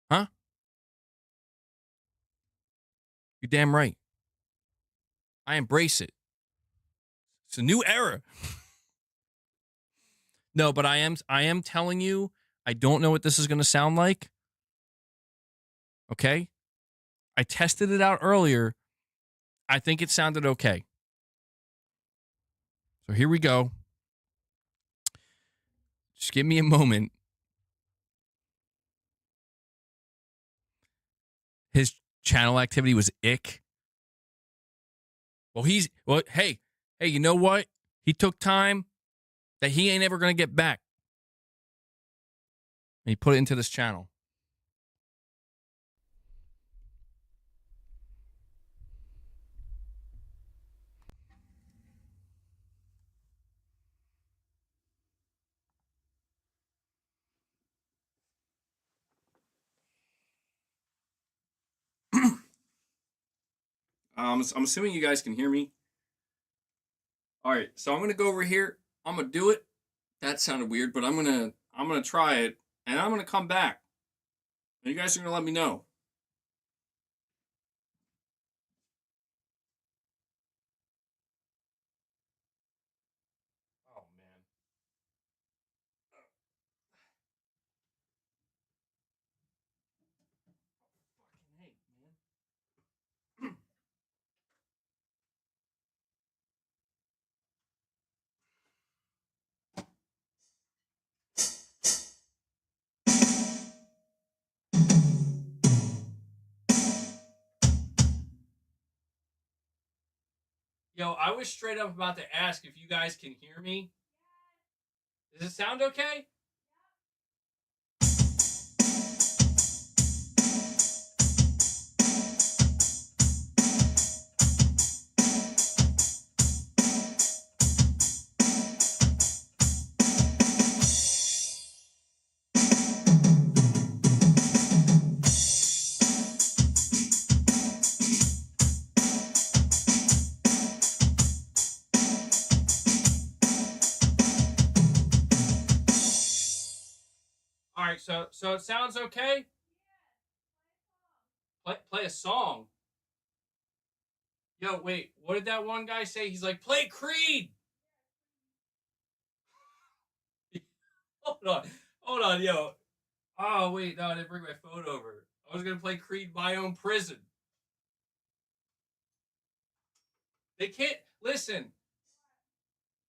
Huh? You're damn right. I embrace it. It's a new era. No, but I am telling you, I don't know what this is going to sound like. Okay? I tested it out earlier. I think it sounded okay. So here we go. Just give me a moment. His channel activity was ick. Well, hey, you know what? He took time that he ain't ever going to get back. And he put it into this channel. I'm assuming you guys can hear me. All right, so I'm gonna go over here. I'm gonna do it. That sounded weird, but I'm gonna try it, and I'm gonna come back. And you guys are gonna let me know. Oh man. Fucking hate, man. Yo, I was straight up about to ask if you guys can hear me. Does it sound okay? All right, so it sounds okay? Play a song. Yo, wait, what did that one guy say? He's like, play Creed. Hold on, yo. Oh, wait, no, I didn't bring my phone over. I was going to play Creed My Own Prison. They can't, listen.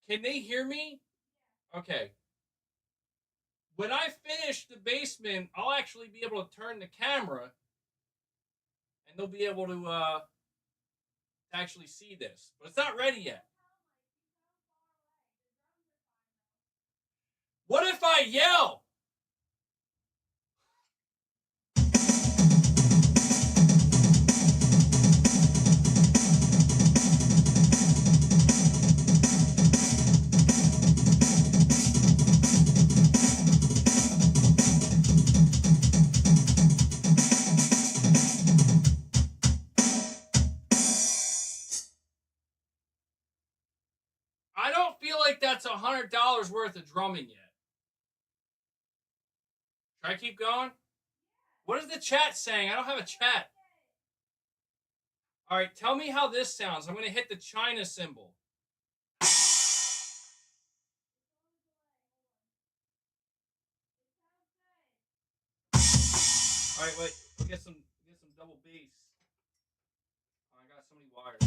Can they hear me? Okay. When I finish the basement, I'll actually be able to turn the camera and they'll be able to actually see this. But it's not ready yet. What if I yell? I don't feel like that's $100 worth of drumming yet. Should I keep going? What is the chat saying? I don't have a chat. All right, tell me how this sounds. I'm going to hit the China symbol. All right, wait. We'll get some double bass. Oh, I got so many wires.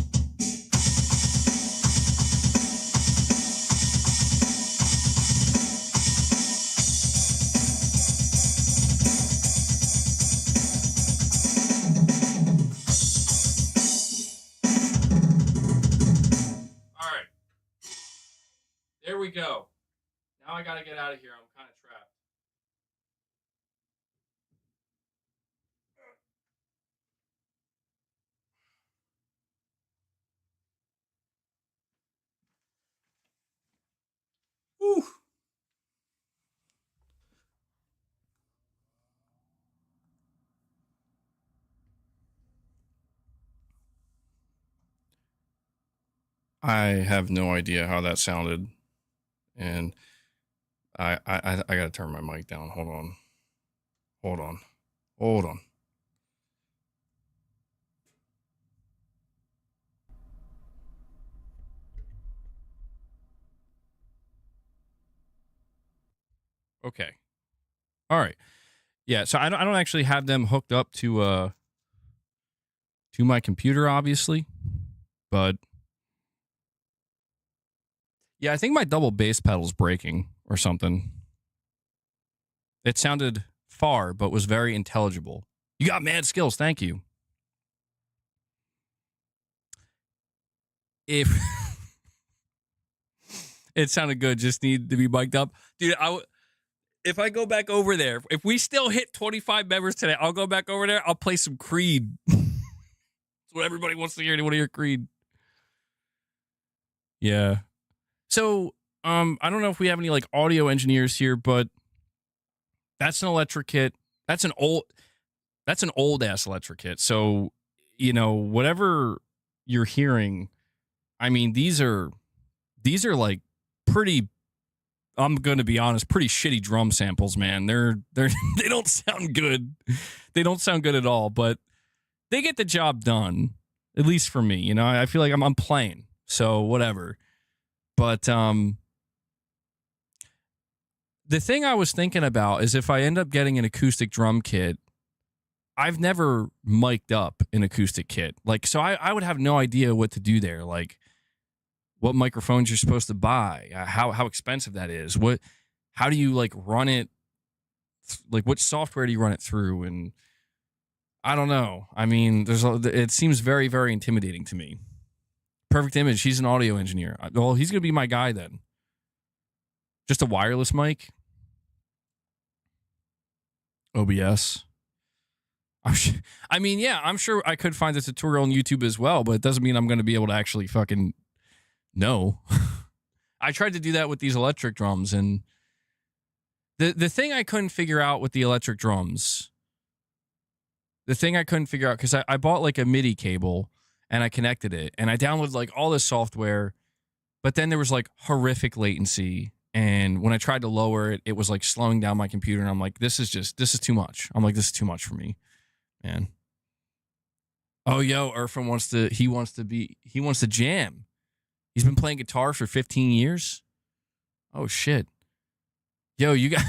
There we go. Now I gotta get out of here. I'm kind of trapped. Whew. I have no idea how that sounded, and I gotta turn my mic down. Hold on. Okay. All right. Yeah. So I don't actually have them hooked up to my computer, obviously, but yeah, I think my double bass pedal's breaking or something. It sounded far, but was very intelligible. You got mad skills. Thank you. If it sounded good, just need to be mic'd up. Dude, if I go back over there, if we still hit 25 members today, I'll go back over there. I'll play some Creed. That's what everybody wants to hear. They want to hear Creed. Yeah. So, I don't know if we have any like audio engineers here, but that's an electric kit. That's an old ass electric kit. So, you know, whatever you're hearing, I mean, these are like pretty, I'm going to be honest, pretty shitty drum samples, man. They don't sound good. They don't sound good at all, but they get the job done, at least for me. You know, I feel like I'm playing, so whatever. But the thing I was thinking about is if I end up getting an acoustic drum kit, I've never mic'd up an acoustic kit. Like, so I would have no idea what to do there. Like, what microphones you're supposed to buy, how expensive that is. How do you like run it? Like, what software do you run it through? And I don't know. I mean, it seems very, very intimidating to me. Perfect Image, he's an audio engineer. Well, he's going to be my guy then. Just a wireless mic? OBS? I mean, yeah, I'm sure I could find a tutorial on YouTube as well, but it doesn't mean I'm going to be able to actually fucking know. I tried to do that with these electric drums, and the thing I couldn't figure out with the electric drums, because I bought like a MIDI cable, and I connected it, and I downloaded like all this software, but then there was like horrific latency, and when I tried to lower it, it was like slowing down my computer, and I'm like, this is too much. I'm like, this is too much for me, man. Oh, yo, Irfan wants to jam. He's been playing guitar for 15 years. Oh, shit. Yo, you guys,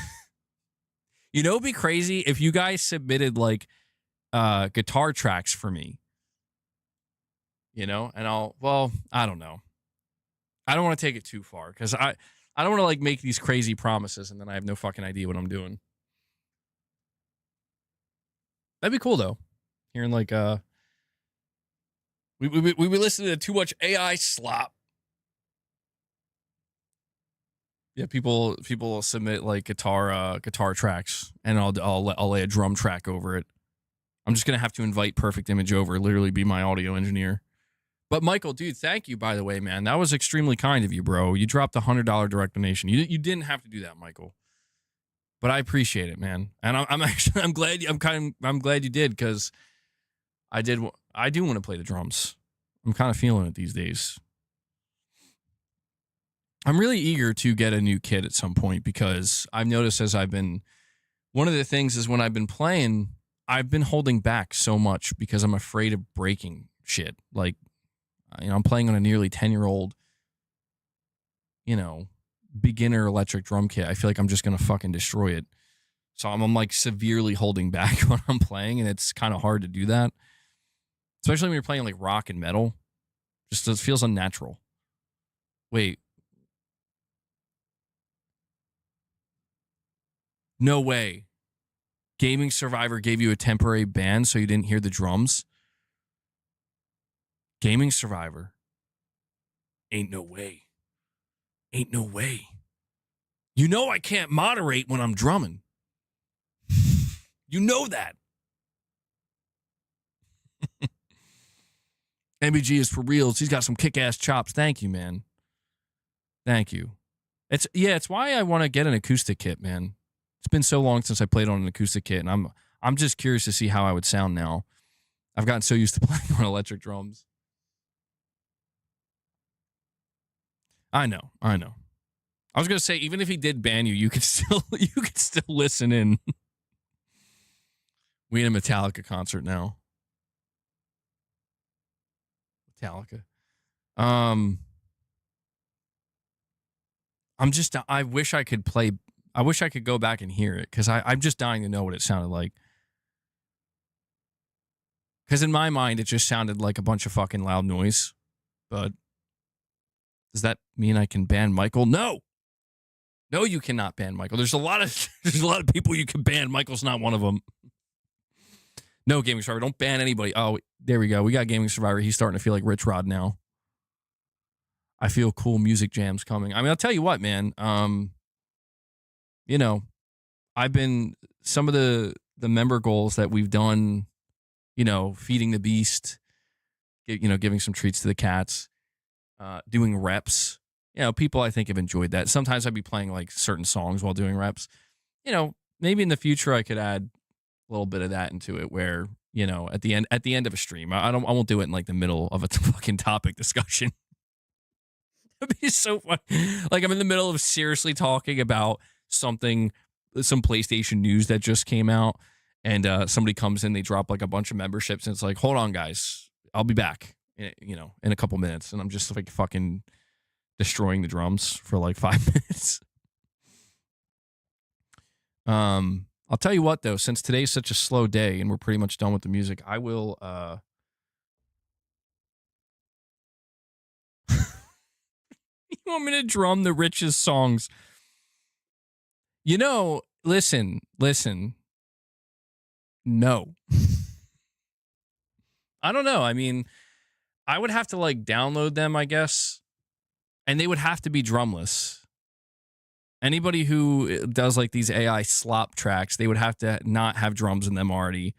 you know, it'd be crazy if you guys submitted like guitar tracks for me. You know, and I don't know. I don't want to take it too far because I don't want to like make these crazy promises and then I have no fucking idea what I'm doing. That'd be cool though. Hearing like we listening to too much AI slop. Yeah, people will submit like guitar tracks, and I'll lay a drum track over it. I'm just gonna have to invite Perfect Image over, literally be my audio engineer. But Michael, dude, thank you, by the way, man. That was extremely kind of you, bro. You dropped a $100 direct donation. You didn't have to do that, Michael. But I appreciate it, man. And I'm glad you did, because I do want to play the drums. I'm kind of feeling it these days. I'm really eager to get a new kit at some point, because I've noticed one of the things is when I've been playing, I've been holding back so much because I'm afraid of breaking shit. Like, you know, I'm playing on a nearly 10-year-old, you know, beginner electric drum kit. I feel like I'm just going to fucking destroy it. So I'm like severely holding back when I'm playing, and it's kind of hard to do that. Especially when you're playing like rock and metal. Just it feels unnatural. Wait. No way. GamingSurvivor gave you a temporary ban so you didn't hear the drums? GamingSurvivor. Ain't no way. Ain't no way. You know I can't moderate when I'm drumming. You know that. MBG is for reals. He's got some kick-ass chops. Thank you, man. Thank you. It's why I want to get an acoustic kit, man. It's been so long since I played on an acoustic kit, and I'm just curious to see how I would sound now. I've gotten so used to playing on electric drums. I know. I was gonna say, even if he did ban you, you could still listen in. We in a Metallica concert now. Metallica. I wish I could play. I wish I could go back and hear it, because I'm just dying to know what it sounded like. Because in my mind, it just sounded like a bunch of fucking loud noise. But does that mean I can ban Michael? No, you cannot ban Michael. There's a lot of people you can ban. Michael's not one of them. No, Gaming Survivor, don't ban anybody. Oh, there we go. We got Gaming Survivor. He's starting to feel like Rich Rod now. I feel cool music jams coming. I mean, I'll tell you what, man. I've been, some of the member goals that we've done, feeding the beast, giving some treats to the cats, doing reps. People I think have enjoyed that. Sometimes I'd be playing like certain songs while doing reps. Maybe in the future I could add a little bit of that into it, where at the end of a stream, I won't do it in like the middle of a fucking topic discussion. It'd be so fun. Like, I'm in the middle of seriously talking about some PlayStation news that just came out, and somebody comes in, they drop like a bunch of memberships, and it's like, hold on, guys, I'll be back, in a couple minutes, and I'm just like fucking destroying the drums for like 5 minutes. I'll tell you what, though, since today's such a slow day and we're pretty much done with the music, I will you want me to drum the richest songs? Listen. No. I don't know. I mean, I would have to like download them, I guess, and they would have to be drumless. Anybody who does like these AI slop tracks, they would have to not have drums in them already,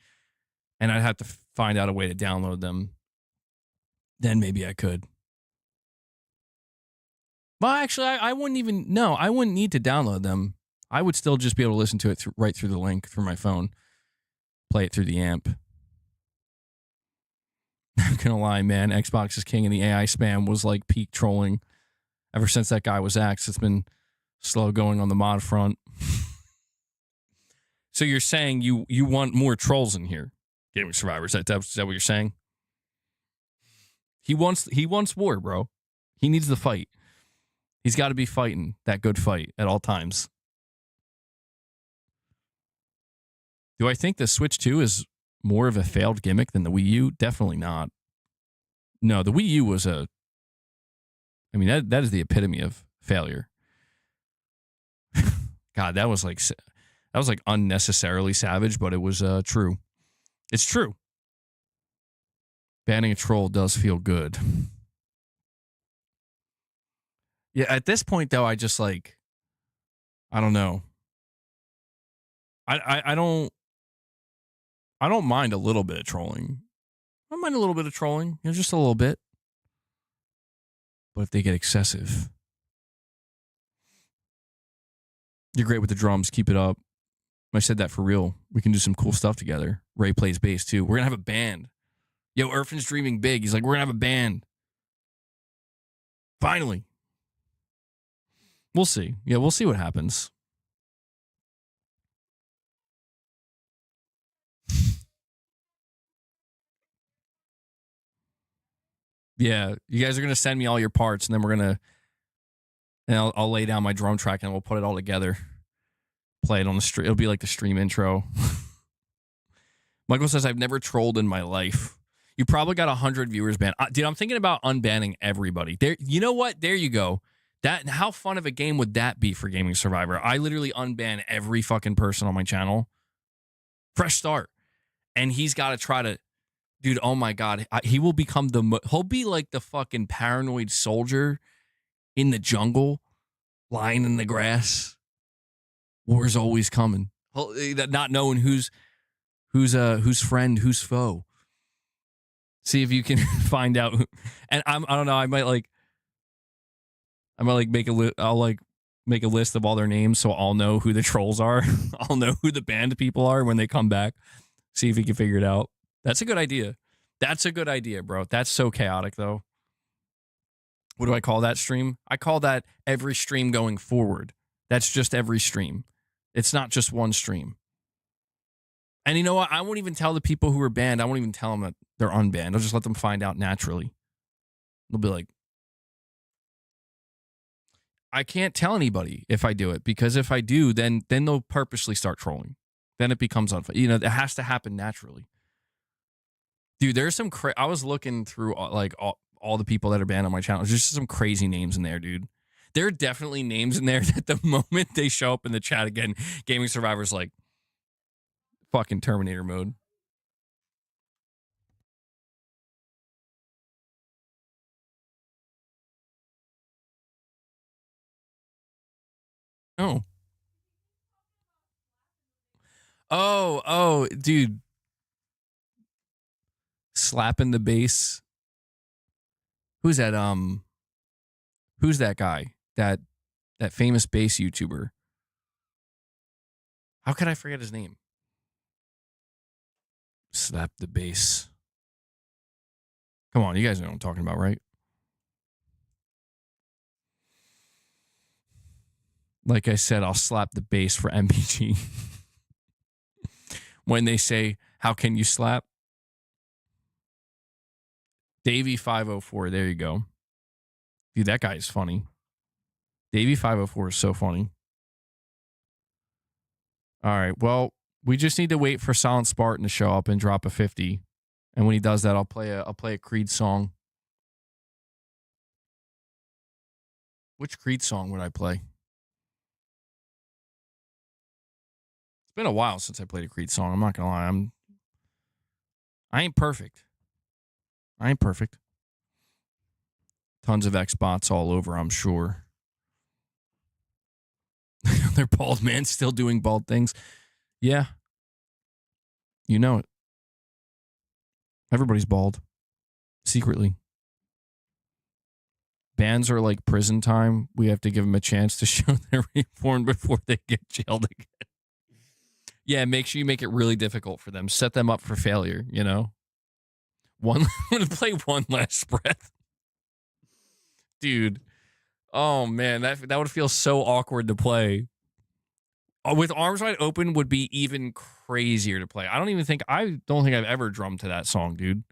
and I'd have to find out a way to download them. Then maybe I could. Well, actually, I wouldn't even, no, I wouldn't need to download them. I would still just be able to listen to it right through the link through my phone, play it through the amp. I'm gonna lie, man, Xbox is king, and the AI spam was like peak trolling. Ever since that guy was axed, it's been slow going on the mod front. So you're saying you want more trolls in here, Gaming Survivor? Is that what you're saying? He wants war, bro. He needs the fight. He's got to be fighting that good fight at all times. Do I think the Switch 2 is more of a failed gimmick than the Wii U? Definitely not. No, the Wii U was that is the epitome of failure. God, that was like unnecessarily savage, but it was true. It's true. Banning a troll does feel good. Yeah, at this point though, I just like, I don't know. I don't mind a little bit of trolling. I don't mind a little bit of trolling, just a little bit. But if they get excessive, you're great with the drums. Keep it up. I said that for real. We can do some cool stuff together. Ray plays bass too. We're gonna have a band. Yo, Irfin's dreaming big. He's like, we're gonna have a band. Finally. We'll see. Yeah, we'll see what happens. Yeah, you guys are gonna send me all your parts, and then I'll lay down my drum track, and we'll put it all together. Play it on the stream. It'll be like the stream intro. Michael says, I've never trolled in my life. You probably got 100 viewers banned. Dude, I'm thinking about unbanning everybody. There, you know what? There you go. How fun of a game would that be for Gaming Survivor? I literally unban every fucking person on my channel. Fresh start. And he's got to try to, dude, oh my God. He will become he'll be like the fucking paranoid soldier in the jungle lying in the grass. War's always coming. Not knowing who's friend, who's foe. See if you can find out. And I don't know. I might make a list. I'll like make a list of all their names so I'll know who the trolls are. I'll know who the band people are when they come back. See if you can figure it out. That's a good idea. That's a good idea, bro. That's so chaotic, though. What do I call that stream? I call that every stream going forward. That's just every stream. It's not just one stream. And you know what? I won't even tell the people who are banned. I won't even tell them that they're unbanned. I'll just let them find out naturally. They'll be like, I can't tell anybody if I do it, because if I do, then they'll purposely start trolling. Then it becomes unfun. You know, it has to happen naturally. Dude, there's some I was looking through like all the people that are banned on my channel. There's just some crazy names in there, dude. There are definitely names in there that the moment they show up in the chat again, Gaming Survivor's like fucking Terminator mode. Oh. Oh, dude. Slapping the bass. Who's that? Who's that guy? That famous bass YouTuber. How could I forget his name? Slap the bass. Come on, you guys know what I'm talking about, right? Like I said, I'll slap the bass for MBG. When they say, how can you slap? Davey504, there you go. Dude, that guy is funny. Davey504 is so funny. All right, well, we just need to wait for Silent Spartan to show up and drop a 50. And when he does that, I'll play a Creed song. Which Creed song would I play? It's been a while since I played a Creed song. I'm not gonna lie. I ain't perfect. Tons of Xbots all over, I'm sure. They're bald man still doing bald things. Yeah. You know it. Everybody's bald. Secretly. Bans are like prison time. We have to give them a chance to show their reborn before they get jailed again. Yeah, make sure you make it really difficult for them. Set them up for failure, you know? I'm going to play One Last Breath. Dude. Oh, man. That would feel so awkward to play. With Arms Wide Open would be even crazier to play. I don't think I've ever drummed to that song, dude.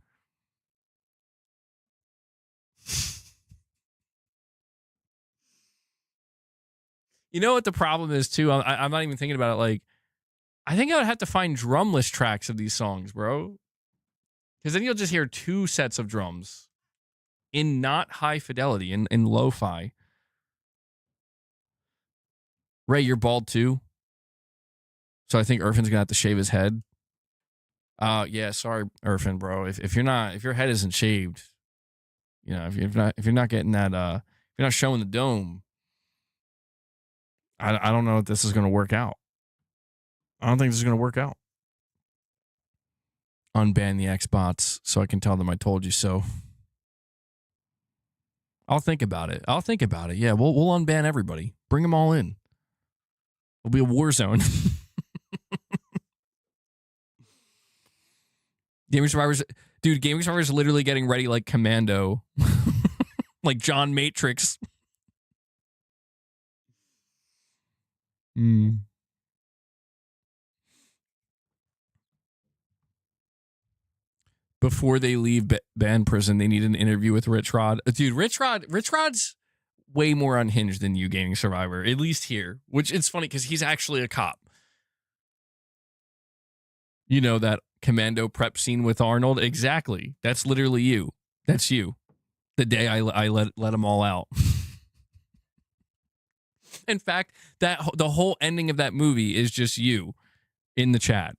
You know what the problem is, too? I'm not even thinking about it. Like, I think I would have to find drumless tracks of these songs, bro. Because then you'll just hear two sets of drums in not high fidelity, in lo-fi. Ray, you're bald too? So I think Irfin's going to have to shave his head. Yeah, sorry, Irfin, bro. If your head isn't shaved, you know, if you're not getting that, if you're not showing the dome, I don't know if this is going to work out. I don't think this is going to work out. Unban the Xbots so I can tell them I told you so. I'll think about it. Yeah, we'll unban everybody. Bring them all in. It'll be a war zone. Gaming Survivors, dude, Gaming Survivors is literally getting ready like Commando. Like John Matrix. Before they leave band prison, they need an interview with Rich Rod. Dude, Rich Rod's way more unhinged than you, Gaming Survivor, at least here. Which it's funny because he's actually a cop. You know that Commando prep scene with Arnold? Exactly. That's literally you. That's you. The day I let them all out. In fact, the whole ending of that movie is just you in the chat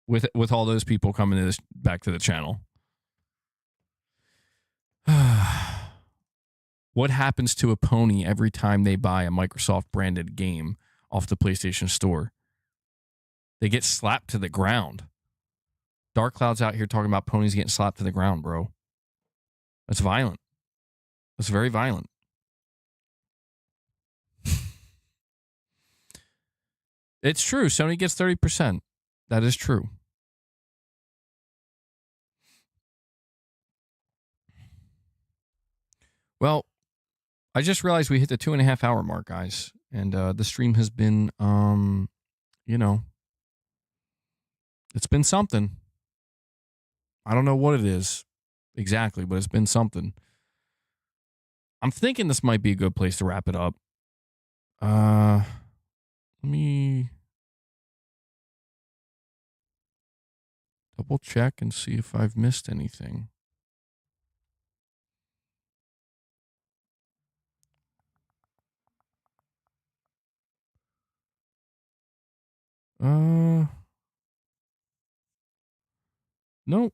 with all those people coming back to the channel. What happens to a pony every time they buy a Microsoft branded game off the PlayStation Store? They get slapped to the ground. Dark Cloud's out here talking about ponies getting slapped to the ground, bro. That's violent. That's very violent. It's true. Sony gets 30%. That is true. Well, I just realized we hit the 2.5 hour mark, guys. And the stream has been, you know, it's been something. I don't know what it is exactly, but it's been something. I'm thinking this might be a good place to wrap it up. Let me double check and see if I've missed anything. Nope.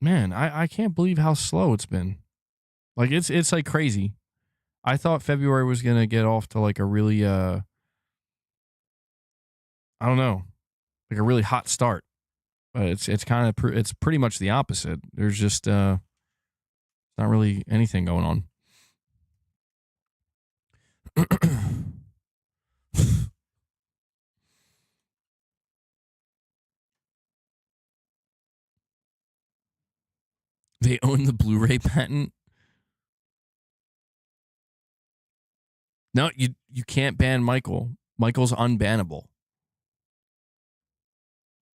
Man, I can't believe how slow it's been. Like it's like crazy. I thought February was gonna get off to like a really I don't know, like a really hot start. But it's kind of it's pretty much the opposite. There's just not really anything going on. They own the Blu-ray patent. No, you can't ban Michael. Michael's unbannable.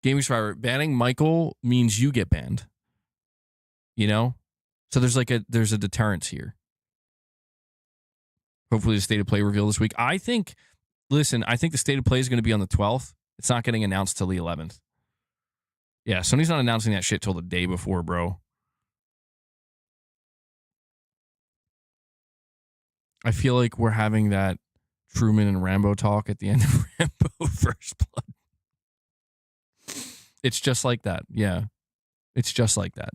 GamingSurvivor, banning Michael means you get banned. You know? So there's a deterrence here. Hopefully the state of play reveal this week. I think the state of play is going to be on the 12th. It's not getting announced till the 11th. Yeah, Sony's not announcing that shit till the day before, bro. I feel like we're having that Truman and Rambo talk at the end of Rambo First Blood. It's just like that. Yeah. It's just like that.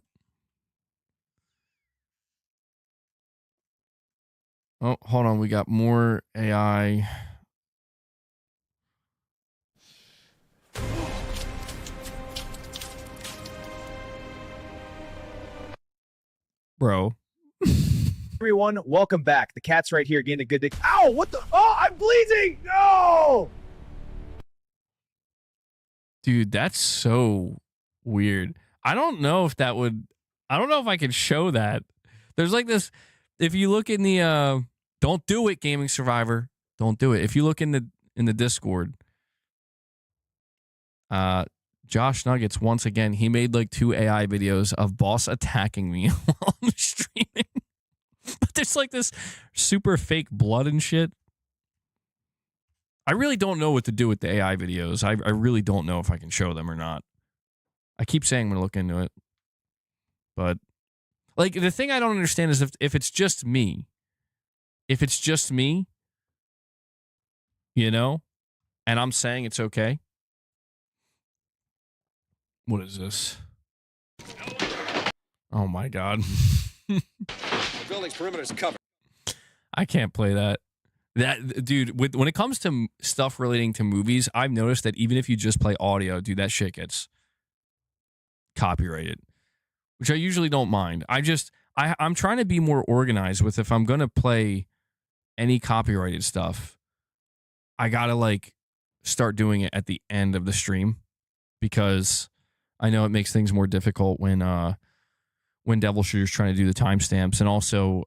Oh, hold on. We got more AI. Bro. Everyone, welcome back. The cat's right here getting a good dick. Ow, what the? Oh, I'm bleeding! No! Dude, that's so weird. I don't know if I could show that. There's like this, if you look in the, don't do it, GamingSurvivor. Don't do it. If you look in the Discord, Josh Nuggets, once again, he made like 2 AI videos of boss attacking me while I'm streaming. But there's like this super fake blood and shit. I really don't know what to do with the AI videos. I really don't know if I can show them or not. I keep saying I'm going to look into it. But like the thing I don't understand is if it's just me. If it's just me, you know, and I'm saying it's okay. What is this? Oh my God. Building perimeter's covered. I can't play that. That dude, when it comes to stuff relating to movies, I've noticed that even if you just play audio, dude, that shit gets copyrighted, which I usually don't mind. I'm trying to be more organized with if I'm going to play any copyrighted stuff, I got to like start doing it at the end of the stream because I know it makes things more difficult when Devil Shooter's trying to do the timestamps, and also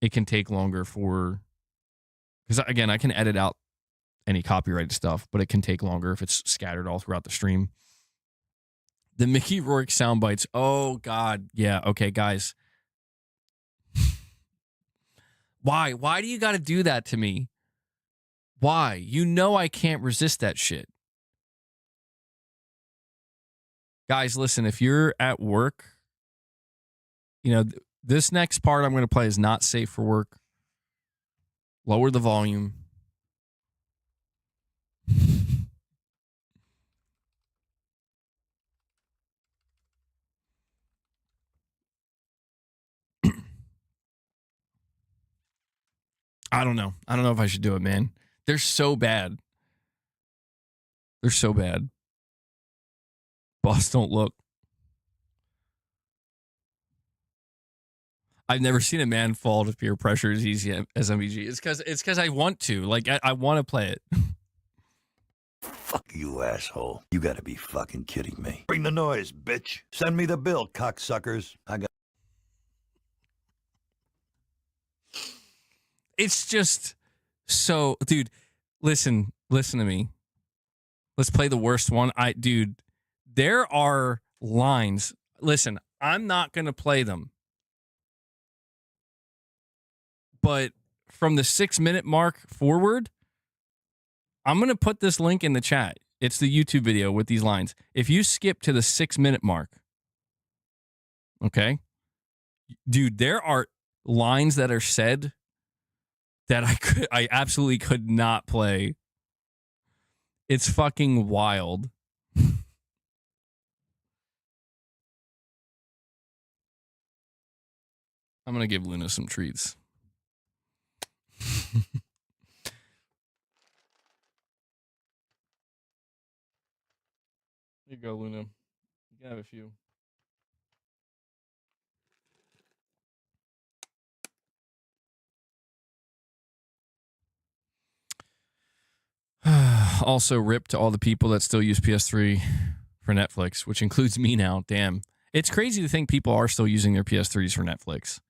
it can take longer for, because again, I can edit out any copyrighted stuff, but it can take longer if it's scattered all throughout the stream. The Mickey Rourke sound bites. Oh God, yeah. Okay, guys. Why? Why do you got to do that to me? Why? You know I can't resist that shit. Guys, listen, if you're at work, you know, this next part I'm going to play is not safe for work. Lower the volume. I don't know. I don't know if I should do it, man. They're so bad. They're so bad. Boss, don't look. I've never seen a man fall to peer pressure as easy as MVG. It's because I want to. Like, I want to play it. Fuck you, asshole. You gotta be fucking kidding me. Bring the noise, bitch. Send me the bill, cocksuckers. I got... It's just so... Dude, listen to me. Let's play the worst one. Dude, there are lines. Listen, I'm not going to play them. But from the 6-minute mark forward... I'm going to put this link in the chat. It's the YouTube video with these lines. If you skip to the 6-minute mark, okay? Dude, there are lines that are said that I absolutely could not play. It's fucking wild. I'm going to give Luna some treats. Here you go, Luna. You can have a few. Also, rip to all the people that still use PS3 for Netflix, which includes me now. Damn. It's crazy to think people are still using their PS3s for Netflix.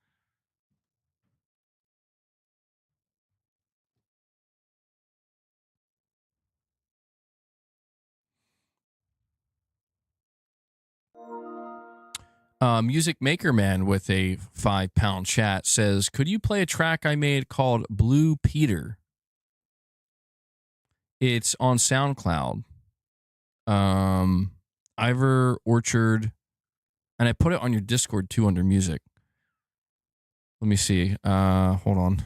Music Maker Man with a £5 chat says, could you play a track I made called Blue Peter? It's on SoundCloud. Ivor Orchard. And I put it on your Discord too under music. Let me see. Hold on.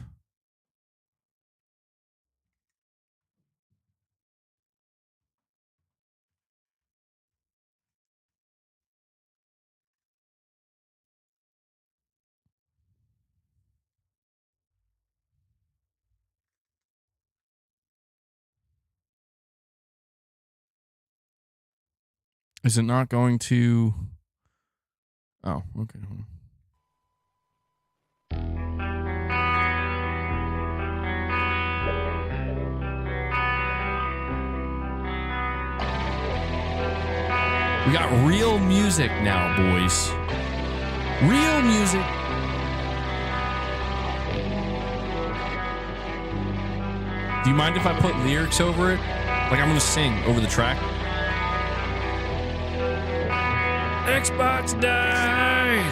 Is it not going to... Oh, okay. Hold on. We got real music now, boys. Real music. Do you mind if I put lyrics over it? Like I'm going to sing over the track. Xbox died.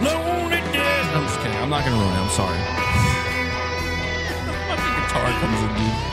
Lonely dead. I'm just kidding. I'm not going to ruin it. I'm sorry. The fucking guitar comes in, dude.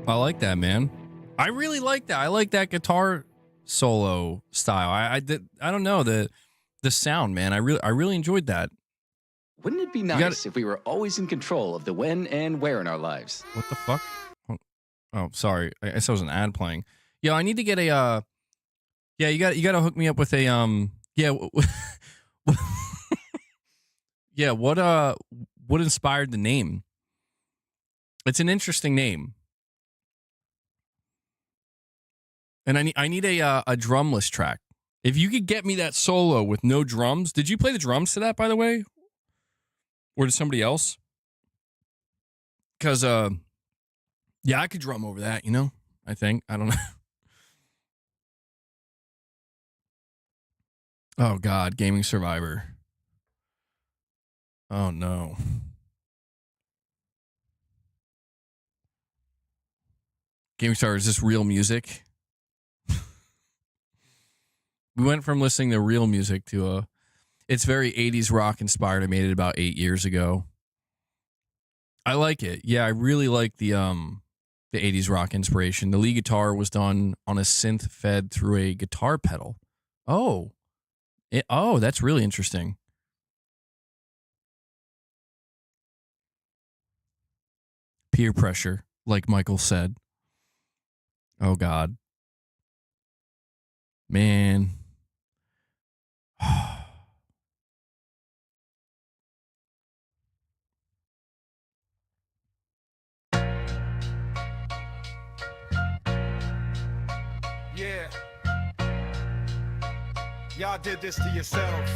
I like that, man. I really like that. I like that guitar solo style. I don't know, the sound, man. I really enjoyed that. Wouldn't it be nice if we were always in control of the when and where in our lives? What the fuck? Oh, sorry. I guess there was an ad playing. Yo, I need to get a yeah, you got to hook me up with a yeah. Yeah, what inspired the name? It's an interesting name. And I need a drumless track. If you could get me that solo with no drums. Did you play the drums to that, by the way? Or to somebody else? Because yeah, I could drum over that, you know? I think. I don't know. Oh God, Gaming Survivor. Oh no. Gaming Survivor, is this real music? We went from listening to real music to it's very 80s rock inspired. I made it about 8 years ago. I like it. Yeah, I really like the 80s rock inspiration. The lead guitar was done on a synth fed through a guitar pedal. Oh. Oh, that's really interesting. Peer pressure, like Michael said. Oh, God. Man. Yeah. Y'all did this to yourself.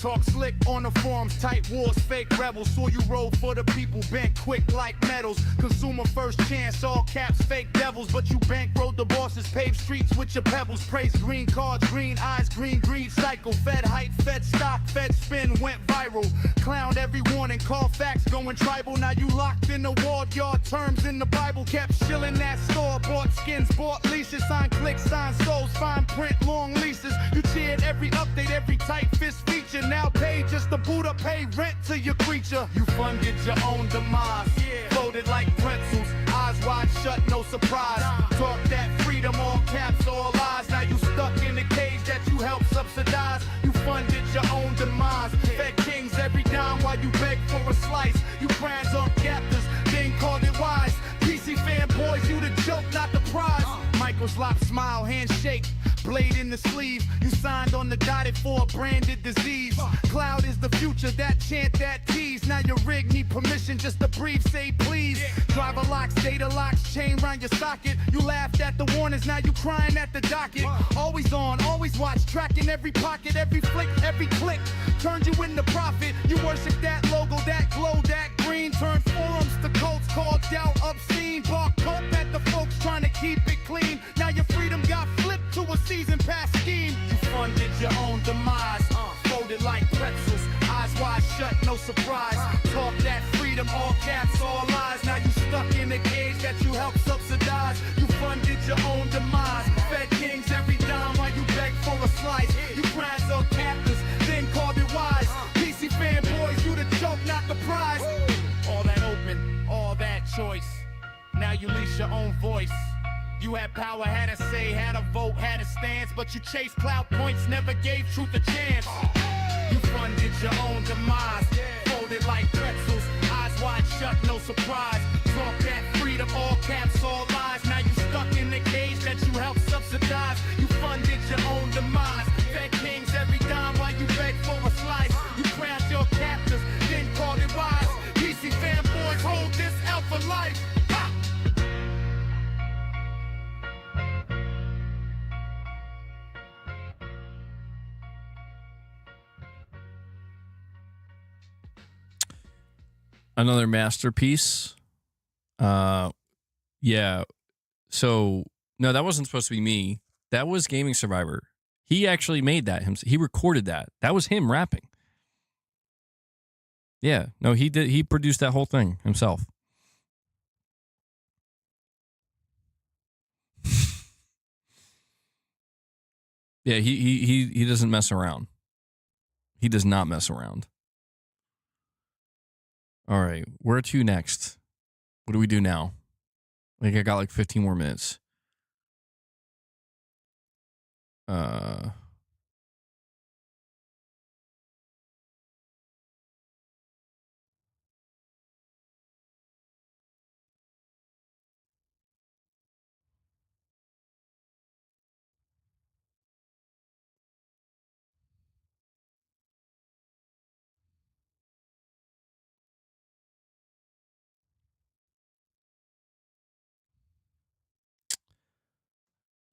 Talk slick on the forums, tight wars, fake rebels. Saw you roll for the people, bent quick like metals. Consumer first chance, all caps, fake devils. But you bankrolled the bosses, paved streets with your pebbles. Praise green cards, green eyes, green greed cycle. Fed height, fed stock, fed spin, went viral. Clowned every warning, call facts, going tribal. Now you locked in the ward yard, terms in the Bible. Kept shilling that store, bought skins, bought leashes. Signed clicks, signed souls, fine print, long leases. You cheered every update, every tight fist feature. Now pay just to boot up, pay rent to your creature. You funded your own demise, floated like pretzels, eyes wide shut, no surprise. Talk that freedom, all caps, all lies. Now you stuck in the cage that you helped subsidize. You funded your own demise, fed kings every dime while you beg for a slice. You crowns on captors, then called it wise. PC fanboys, you the joke, not the prize. Michael Slop smile, handshake, blade in the sleeve. You signed on the dotted for a branded disease. Cloud is the future, that chant, that tease. Now your rig need permission just to breathe, say please. Driver locks, data locks, chain round your socket. You laughed at the warnings, now you crying at the docket. Always on, always watch, tracking every pocket, every flick, every click. Turned you into profit. You worship that logo, that glow, that green. Turned forums to cults, called doubt obscene. Bark pump at the folks trying to keep it clean. Now your freedom got flipped to a season pass scheme. You funded your own demise, folded like pretzels, eyes wide shut, no surprise. Talk that freedom, all caps, all lies. Now you stuck in a cage that you helped subsidize. You funded your own demise, fed kings every dime while you beg for a slice. You crimes on captors, then called it wise. PC fanboys, you the joke, not the prize. All that open, all that choice. Now you lease your own voice. You had power, had a say, had a vote, had a stance, but you chased clout points, never gave truth a chance. You funded your own demise, folded like pretzels, eyes wide shut, no surprise. Talk that freedom, all caps, all lies. Now you stuck in the cage that you helped subsidize. You funded your own demise, fed kings every dime while you beg for a slice. You crowned your captors, then called it wise. PC fanboys hold this L for life. Another masterpiece. Yeah. So no, that wasn't supposed to be me. That was Gaming Survivor. He actually made that himself. He recorded that. That was him rapping. Yeah. No, he did. He produced that whole thing himself. Yeah, he doesn't mess around. He does not mess around. All right, where to next? What do we do now? Like I got like 15 more minutes.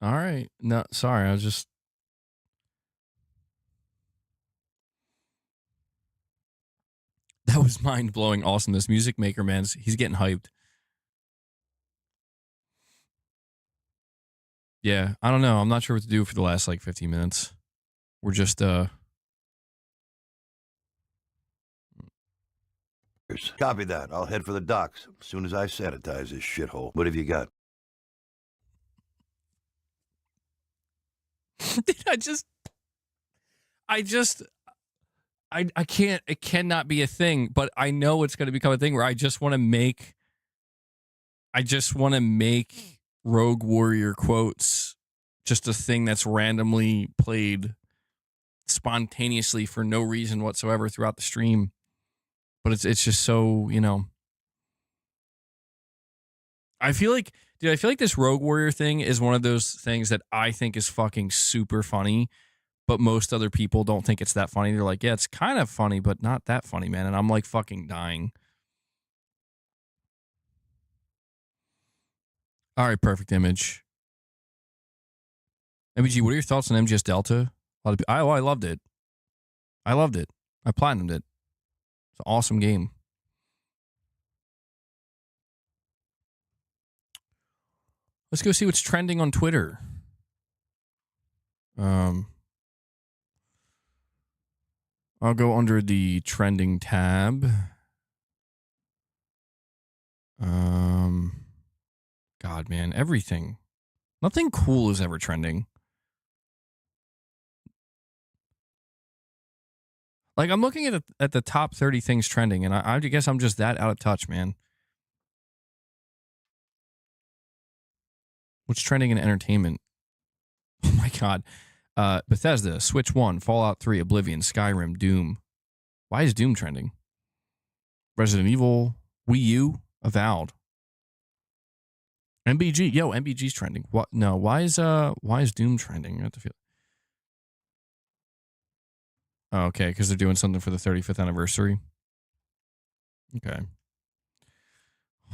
All right. No, sorry. I was just. That was mind blowing. Awesome. This Music Maker, man, he's getting hyped. Yeah. I don't know. I'm not sure what to do for the last like 15 minutes. We're just, Copy that. I'll head for the docks as soon as I sanitize this shithole. What have you got? I can't, it cannot be a thing, but I know it's going to become a thing where I just want to make Rogue Warrior quotes just a thing that's randomly played spontaneously for no reason whatsoever throughout the stream. But it's just so, you know. I feel like this Rogue Warrior thing is one of those things that I think is fucking super funny, but most other people don't think it's that funny. They're like, yeah, it's kind of funny, but not that funny, man. And I'm like fucking dying. All right, perfect image. MBG, what are your thoughts on MGS Delta? I loved it. I platinumed it. It's an awesome game. Let's go see what's trending on Twitter. I'll go under the trending tab. God, man, everything. Nothing cool is ever trending. Like, I'm looking at the top 30 things trending, and I guess I'm just that out of touch, man. What's trending in entertainment? Oh, my God. Bethesda, Switch 1, Fallout 3, Oblivion, Skyrim, Doom. Why is Doom trending? Resident Evil, Wii U, Avowed. MBG, MBG's trending. What? No, why is Doom trending? I have to feel. Oh, okay, because they're doing something for the 35th anniversary. Okay.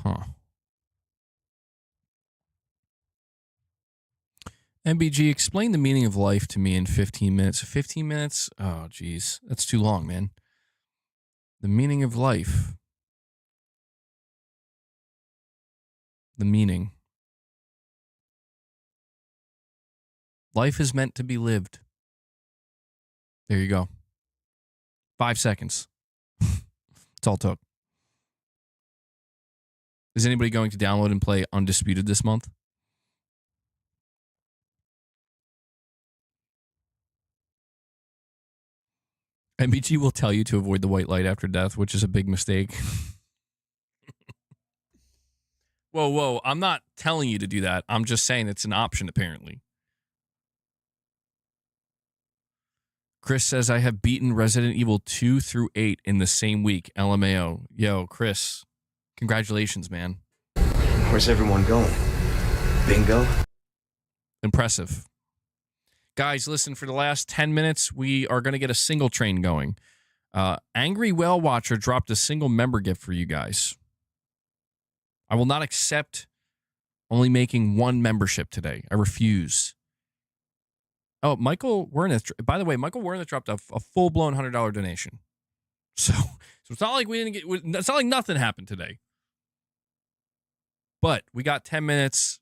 Huh. MBG, explain the meaning of life to me in 15 minutes. 15 minutes? Oh, geez. That's too long, man. The meaning of life. The meaning. Life is meant to be lived. There you go. 5 seconds. It's all it took. Is anybody going to download and play Undisputed this month? MBG will tell you to avoid the white light after death, which is a big mistake. Whoa. I'm not telling you to do that. I'm just saying it's an option, apparently. Chris says, I have beaten Resident Evil 2 through 8 in the same week. LMAO. Yo, Chris, congratulations, man. Where's everyone going? Bingo? Impressive. Guys, listen, for the last 10 minutes, we are going to get a single train going. Angry Whale Watcher dropped a single member gift for you guys. I will not accept only making one membership today. I refuse. Oh, Michael Werneth. By the way, Michael Werneth dropped a full-blown $100 donation. So it's not like we didn't get. It's not like nothing happened today. But we got 10 minutes.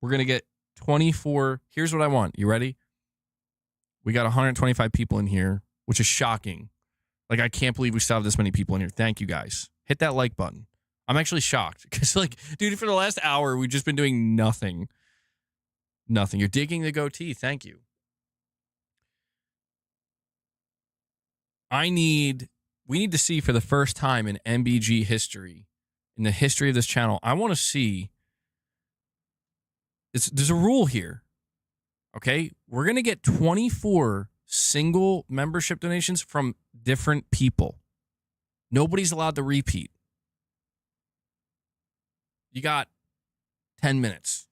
We're gonna get 24. Here's what I want. You ready? We got 125 people in here, which is shocking. Like, I can't believe we still have this many people in here. Thank you guys. Hit that like button. I'm actually shocked because, like, dude, for the last hour we've just been doing nothing. Nothing. You're digging the goatee. Thank you. We need to see for the first time in MBG history, in the history of this channel, I want to see there's a rule here. Okay, we're gonna get 24 single membership donations from different people. Nobody's allowed to repeat. You got 10 minutes.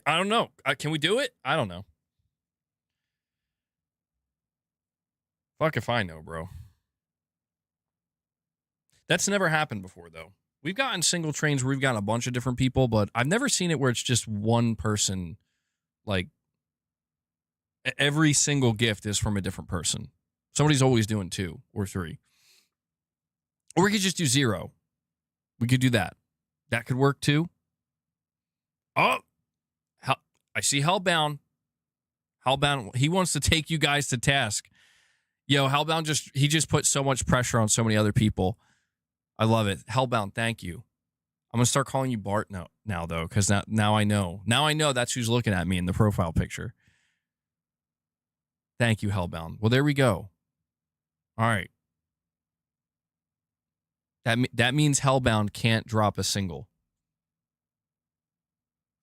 I don't know. Can we do it? I don't know. Fuck if I know, bro. That's never happened before, though. We've gotten single trains where we've gotten a bunch of different people, but I've never seen it where it's just one person. Like, every single gift is from a different person. Somebody's always doing 2 or 3. Or we could just do 0. We could do that. That could work, too. Oh, I see Hellbound. Hellbound, he wants to take you guys to task. Yo, Hellbound just put so much pressure on so many other people. I love it. Hellbound, thank you. I'm going to start calling you Bart now though, because now I know. Now I know that's who's looking at me in the profile picture. Thank you, Hellbound. Well, there we go. All right. That means Hellbound can't drop a single.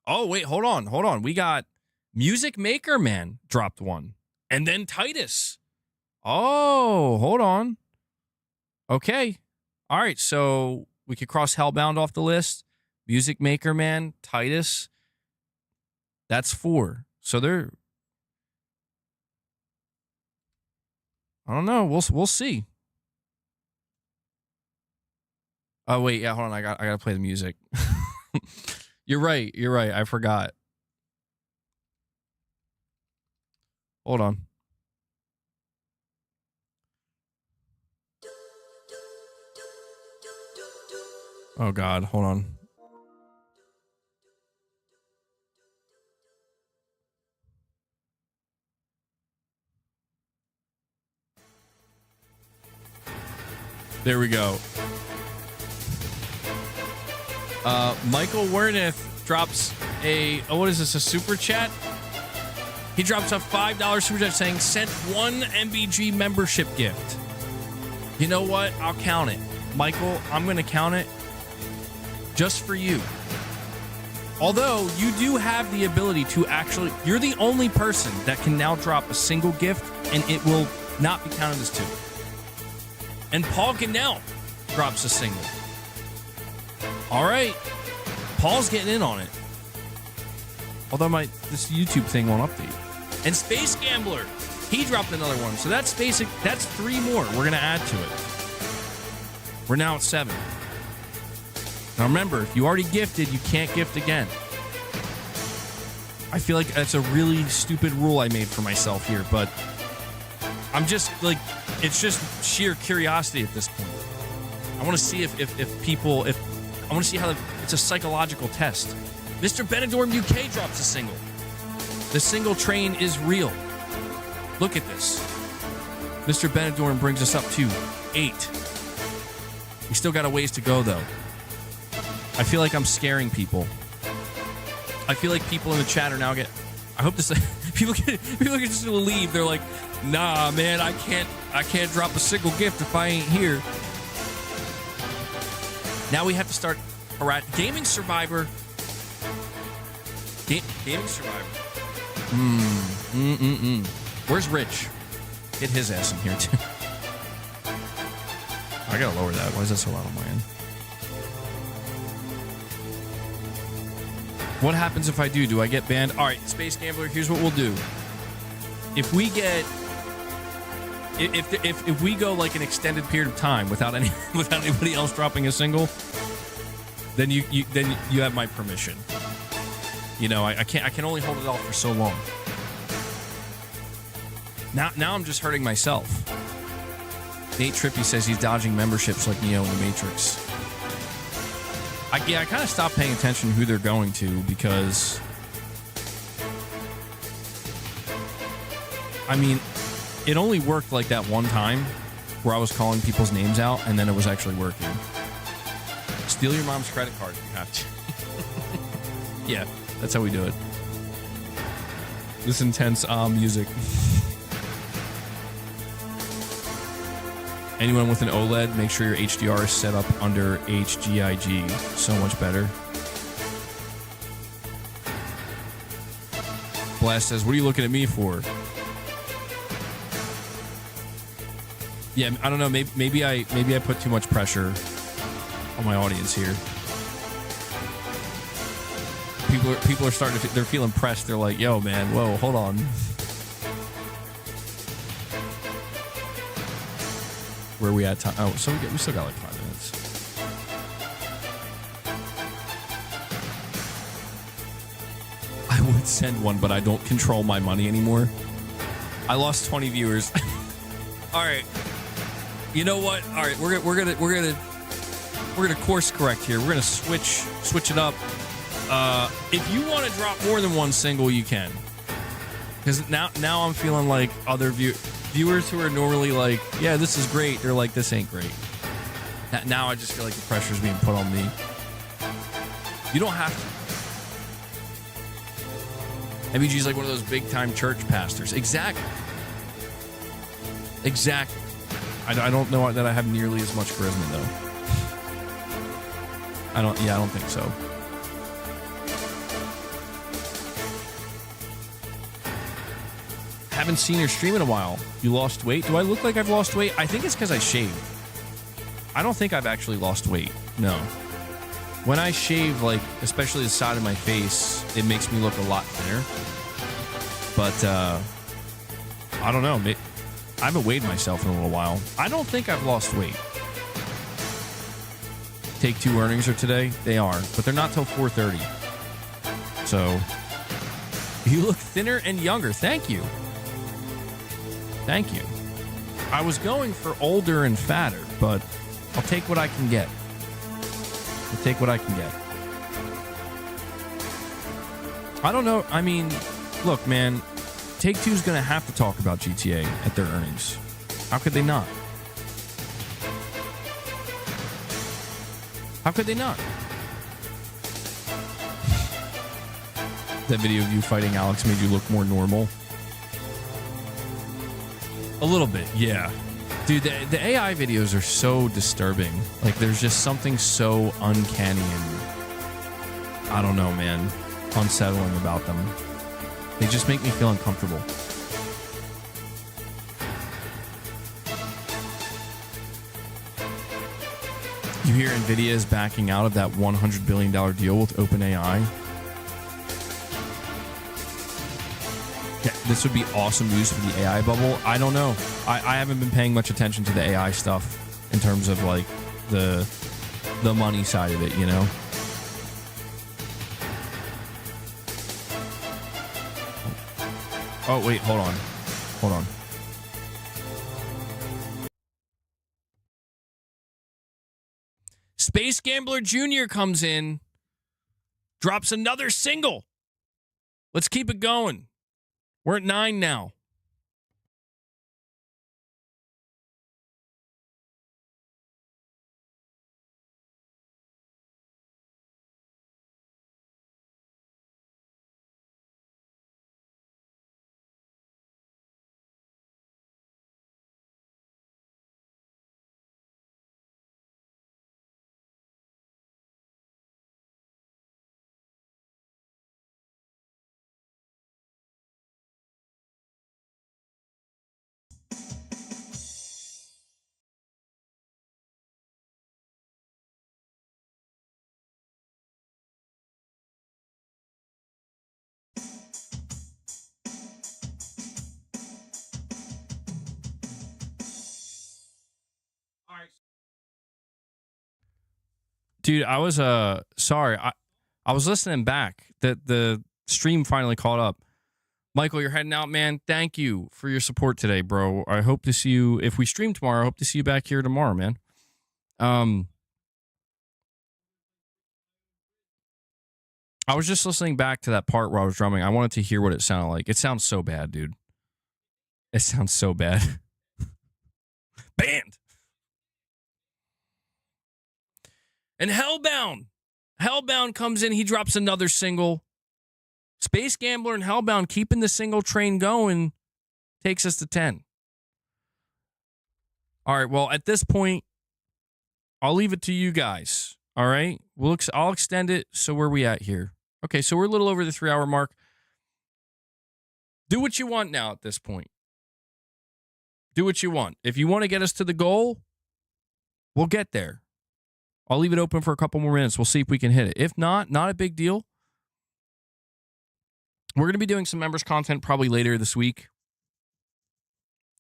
Oh, wait, hold on. We got Music Maker Man dropped one. And then Titus. Oh, hold on. Okay. All right, so we could cross Hellbound off the list. Music Maker Man, Titus. That's 4. So they're... I don't know. We'll see. Oh, wait. Yeah, hold on. I got to play the music. You're right. I forgot. Hold on. Oh, God. Hold on. There we go. Michael Werniff drops what is this, a super chat? He drops a $5 super chat saying, sent 1 MBG membership gift. You know what? I'll count it. Michael, I'm going to count it just for you. Although you do have the ability to actually, you're the only person that can now drop a single gift and it will not be counted as 2. And Paul Ganell drops a single. All right. Paul's getting in on it. Although this YouTube thing won't update. And Space Gambler, he dropped another one. So that's 3 more we're going to add to it. We're now at 7. Now remember, if you already gifted, you can't gift again. I feel like that's a really stupid rule I made for myself here, but I'm just like, it's just sheer curiosity at this point. I want to see if I want to see how it's a psychological test. Mr. Benidorm UK drops a single. The single train is real. Look at this. Mr. Benidorm brings us up to 8. We still got a ways to go, though. I feel like I'm scaring people. I feel like people in the chat are now I hope this people can just leave. They're like, nah, man, I can't drop a single gift if I ain't here. Now we have to start GamingSurvivor. GamingSurvivor. Where's Rich? Get his ass in here too. I gotta lower that. Why is that so loud on my end? What happens if I do? Do I get banned? All right, Space Gambler, here's what we'll do. If we go like an extended period of time without anybody else dropping a single, then you have my permission. You know, I can only hold it off for so long. Now I'm just hurting myself. Nate Trippy says he's dodging memberships like Neo in the Matrix. I kind of stopped paying attention to who they're going to because, I mean, it only worked like that one time where I was calling people's names out and then it was actually working. Steal your mom's credit card if you have to. Yeah, that's how we do it. This intense music. Anyone with an OLED, make sure your HDR is set up under HGIG. So much better. Blast says, what are you looking at me for? Yeah, I don't know. Maybe I put too much pressure on my audience here. People are starting to, they're feeling pressed. They're like, yo, man, whoa, hold on. Where are we at time? Oh, so we still got like 5 minutes. I would send one, but I don't control my money anymore. I lost 20 viewers. All right. You know what? All right, we're gonna course correct here. We're gonna switch it up. If you want to drop more than one single, you can. Because now I'm feeling like other viewers who are normally like, yeah, this is great. They're like, this ain't great. Now I just feel like the pressure's being put on me. You don't have to. MBG's like one of those big time church pastors. Exactly. I don't know that I have nearly as much charisma though. I don't think so. Haven't seen your stream in a while. You lost weight? Do I look like I've lost weight? I think it's because I shaved. I don't think I've actually lost weight. No. When I shave, like, especially the side of my face, it makes me look a lot thinner. But, I don't know. I haven't weighed myself in a little while. I don't think I've lost weight. Take Two earnings are today? They are. But they're not till 4:30. So, you look thinner and younger. Thank you. Thank you. I was going for older and fatter, but I'll take what I can get. I don't know. I mean, look, man. Take-Two's going to have to talk about GTA at their earnings. How could they not? How could they not? That video of you fighting Alex made you look more normal. A little bit, yeah. Dude, the AI videos are so disturbing. Like, there's just something so uncanny and, I don't know, man, unsettling about them. They just make me feel uncomfortable. You hear NVIDIA is backing out of that $100 billion deal with OpenAI? Yeah, this would be awesome news for the AI bubble. I don't know. I haven't been paying much attention to the AI stuff in terms of like the money side of it, you know? Oh, wait, hold on. Space Gambler Jr. comes in, drops another single. Let's keep it going. We're at 9 now. Dude, I was sorry. I was listening back. The stream finally caught up. Michael, you're heading out, man. Thank you for your support today, bro. I hope to see you if we stream tomorrow. I hope to see you back here tomorrow, man. I was just listening back to that part where I was drumming. I wanted to hear what it sounded like. It sounds so bad, dude. It sounds so bad. Banned. And Hellbound comes in. He drops another single. Space Gambler and Hellbound keeping the single train going takes us to 10. All right, well, at this point, I'll leave it to you guys. All right? I'll extend it. So where are we at here? Okay, so we're a little over the 3-hour mark. Do what you want now at this point. Do what you want. If you want to get us to the goal, we'll get there. I'll leave it open for a couple more minutes. We'll see if we can hit it. If not, not a big deal. We're going to be doing some members content probably later this week.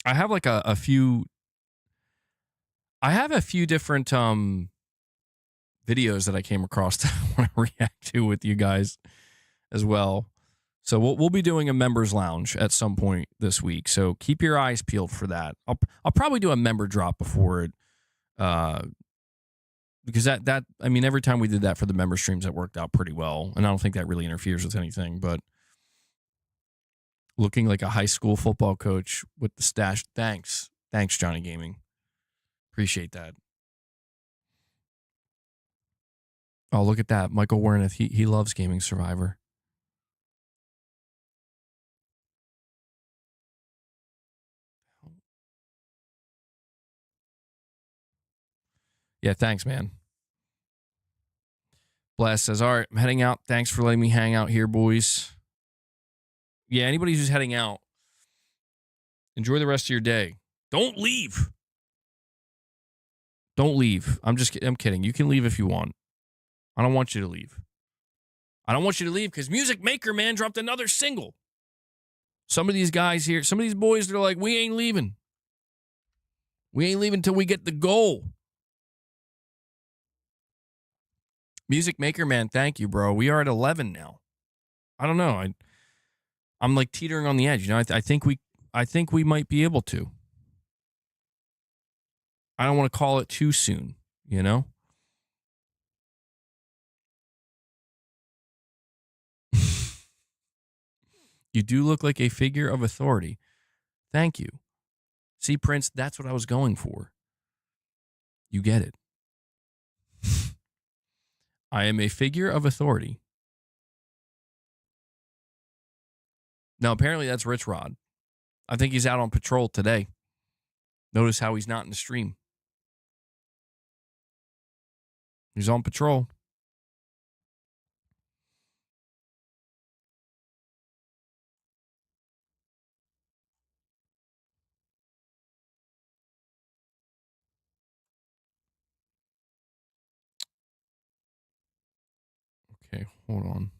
I have like a few different videos that I came across that I want to react to with you guys as well. So we'll be doing a members lounge at some point this week. So keep your eyes peeled for that. I'll probably do a member drop before it, because that I mean, every time we did that for the member streams, that worked out pretty well, and I don't think that really interferes with anything. But looking like a high school football coach with the stash. Thanks, Johnny Gaming. Appreciate that. Oh, look at that, Michael Wernick. He loves Gaming Survivor. Yeah, thanks, man. Bless says, all right, I'm heading out. Thanks for letting me hang out here, boys. Yeah, anybody who's heading out, enjoy the rest of your day. Don't leave. Don't leave. I'm kidding. You can leave if you want. I don't want you to leave. I don't want you to leave because Music Maker Man dropped another single. Some of these guys here, some of these boys, they're like, we ain't leaving. We ain't leaving until we get the goal. Music Maker Man, thank you, bro. We are at 11 now. I don't know. I'm like teetering on the edge. You know, I think we might be able to. I don't want to call it too soon, you know? You do look like a figure of authority. Thank you. See, Prince, that's what I was going for. You get it. I am a figure of authority. Now, apparently that's Rich Rod. I think he's out on patrol today. Notice how he's not in the stream. He's on patrol. Okay, hold on.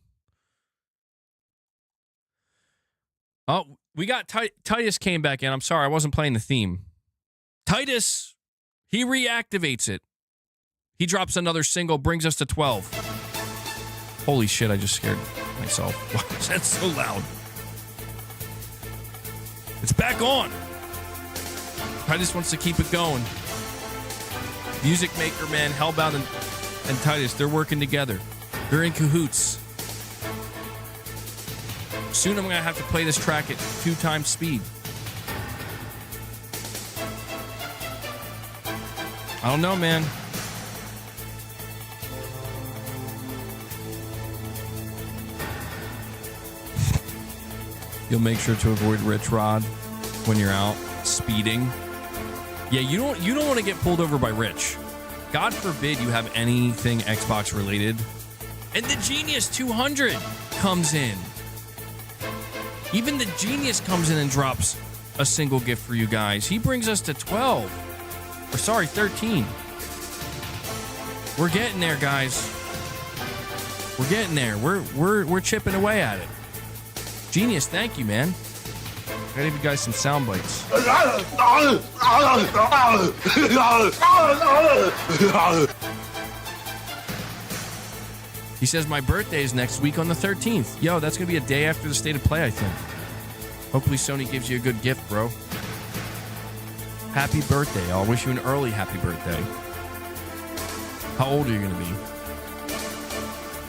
Oh, we got Titus came back in. I'm sorry, I wasn't playing the theme. Titus, he reactivates it. He drops another single, brings us to 12. Holy shit, I just scared myself. Why is that so loud? It's back on. Titus wants to keep it going. Music Maker Man, Hellbound, and Titus, they're working together. They're in cahoots. Soon I'm going to have to play this track at 2 times speed. I don't know, man. You'll make sure to avoid Rich Rod when you're out speeding. Yeah, you don't want to get pulled over by Rich. God forbid you have anything Xbox related. And the Genius 200 comes in. Even the Genius comes in and drops a single gift for you guys. He brings us to 12. Or sorry, 13. We're getting there, guys. We're getting there. We're chipping away at it. Genius, thank you, man. I gotta give you guys some sound bites. He says, my birthday is next week on the 13th. Yo, that's going to be a day after the State of Play, I think. Hopefully Sony gives you a good gift, bro. Happy birthday. I'll wish you an early happy birthday. How old are you going to be?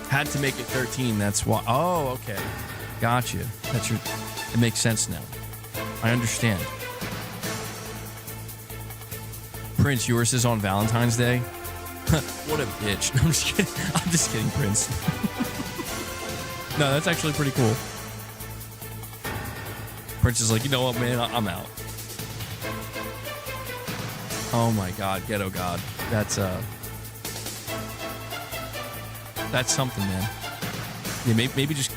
Had to make it 13, that's why. Oh, okay. Gotcha. It makes sense now. I understand. Prince, yours is on Valentine's Day? What a bitch. No, I'm just kidding. I'm just kidding, Prince. No, that's actually pretty cool. Prince is like, you know what, man? I'm out. Oh my God, Ghetto God. That's something, man. Yeah, maybe just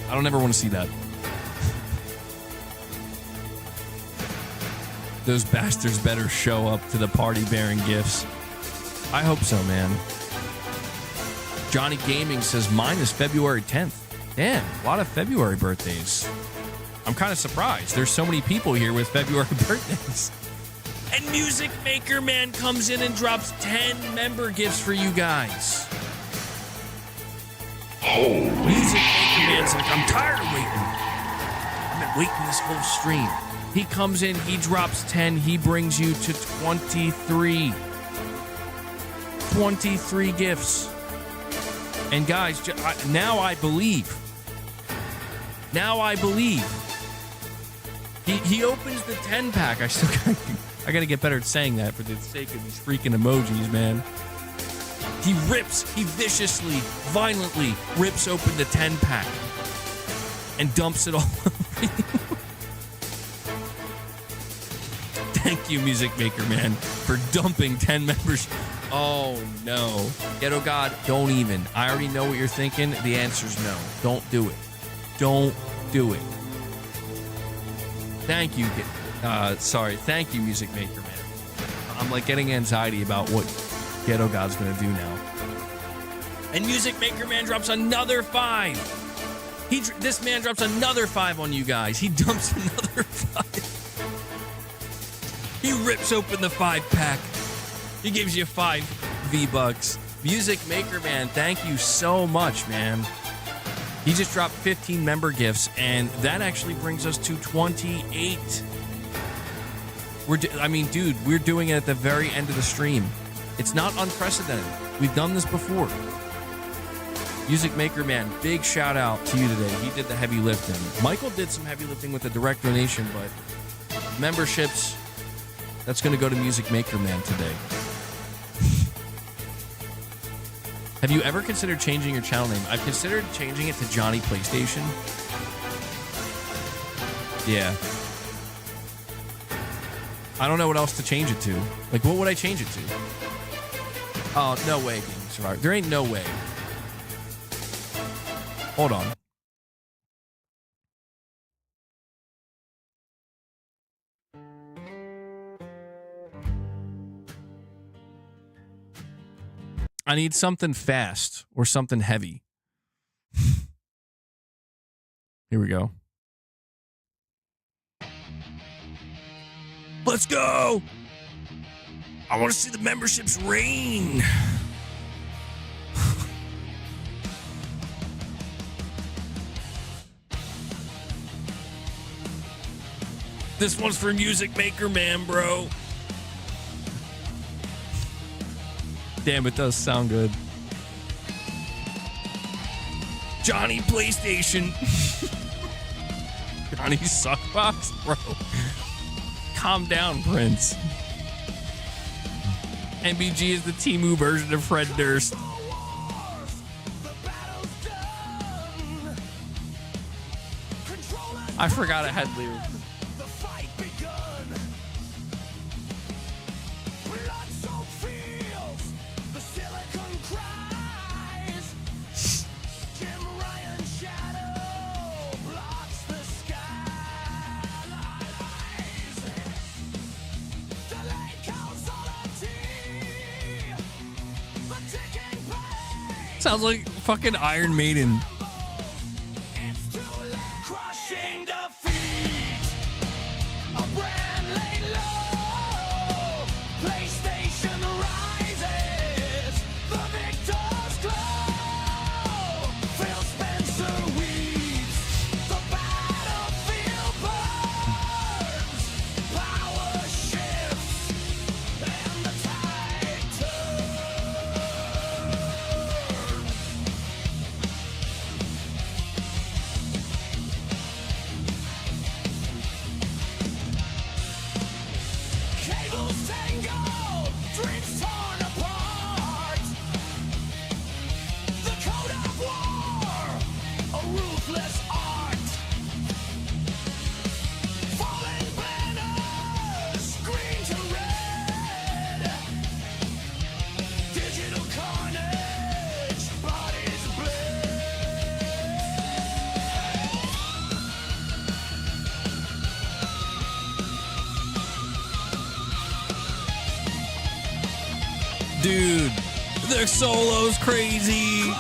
I don't ever want to see that. Those bastards better show up to the party bearing gifts. I hope so, man. Johnny Gaming says mine is February 10th. Damn, a lot of February birthdays. I'm kind of surprised. There's so many people here with February birthdays. And Music Maker Man comes in and drops 10 member gifts for you guys. Holy Music Maker Man's like, I'm tired of waiting. I've been waiting this whole stream. He comes in, he drops 10, he brings you to 23. 23 gifts. And guys, now I believe. Now I believe. He opens the 10 pack. I gotta get better at saying that for the sake of these freaking emojis, man. He viciously, violently rips open the 10 pack and dumps it all over you. Thank you, Music Maker Man, for dumping 10 members. Oh, no. Ghetto God, don't even. I already know what you're thinking. The answer's no. Don't do it. Don't do it. Thank you. Thank you, Music Maker Man. I'm like getting anxiety about what Ghetto God's going to do now. And Music Maker Man drops another 5. This man drops another 5 on you guys. He dumps another 5. He rips open the 5 pack. He gives you 5 V-Bucks. Music Maker Man, thank you so much, man. He just dropped 15 member gifts, and that actually brings us to 28. Dude, we're doing it at the very end of the stream. It's not unprecedented. We've done this before. Music Maker Man, big shout out to you today. He did the heavy lifting. Michael did some heavy lifting with the direct donation, but memberships, that's going to go to Music Maker Man today. Have you ever considered changing your channel name? I've considered changing it to Johnny PlayStation. Yeah. I don't know what else to change it to. Like, what would I change it to? Oh, no way, GamingSurvivor. There ain't no way. Hold on. I need something fast or something heavy. Here we go. Let's go. I want to see the memberships rain. This one's for Music Maker Man, bro. Damn, it does sound good. Johnny PlayStation. Johnny Suckbox, bro. Calm down, Prince. MBG is the Temu version of Fred Durst. I forgot I had lyrics. Sounds like fucking Iron Maiden. The solo's crazy.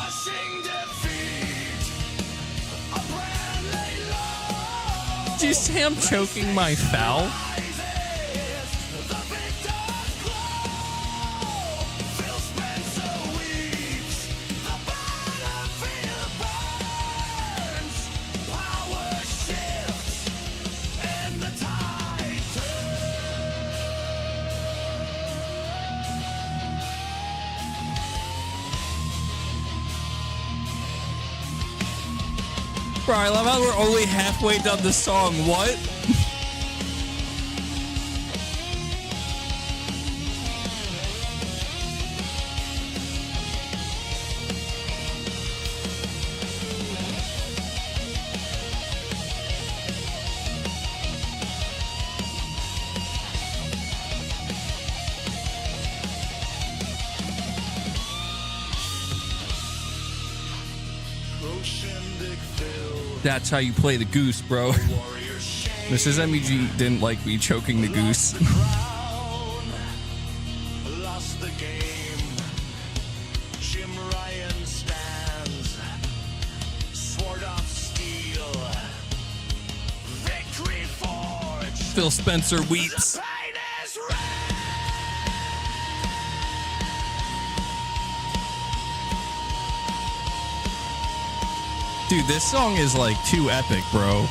Do you see I'm choking my foul? Bro, I love how we're only halfway done the song. What? That's how you play the goose, bro. Mrs. MEG didn't like me choking the goose. Lost the game. Jim Ryan stands. Sword of steel. Victory forged. Phil Spencer weeps. Dude, this song is like too epic, bro.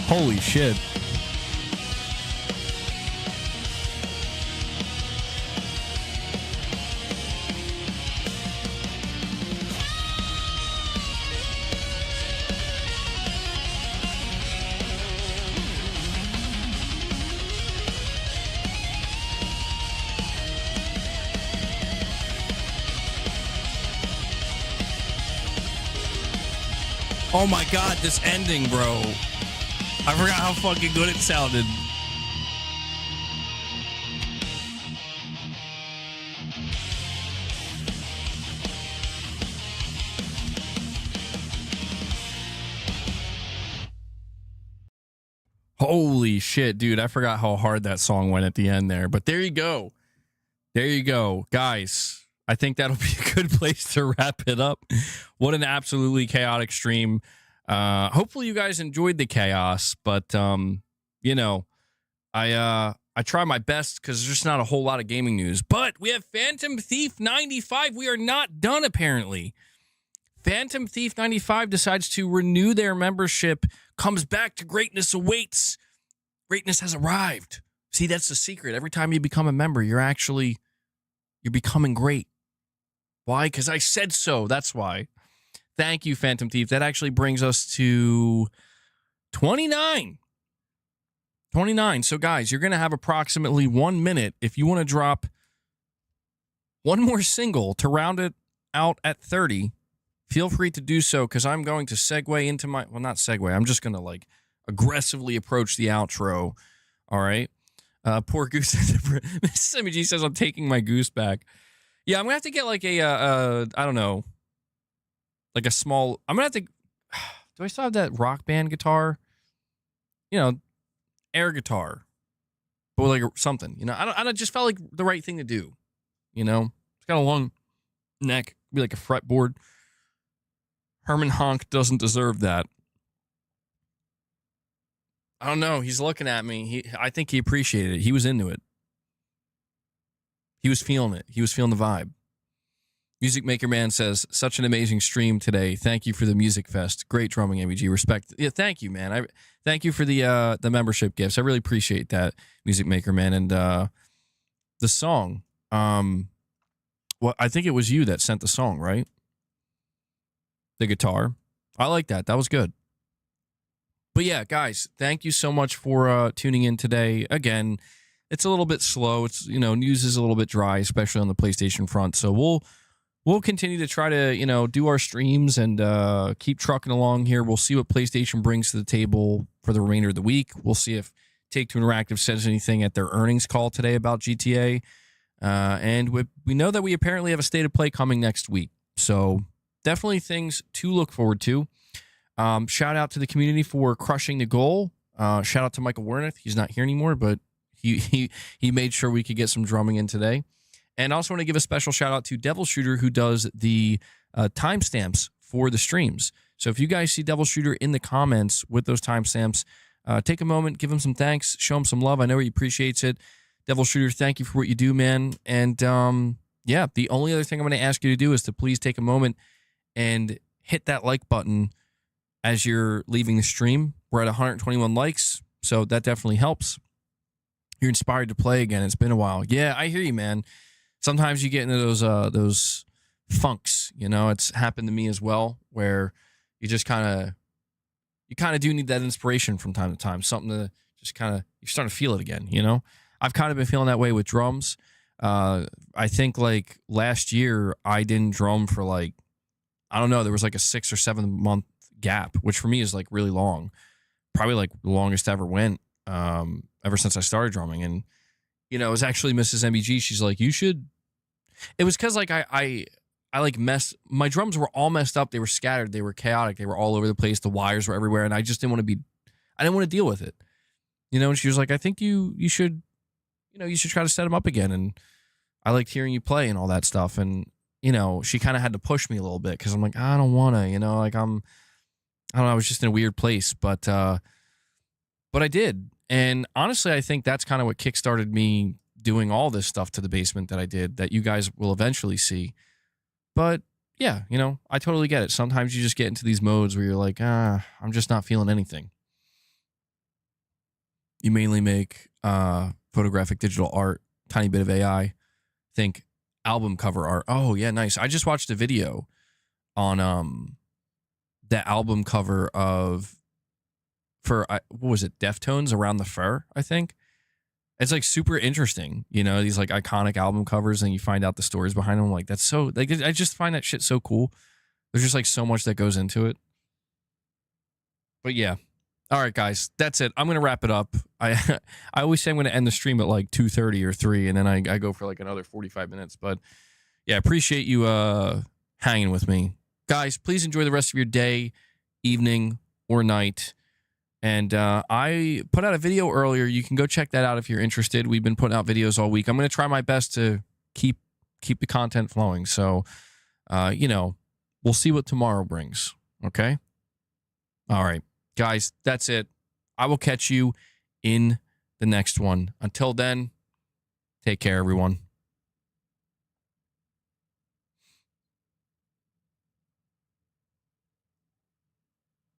Holy shit. Oh my god, this ending, bro. I forgot how fucking good it sounded. Holy shit, dude. I forgot how hard that song went at the end there. But there you go. There you go. Guys, I think that'll be a good place to wrap it up. What an absolutely chaotic stream. Hopefully you guys enjoyed the chaos, but you know, I try my best because there's just not a whole lot of gaming news. But we have Phantom Thief 95. We are not done, apparently. Phantom Thief 95 decides to renew their membership, comes back to greatness awaits. Greatness has arrived. See, that's the secret. Every time you become a member, you're becoming great. Why? Because I said so. That's why. Thank you, Phantom Thief. That actually brings us to 29. 29. So, guys, you're going to have approximately 1 minute. If you want to drop one more single to round it out at 30, feel free to do so, because I'm going to segue into my... Well, not segue. I'm just going to, like, aggressively approach the outro. All right? Poor Goose. Mrs. MEG says I'm taking my goose back. Yeah, I'm going to have to get, like, I don't know, like a small... I'm going to have to... Do I still have that Rock Band guitar? You know, air guitar. But like something, you know? I just felt like the right thing to do, you know? It's got a long neck. Be like a fretboard. Herman Honk doesn't deserve that. I don't know. He's looking at me. I think he appreciated it. He was into it. He was feeling it. He was feeling the vibe. Music Maker Man says, such an amazing stream today. Thank you for the Music Fest. Great drumming, MEG. Respect. Yeah, thank you, man. Thank you for the membership gifts. I really appreciate that, Music Maker Man. And the song, well, I think it was you that sent the song, right? The guitar. I like that. That was good. But yeah, guys, thank you so much for tuning in today. Again, it's a little bit slow. It's, you know, news is a little bit dry, especially on the PlayStation front. So we'll continue to try to, you know, do our streams and keep trucking along here. We'll see what PlayStation brings to the table for the remainder of the week. We'll see if Take-Two Interactive says anything at their earnings call today about GTA. And we know that we apparently have a state of play coming next week. So definitely things to look forward to. Shout out to the community for crushing the goal. Shout out to Michael Wernick. He's not here anymore, but he made sure we could get some drumming in today. And I also want to give a special shout out to Devil Shooter, who does the timestamps for the streams. So if you guys see Devil Shooter in the comments with those timestamps, take a moment, give him some thanks, show him some love. I know he appreciates it. Devil Shooter, thank you for what you do, man. And yeah, the only other thing I'm going to ask you to do is to please take a moment and hit that like button as you're leaving the stream. We're at 121 likes, so that definitely helps. You're inspired to play again. It's been a while. Yeah, I hear you, man. Sometimes you get into those funks, you know. It's happened to me as well, where you just kind of do need that inspiration from time to time. Something to just kind of, you're starting to feel it again, you know. I've kind of been feeling that way with drums. I think like last year I didn't drum for like, I don't know, there was like a 6 or 7 month gap, which for me is like really long. Probably like the longest I ever went ever since I started drumming. And, you know, it was actually Mrs. MBG. She's like, you should. It was because like I like my drums were all messed up. They were scattered. They were chaotic. They were all over the place. The wires were everywhere. And I just didn't want to deal with it. You know, and she was like, I think you should, you know, you should try to set them up again. And I liked hearing you play and all that stuff. And, you know, she kind of had to push me a little bit because I'm like, I don't want to, you know, like I don't know. I was just in a weird place, but I did. And honestly, I think that's kind of what kickstarted me doing all this stuff to the basement that I did that you guys will eventually see. But yeah, you know, I totally get it. Sometimes you just get into these modes where you're like, I'm just not feeling anything. You mainly make photographic digital art, tiny bit of AI. Think album cover art. Oh yeah, nice. I just watched a video on the album cover for what was it, Deftones, Around the Fur, I think. It's like super interesting, you know, these like iconic album covers, and you find out the stories behind them. Like, that's so, like, I just find that shit so cool. There's just like so much that goes into it. But yeah. All right, guys, that's it. I'm going to wrap it up. I always say I'm going to end the stream at like 2:30 or 3, and then I go for like another 45 minutes. But yeah, I appreciate you hanging with me. Guys, please enjoy the rest of your day, evening, or night. And I put out a video earlier. You can go check that out if you're interested. We've been putting out videos all week. I'm going to try my best to keep the content flowing. So, you know, we'll see what tomorrow brings. Okay? All right. Guys, that's it. I will catch you in the next one. Until then, take care, everyone.